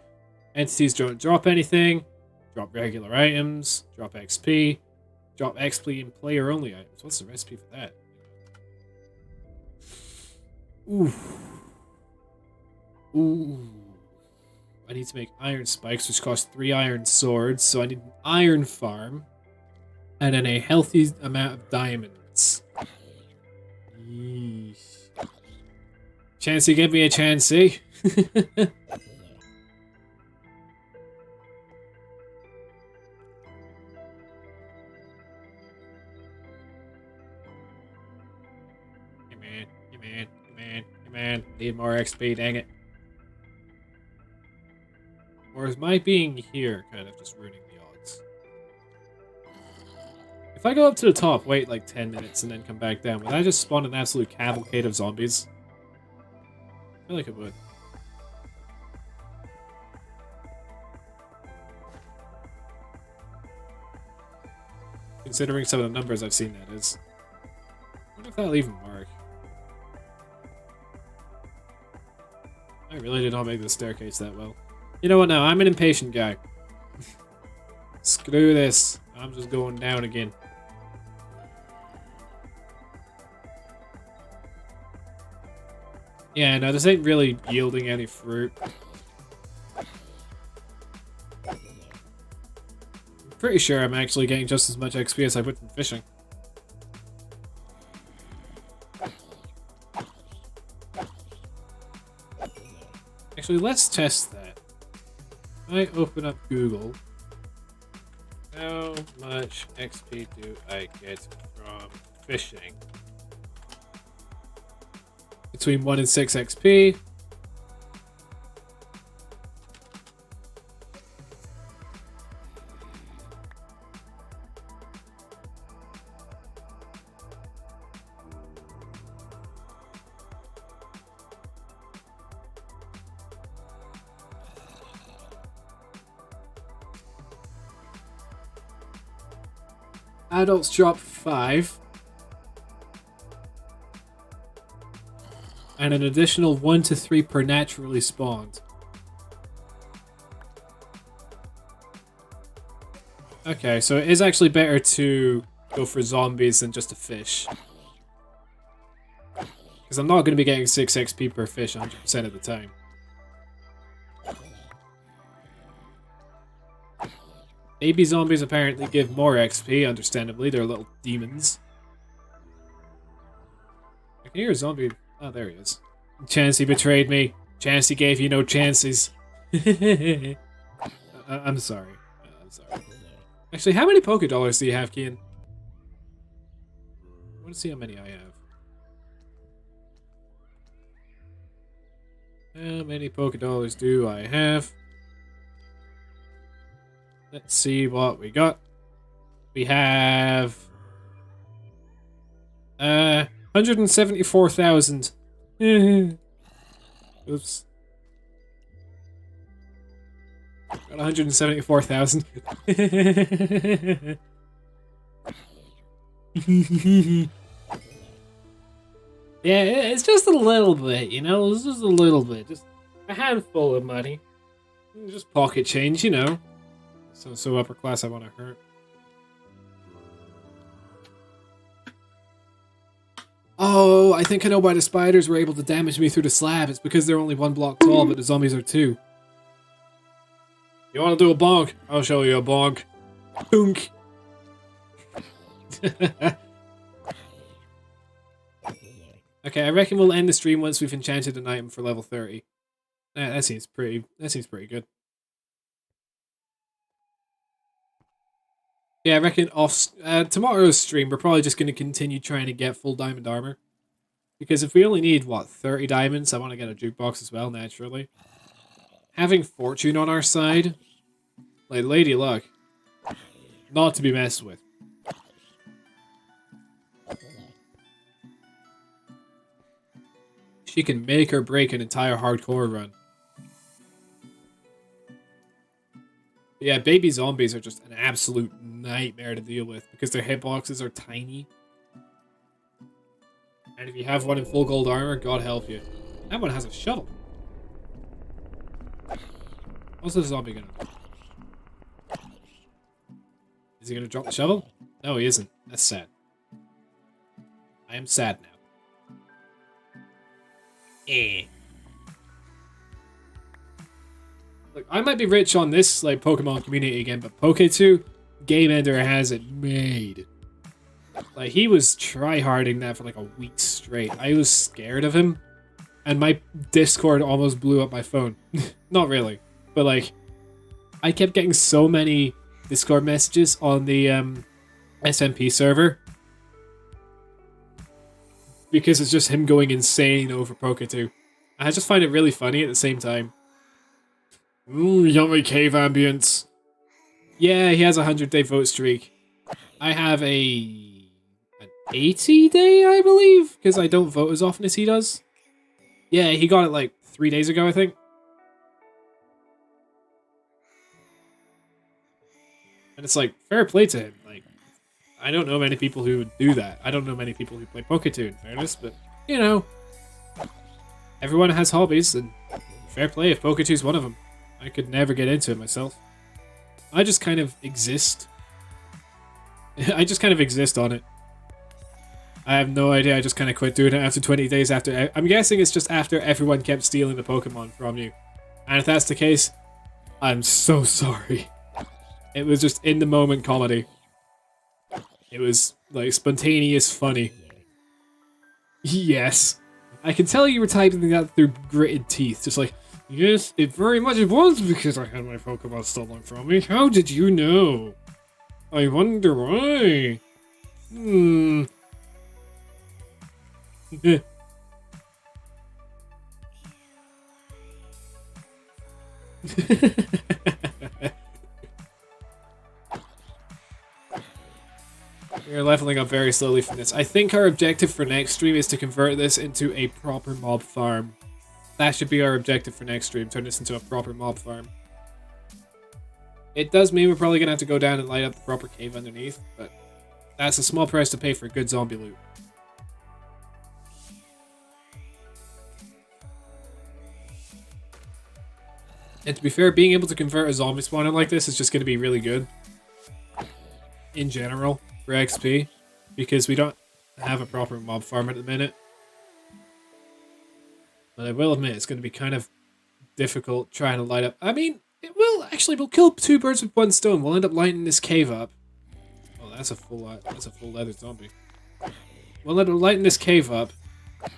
Entities don't drop anything. Drop regular items. Drop XP. Drop XP in player-only items. What's the recipe for that? Ooh. Ooh. I need to make iron spikes, which cost 3 iron swords, so I need an iron farm. And then a healthy amount of diamonds. Yeesh. Chancey, give me a Chancey. Hey man, hey man, hey man, hey man. Need more XP, dang it. Or is my being here kind of just ruining the odds? If I go up to the top, wait like 10 minutes, and then come back down, would I just spawn an absolute cavalcade of zombies? I feel like it would. Considering some of the numbers I've seen, that is. I wonder if that'll even work. I really did not make the staircase that well. You know what now? I'm an impatient guy. Screw this. I'm just going down again. Yeah, no, this ain't really yielding any fruit. I'm pretty sure I'm actually getting just as much XP as I would from fishing. Actually, let's test that. I open up Google. How much XP do I get from fishing? It's between 1 and 6 XP. Adults drop 5. And an additional 1 to 3 per naturally spawned. Okay, so it is actually better to go for zombies than just a fish. Because I'm not going to be getting 6 XP per fish 100% of the time. Baby zombies apparently give more XP, understandably. They're little demons. I can hear a zombie. Oh, there he is. Chansey betrayed me. Chansey gave you no chances. I'm sorry. I'm sorry. Actually, how many Poké Dollars do you have, Kian? I want to see how many I have. How many Poké Dollars do I have? Let's see what we got. We have 174,000. Oops. Got 174,000. Yeah, it's just a little bit, you know? It's just a little bit. Just a handful of money. Just pocket change, you know? So upper class I want to hurt. Oh, I think I know why the spiders were able to damage me through the slab. It's because they're only 1 block tall, but the zombies are 2. You want to do a bonk? I'll show you a bonk. Boonk. Okay, I reckon we'll end the stream once we've enchanted an item for level 30. That seems pretty good. Yeah, I reckon off tomorrow's stream, we're probably just going to continue trying to get full diamond armor. Because if we only need, what, 30 diamonds, I want to get a jukebox as well, naturally. Having Fortune on our side, like Lady Luck, not to be messed with. She can make or break an entire hardcore run. Yeah, baby zombies are just an absolute nightmare to deal with because their hitboxes are tiny. And if you have one in full gold armor, God help you. That one has a shovel. What's the zombie gonna do? Is he gonna drop the shovel? No, he isn't. That's sad. I am sad now. Look, I might be rich on this like Pokemon community again, but Poke2, Game Ender has it made. Like, he was tryharding that for like a week straight. I was scared of him, and my Discord almost blew up my phone. Not really, but like, I kept getting so many Discord messages on the SMP server because it's just him going insane over Poke2. I just find it really funny at the same time. Ooh, yummy cave ambience. Yeah, he has a 100-day vote streak. I have an 80-day, I believe, because I don't vote as often as he does. Yeah, he got it like 3 days ago, I think. And it's like, fair play to him. Like, I don't know many people who would do that. I don't know many people who play Poke2, in fairness, but, you know, everyone has hobbies, and fair play if Poke2's one of them. I could never get into it myself. I just kind of exist. I just kind of exist on it. I have no idea, I just kind of quit doing it after 20 days after... I'm guessing it's just after everyone kept stealing the Pokemon from you. And if that's the case, I'm so sorry. It was just in-the-moment comedy. It was, like, spontaneous funny. Yes. I can tell you were typing that through gritted teeth, just like... Yes, it very much was because I had my Pokemon stolen from me. How did you know? I wonder why. We're leveling up very slowly from this. I think our objective for next stream is to convert this into a proper mob farm. That should be our objective for next stream, turn this into a proper mob farm. It does mean we're probably going to have to go down and light up the proper cave underneath, but that's a small price to pay for good zombie loot. And to be fair, being able to convert a zombie spawner like this is just going to be really good. In general, for XP. Because we don't have a proper mob farm at the minute. But I will admit, it's going to be kind of difficult trying to light up. I mean, it will actually, we'll kill two birds with one stone. We'll end up lighting this cave up. Oh, that's a full leather zombie. We'll end up lighting this cave up.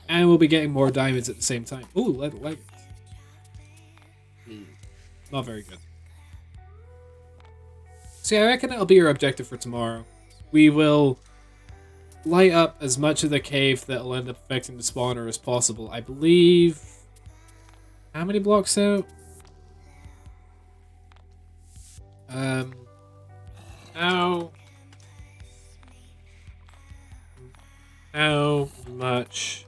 And we'll be getting more diamonds at the same time. Ooh, leather leggings. Not very good. So yeah, I reckon that'll be our objective for tomorrow. We will light up as much of the cave that'll end up affecting the spawner as possible. I believe... How many blocks out? How much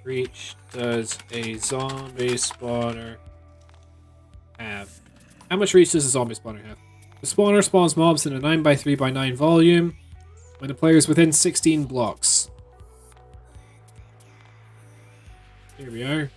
reach does a zombie spawner have? How much reach does a zombie spawner have? The spawner spawns mobs in a 9x3x9 volume when the player is within 16 blocks. Here we are.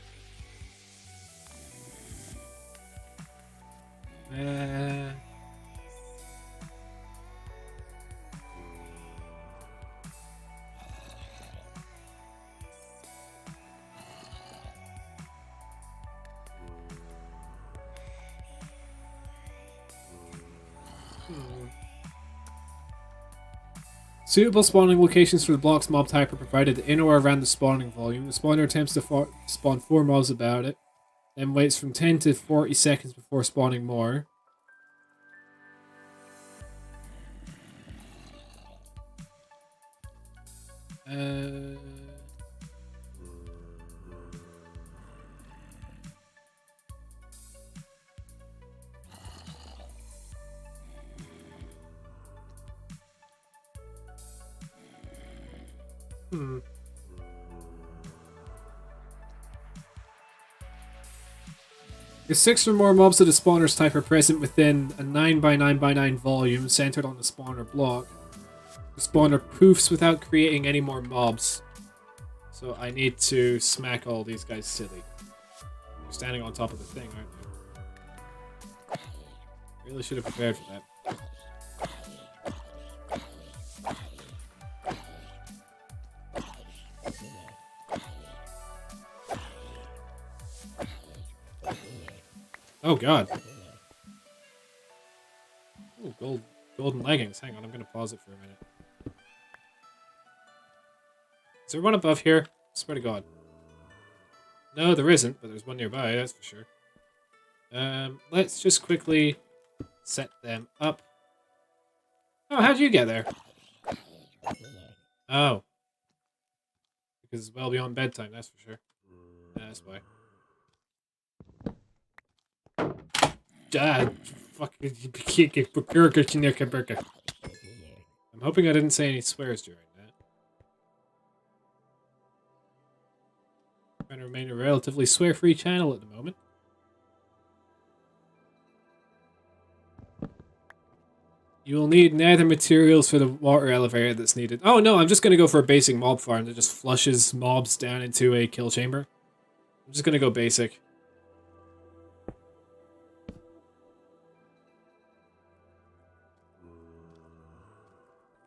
Suitable spawning locations for the block's mob type are provided in or around the spawning volume. The spawner attempts to spawn 4 mobs about it, then waits from 10 to 40 seconds before spawning more. If 6 or more mobs of the spawner's type are present within a 9x9x9 volume centered on the spawner block, the spawner poofs without creating any more mobs. So I need to smack all these guys silly. You're standing on top of the thing, aren't you? Really should have prepared for that. Oh god. Ooh, golden leggings. Hang on, I'm gonna pause it for a minute. Is there one above here? I swear to god. No, there isn't, but there's one nearby, that's for sure. Let's just quickly set them up. Oh, how'd you get there? Oh. Because it's well beyond bedtime, that's for sure. Yeah, that's why. I'm hoping I didn't say any swears during that. I'm trying to remain a relatively swear-free channel at the moment. You will need nether materials for the water elevator that's needed. Oh no, I'm just going to go for a basic mob farm that just flushes mobs down into a kill chamber. I'm just going to go basic.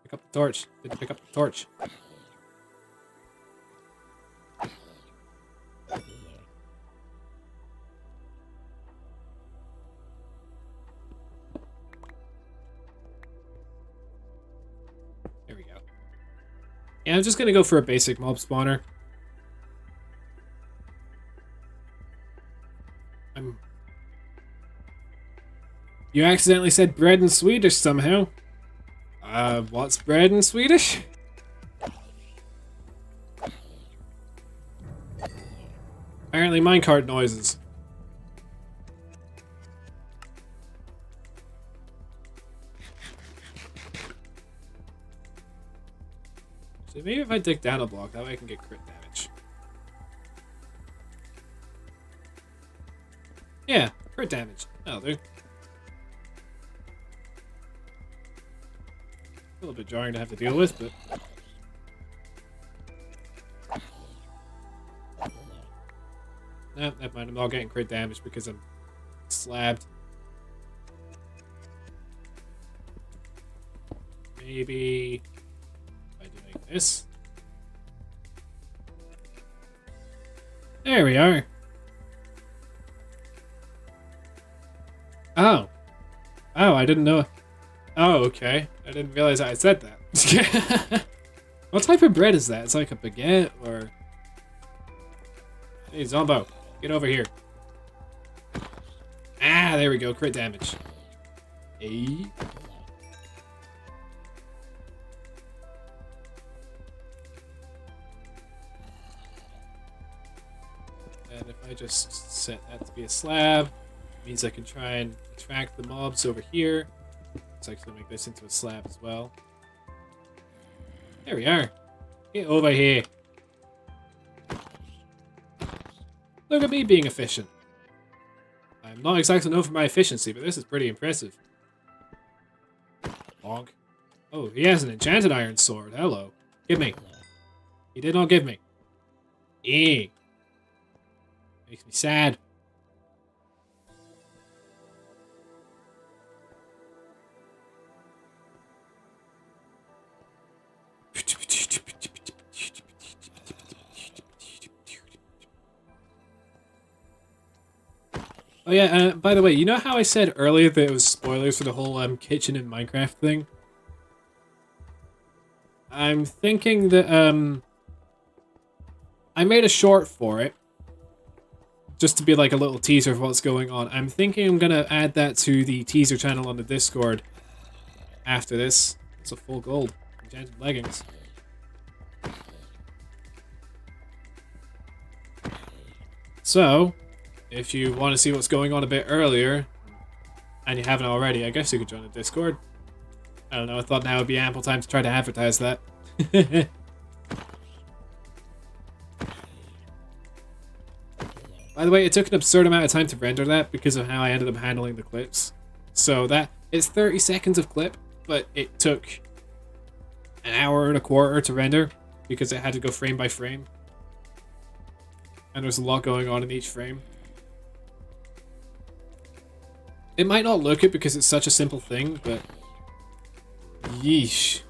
Pick up the torch. Didn't pick up the torch. There we go. Yeah, I'm just gonna go for a basic mob spawner. You accidentally said bread in Swedish somehow. What's bread in Swedish? Apparently minecart noises. Actually, maybe if I dig down a block, that way I can get crit damage. Yeah, crit damage. That'll do. A little bit jarring to have to deal with, but... No, never mind. I'm not getting crit damage because I'm slabbed. Maybe by doing this. There we are. Oh. Oh, I didn't know. Oh, okay. I didn't realize I said that. What type of bread is that? It's like a baguette or... Hey, Zombo. Get over here. Ah, there we go. Crit damage. Hey. And if I just set that to be a slab, it means I can try and attract the mobs over here. Let's actually make this into a slab as well. There we are. Get over here. Look at me being efficient. I'm not exactly known for my efficiency, but this is pretty impressive. Bonk. Oh, he has an enchanted iron sword. Hello. Give me. He did not give me. Eh. Makes me sad. Oh yeah, by the way, you know how I said earlier that it was spoilers for the whole kitchen in Minecraft thing? I'm thinking that I made a short for it. Just to be like a little teaser of what's going on. I'm thinking I'm gonna add that to the teaser channel on the Discord after this. It's a full gold. Enchanted leggings. So, if you want to see what's going on a bit earlier, and you haven't already, I guess you could join the Discord. I don't know, I thought now would be ample time to try to advertise that. By the way, it took an absurd amount of time to render that because of how I ended up handling the clips. So that, it's 30 seconds of clip, but it took an hour and a quarter to render because it had to go frame by frame. And there's a lot going on in each frame. It might not look it because it's such a simple thing, but... Yeesh.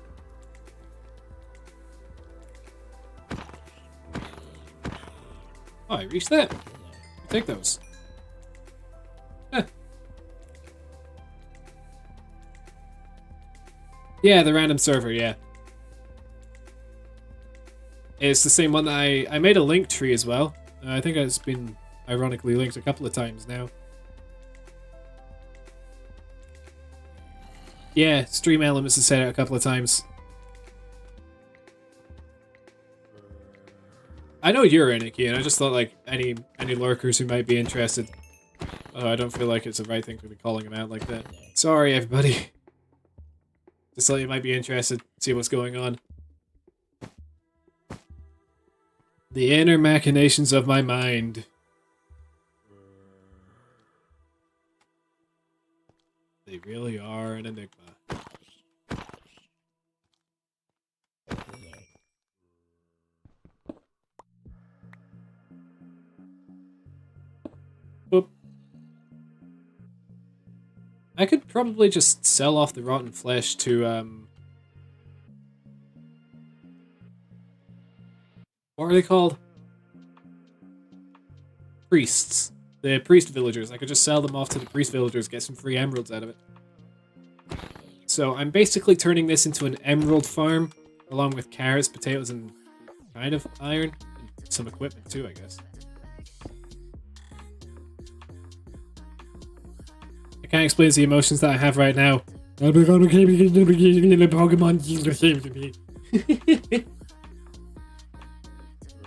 Oh, I reached that. I'll take those. Huh. Yeah, the random server, yeah. It's the same one that I made a link tree as well. I think it's been ironically linked a couple of times now. Yeah, Stream Elements has said it a couple of times. I know you're in it, Kian. I just thought like any lurkers who might be interested. Oh, I don't feel like it's the right thing to be calling them out like that. Sorry, everybody. Just thought you might be interested. See what's going on. The inner machinations of my mind. They really are an enigma. Boop. I could probably just sell off the rotten flesh to, what are they called? Priests. The priest villagers. I could just sell them off to the priest villagers, get some free emeralds out of it. So I'm basically turning this into an emerald farm, along with carrots, potatoes, and kind of iron. And some equipment too, I guess. I can't explain the emotions that I have right now.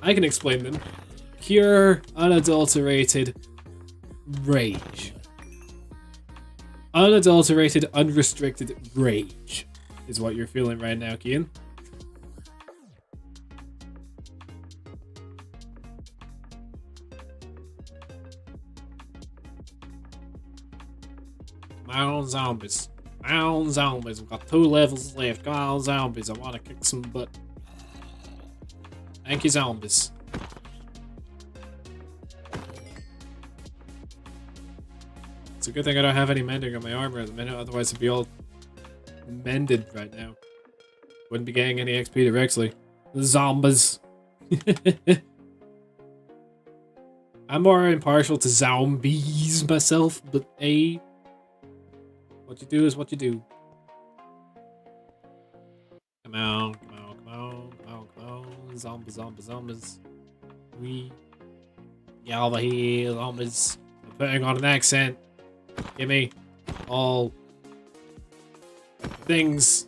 I can explain them. Pure, unadulterated rage. Unadulterated, unrestricted rage is what you're feeling right now, Kian. Come on, zombies. Come on, zombies. We've got 2 levels left. Come on, zombies. I want to kick some butt. Thank you, zombies. It's a good thing I don't have any mending on my armor at the minute, otherwise it'd be all mended right now. Wouldn't be getting any XP directly. Zombies. I'm more impartial to zombies myself, but hey, what you do is what you do. Come on, come on, come on, come on, come on. Zombies, zombies, zombies. Get over here, zombies. I'm putting on an accent. Give me all things.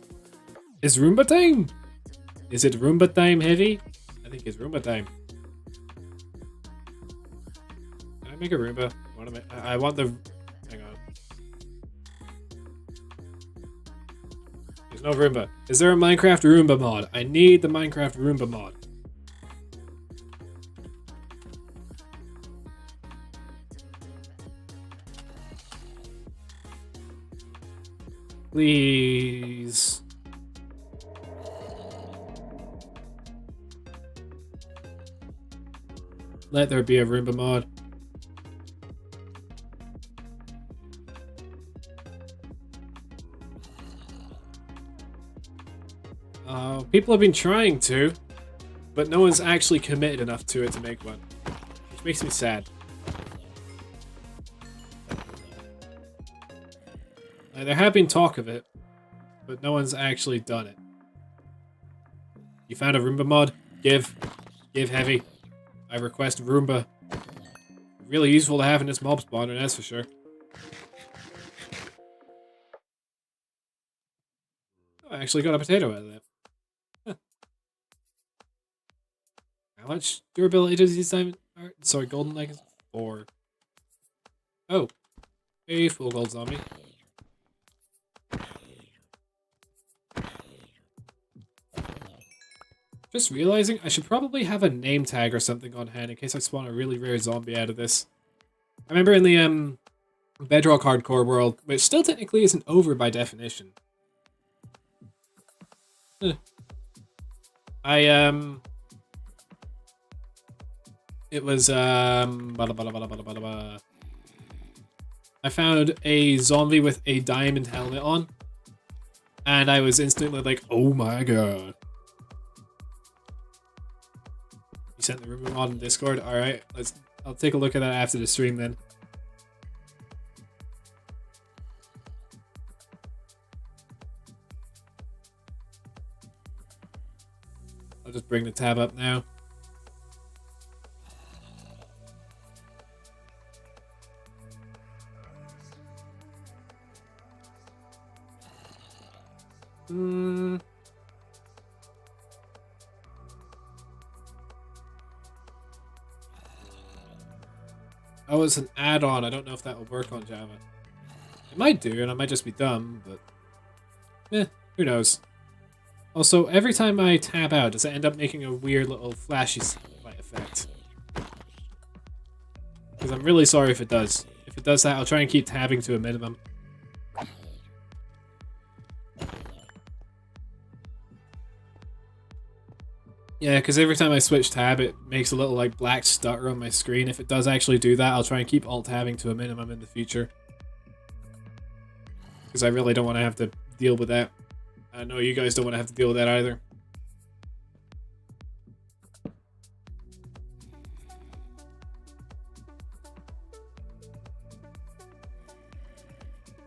Is Roomba time? Is it Roomba time, Heavy? I think it's Roomba time. Can I make a Roomba? I want the... Hang on. There's no Roomba. Is there a Minecraft Roomba mod? I need the Minecraft Roomba mod. Please. Let there be a Roomba mod. People have been trying to, but no one's actually committed enough to it to make one. Which makes me sad. There have been talk of it, but no one's actually done it. You found a Roomba mod? Give Heavy. I request Roomba. Really useful to have in this mob spawner, that's for sure. Oh, I actually got a potato out of that. Huh. How much durability does these diamond... Sorry, golden leggings? 4. Oh. A full gold zombie. Just realizing I should probably have a name tag or something on hand in case I spawn a really rare zombie out of this. I remember in the Bedrock Hardcore world, which still technically isn't over by definition. It was I found a zombie with a diamond helmet on, and I was instantly like, oh my god. You sent the Roomba mod in Discord? Alright, I'll take a look at that after the stream then. I'll just bring the tab up now. Oh, it's an add-on. I don't know if that will work on Java. It might do, and I might just be dumb, but... who knows. Also, every time I tab out, does it end up making a weird little flashy light effect? Because I'm really sorry if it does. If it does that, I'll try and keep tabbing to a minimum. Yeah, because every time I switch tab, it makes a little like black stutter on my screen. If it does actually do that, I'll try and keep alt-tabbing to a minimum in the future. Because I really don't want to have to deal with that. I know you guys don't want to have to deal with that either.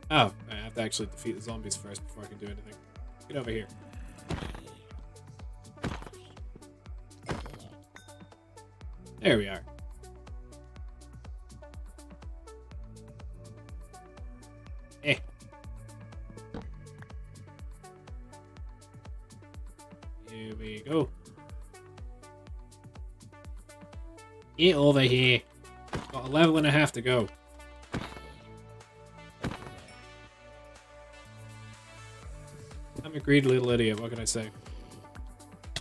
Oh, I have to actually defeat the zombies first before I can do anything. Get over here. There we are. Eh. Here we go. Get over here. Got a level and a half to go. I'm a greedy little idiot, what can I say?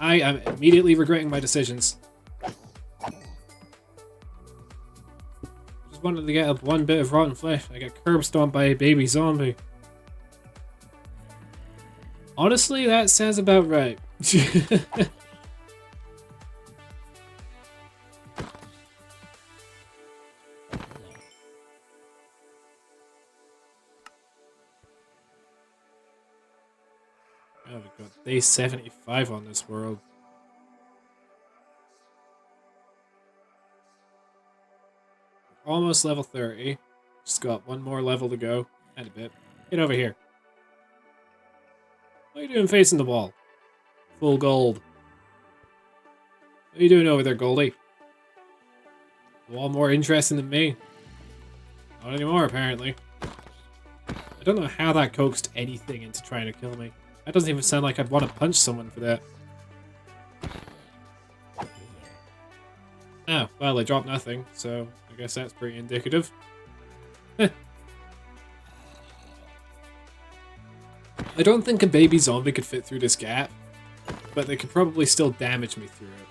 I am immediately regretting my decisions. just wanted to get up one bit of rotten flesh. I get curb stomped by a baby zombie. Honestly, that sounds about right. Oh, we've got day 75 on this world. Almost level 30. Just got one more level to go. And a bit. Get over here. What are you doing facing the wall? Full gold. What are you doing over there, Goldie? The wall more interesting than me? Not anymore, apparently. I don't know how that coaxed anything into trying to kill me. That doesn't even sound like I'd want to punch someone for that. Oh, well, they dropped nothing, so I guess that's pretty indicative. I don't think a baby zombie could fit through this gap, but they could probably still damage me through it.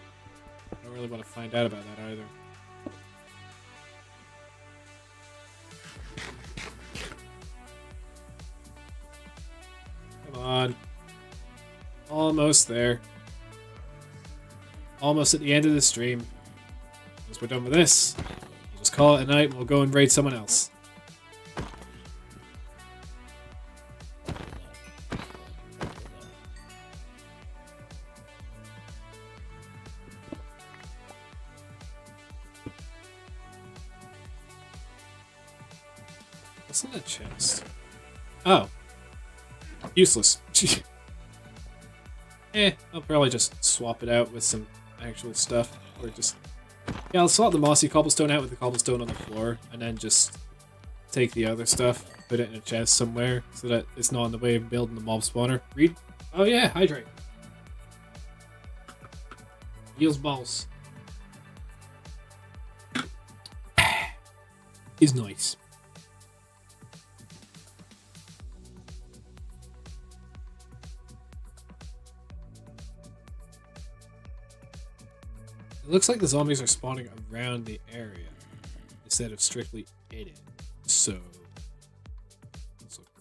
I don't really want to find out about that either. Come on. Almost there. Almost at the end of the stream. Once we're done with this, we'll just call it a night and we'll go and raid someone else. What's in that chest? Oh. Useless. I'll probably just swap it out with some actual stuff. Or just... Yeah, I'll swap the mossy cobblestone out with the cobblestone on the floor, and then just take the other stuff, put it in a chest somewhere, so that it's not in the way of building the mob spawner. Read? Oh yeah, hydrate. Heals balls. Is nice. It looks like the zombies are spawning around the area instead of strictly in it. So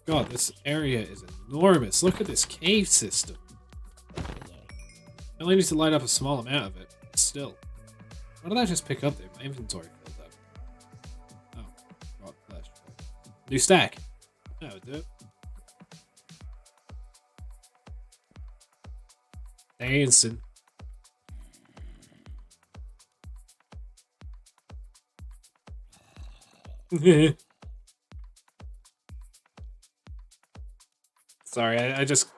God, this area is enormous. Look at this cave system. I only need to light up a small amount of it. Still. What did I just pick up there? My inventory filled up. Oh, rock flesh. New stack. That would do it. Dancing. Sorry, I just...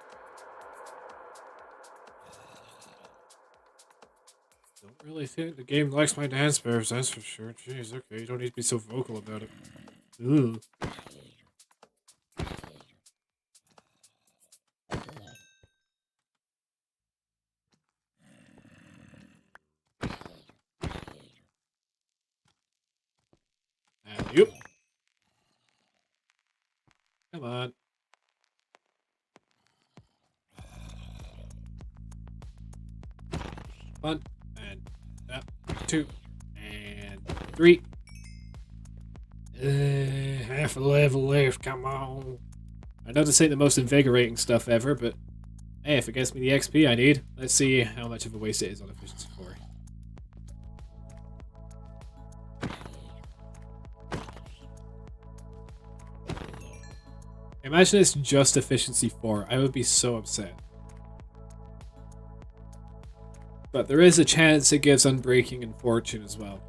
don't really think the game likes my dance moves, that's for sure. Jeez, okay, you don't need to be so vocal about it. Ooh. Alley-oop. Come on. One, and up, 2, and 3. Half a level left, come on. I know this ain't the most invigorating stuff ever, but hey, if it gets me the XP I need, let's see how much of a waste it is on efficiency 4. Imagine it's just efficiency 4. I would be so upset. But there is a chance it gives Unbreaking and Fortune as well.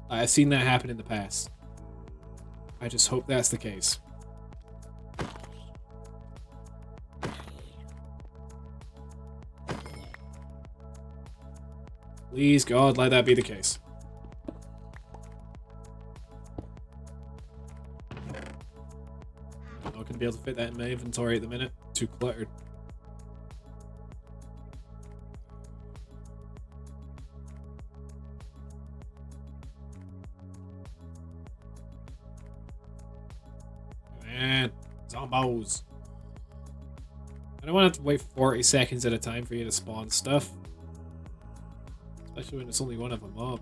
I've seen that happen in the past. I just hope that's the case. Please, God, let that be the case. I'm not going to be able to fit that in my inventory at the minute. Too cluttered. Man, zombos. I don't want to have to wait 40 seconds at a time for you to spawn stuff. Especially when it's only one of a mob.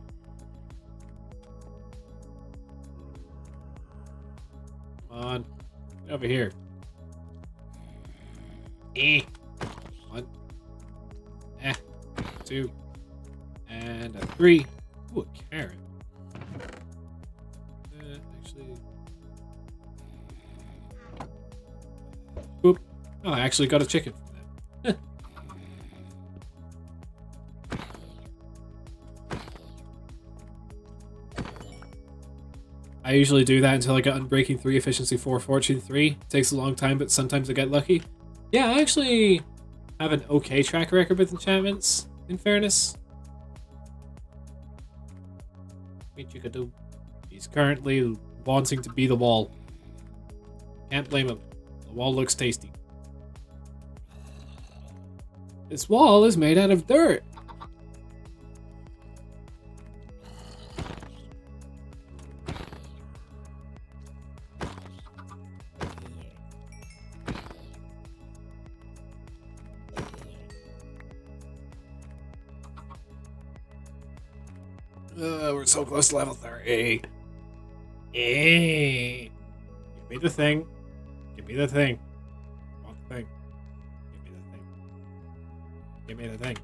Over here. 1. 2. And a 3. Ooh, a carrot. Actually... Boop. Oh, I actually got a chicken from that. I usually do that until I get Unbreaking 3, Efficiency 4, Fortune 3. It takes a long time, but sometimes I get lucky. Yeah, I actually have an okay track record with enchantments, in fairness. He's currently wanting to be the wall. Can't blame him. The wall looks tasty. This wall is made out of dirt. We're so close to level 30. Give me the thing. Give me the thing. I want the thing. Give me the thing. Give me the thing.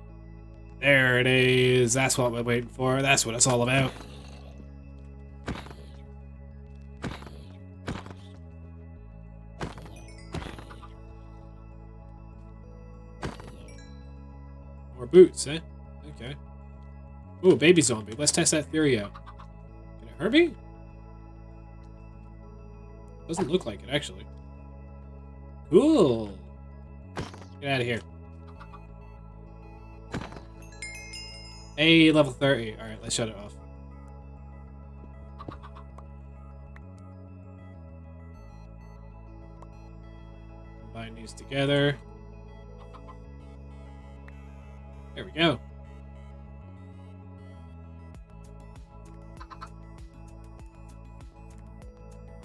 There it is. That's what we're waiting for. That's what it's all about. More boots, eh? Okay. Ooh, baby zombie. Let's test that theory out. Can it hurt me? Doesn't look like it, actually. Cool. Get out of here. Hey, level 30. Alright, let's shut it off. Combine these together. There we go.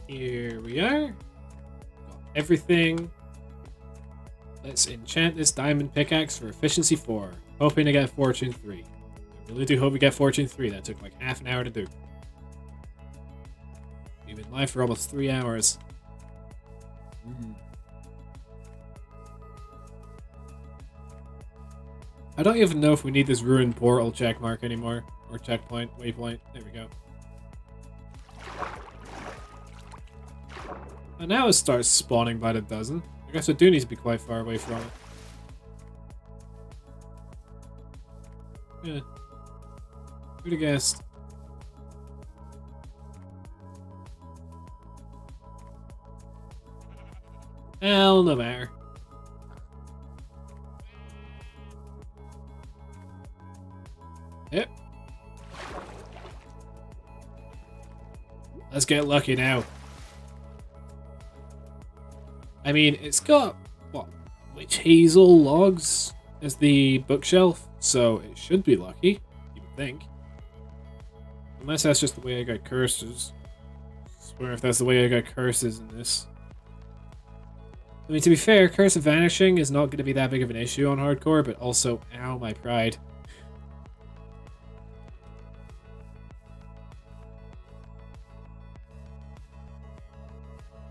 Here we are. Got everything. Let's enchant this diamond pickaxe for efficiency 4. Hoping to get fortune 3. I really do hope we get fortune 3. That took like half an hour to do. We've been live for almost 3 hours. I don't even know if we need this ruined portal checkmark anymore. Or checkpoint, waypoint. There we go. And now it starts spawning by the dozen. I guess I do need to be quite far away from it. Yeah. Who'd have guessed? Hell, no matter. Yep. Let's get lucky now. I mean, it's got, what, witch hazel logs as the bookshelf, so it should be lucky, you would think. Unless that's just the way I got curses. I swear if that's the way I got curses in this. I mean, to be fair, Curse of Vanishing is not going to be that big of an issue on hardcore, but also, ow, my pride.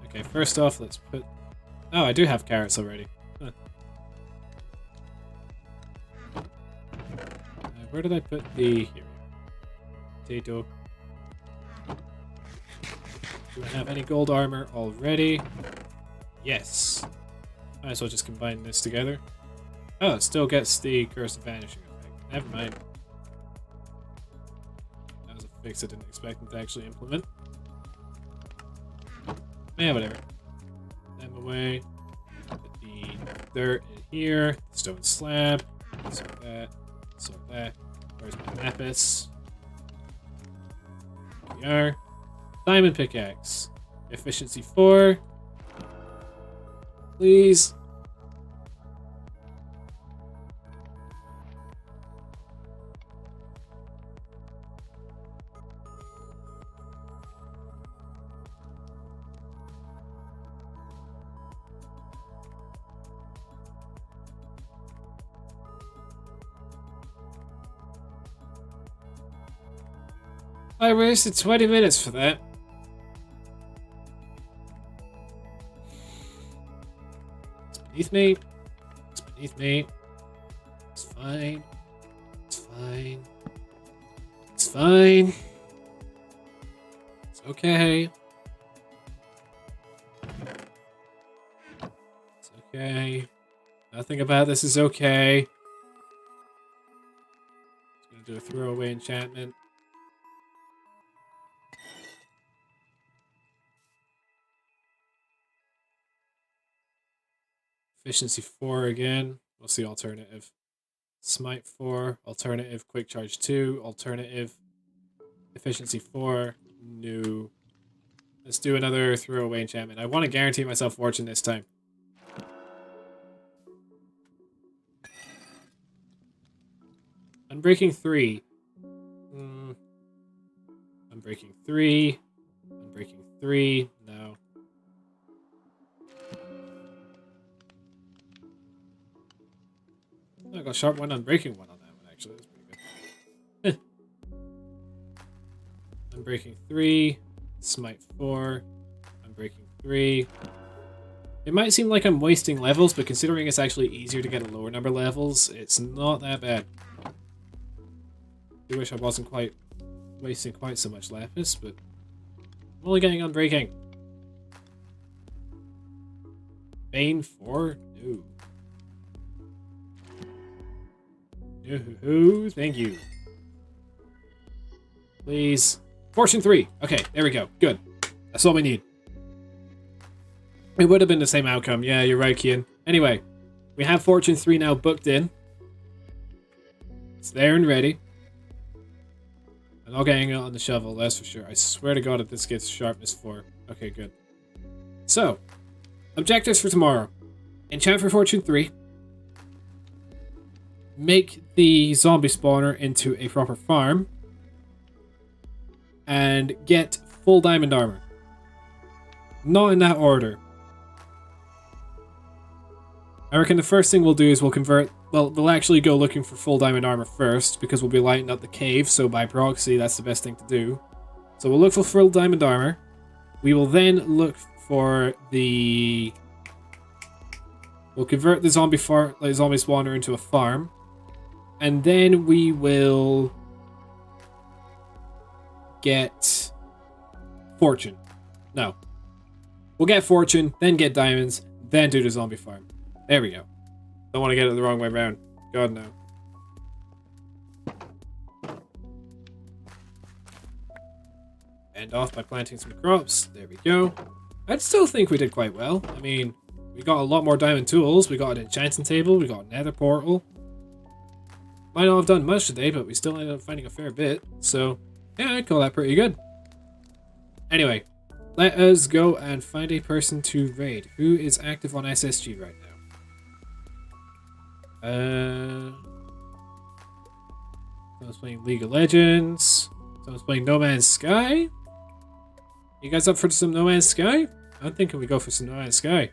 Okay, first off, let's put... Oh, I do have carrots already. Huh. Where did I put the... Here we go. Potato. Do I have any gold armor already? Yes. Might as well just combine this together. Oh, it still gets the Curse of Vanishing effect. Never mind. That was a fix I didn't expect them to actually implement. Yeah, whatever. Them away. Put the dirt in here. Stone slab. So that. So that. Where's my lapis? Here we are. Diamond pickaxe. Efficiency 4. Please. I wasted 20 minutes for that. beneath me. It's beneath me. It's fine. It's fine. It's fine. It's okay. It's okay. Nothing about this is okay. Just gonna do a throwaway enchantment. Efficiency 4 again. What's the alternative? Smite 4. Alternative Quick Charge 2. Alternative Efficiency 4. No. Let's do another throwaway enchantment. I want to guarantee myself fortune this time. Unbreaking 3. Unbreaking 3. Unbreaking 3. No. Oh, I got sharp 1 unbreaking 1 on that one, actually. That's pretty good. Unbreaking 3. Smite 4. Unbreaking 3. It might seem like I'm wasting levels, but considering it's actually easier to get a lower number of levels, it's not that bad. I wish I wasn't quite wasting quite so much lapis, but I'm only getting unbreaking. Bane 4? No. No, thank you. Please. Fortune 3. Okay, there we go. Good. That's all we need. It would have been the same outcome. Yeah, you're right, Kian. Anyway, we have Fortune 3 now booked in. It's there and ready. I'm not getting it on the shovel, that's for sure. I swear to God if this gets sharpness 4. Okay, good. So, objectives for tomorrow. Enchant for Fortune 3. Make the zombie spawner into a proper farm. And get full diamond armor. Not in that order. I reckon the first thing we'll do is we'll convert... Well, we'll actually go looking for full diamond armor first, because we'll be lighting up the cave, so by proxy, that's the best thing to do. So we'll look for full diamond armor. We will then look for the... We'll convert the zombie spawner into a farm. And then we will... get... fortune. No. We'll get fortune, then get diamonds, then do the zombie farm. There we go. Don't want to get it the wrong way around. God, no. End off by planting some crops. There we go. I'd still think we did quite well. I mean, we got a lot more diamond tools. We got an enchanting table. We got a nether portal. Might not have done much today, but we still ended up finding a fair bit. So, yeah, I'd call that pretty good. Anyway, let us go and find a person to raid. Who is active on SSG right now? Someone's playing League of Legends. Someone's playing No Man's Sky. You guys up for some No Man's Sky? I'm thinking we go for some No Man's Sky.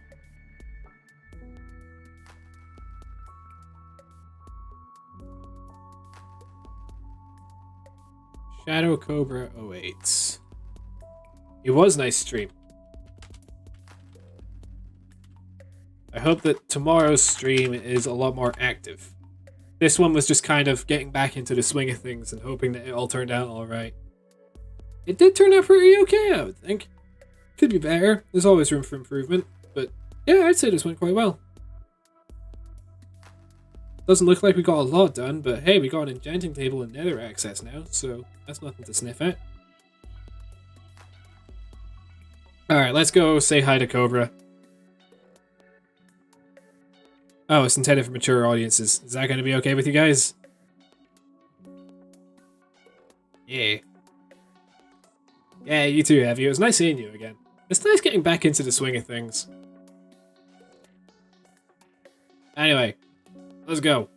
Shadow Cobra 08. It was a nice stream. I hope that tomorrow's stream is a lot more active. This one was just kind of getting back into the swing of things and hoping that it all turned out alright. It did turn out pretty okay, I would think. Could be better. There's always room for improvement. But yeah, I'd say this went quite well. Doesn't look like we got a lot done, but hey, we got an enchanting table and nether access now, so that's nothing to sniff at. Alright, let's go say hi to Cobra. Oh, it's intended for mature audiences. Is that going to be okay with you guys? Yeah. Yeah, you too, Heavy. It was nice seeing you again. It's nice getting back into the swing of things. Anyway, let's go.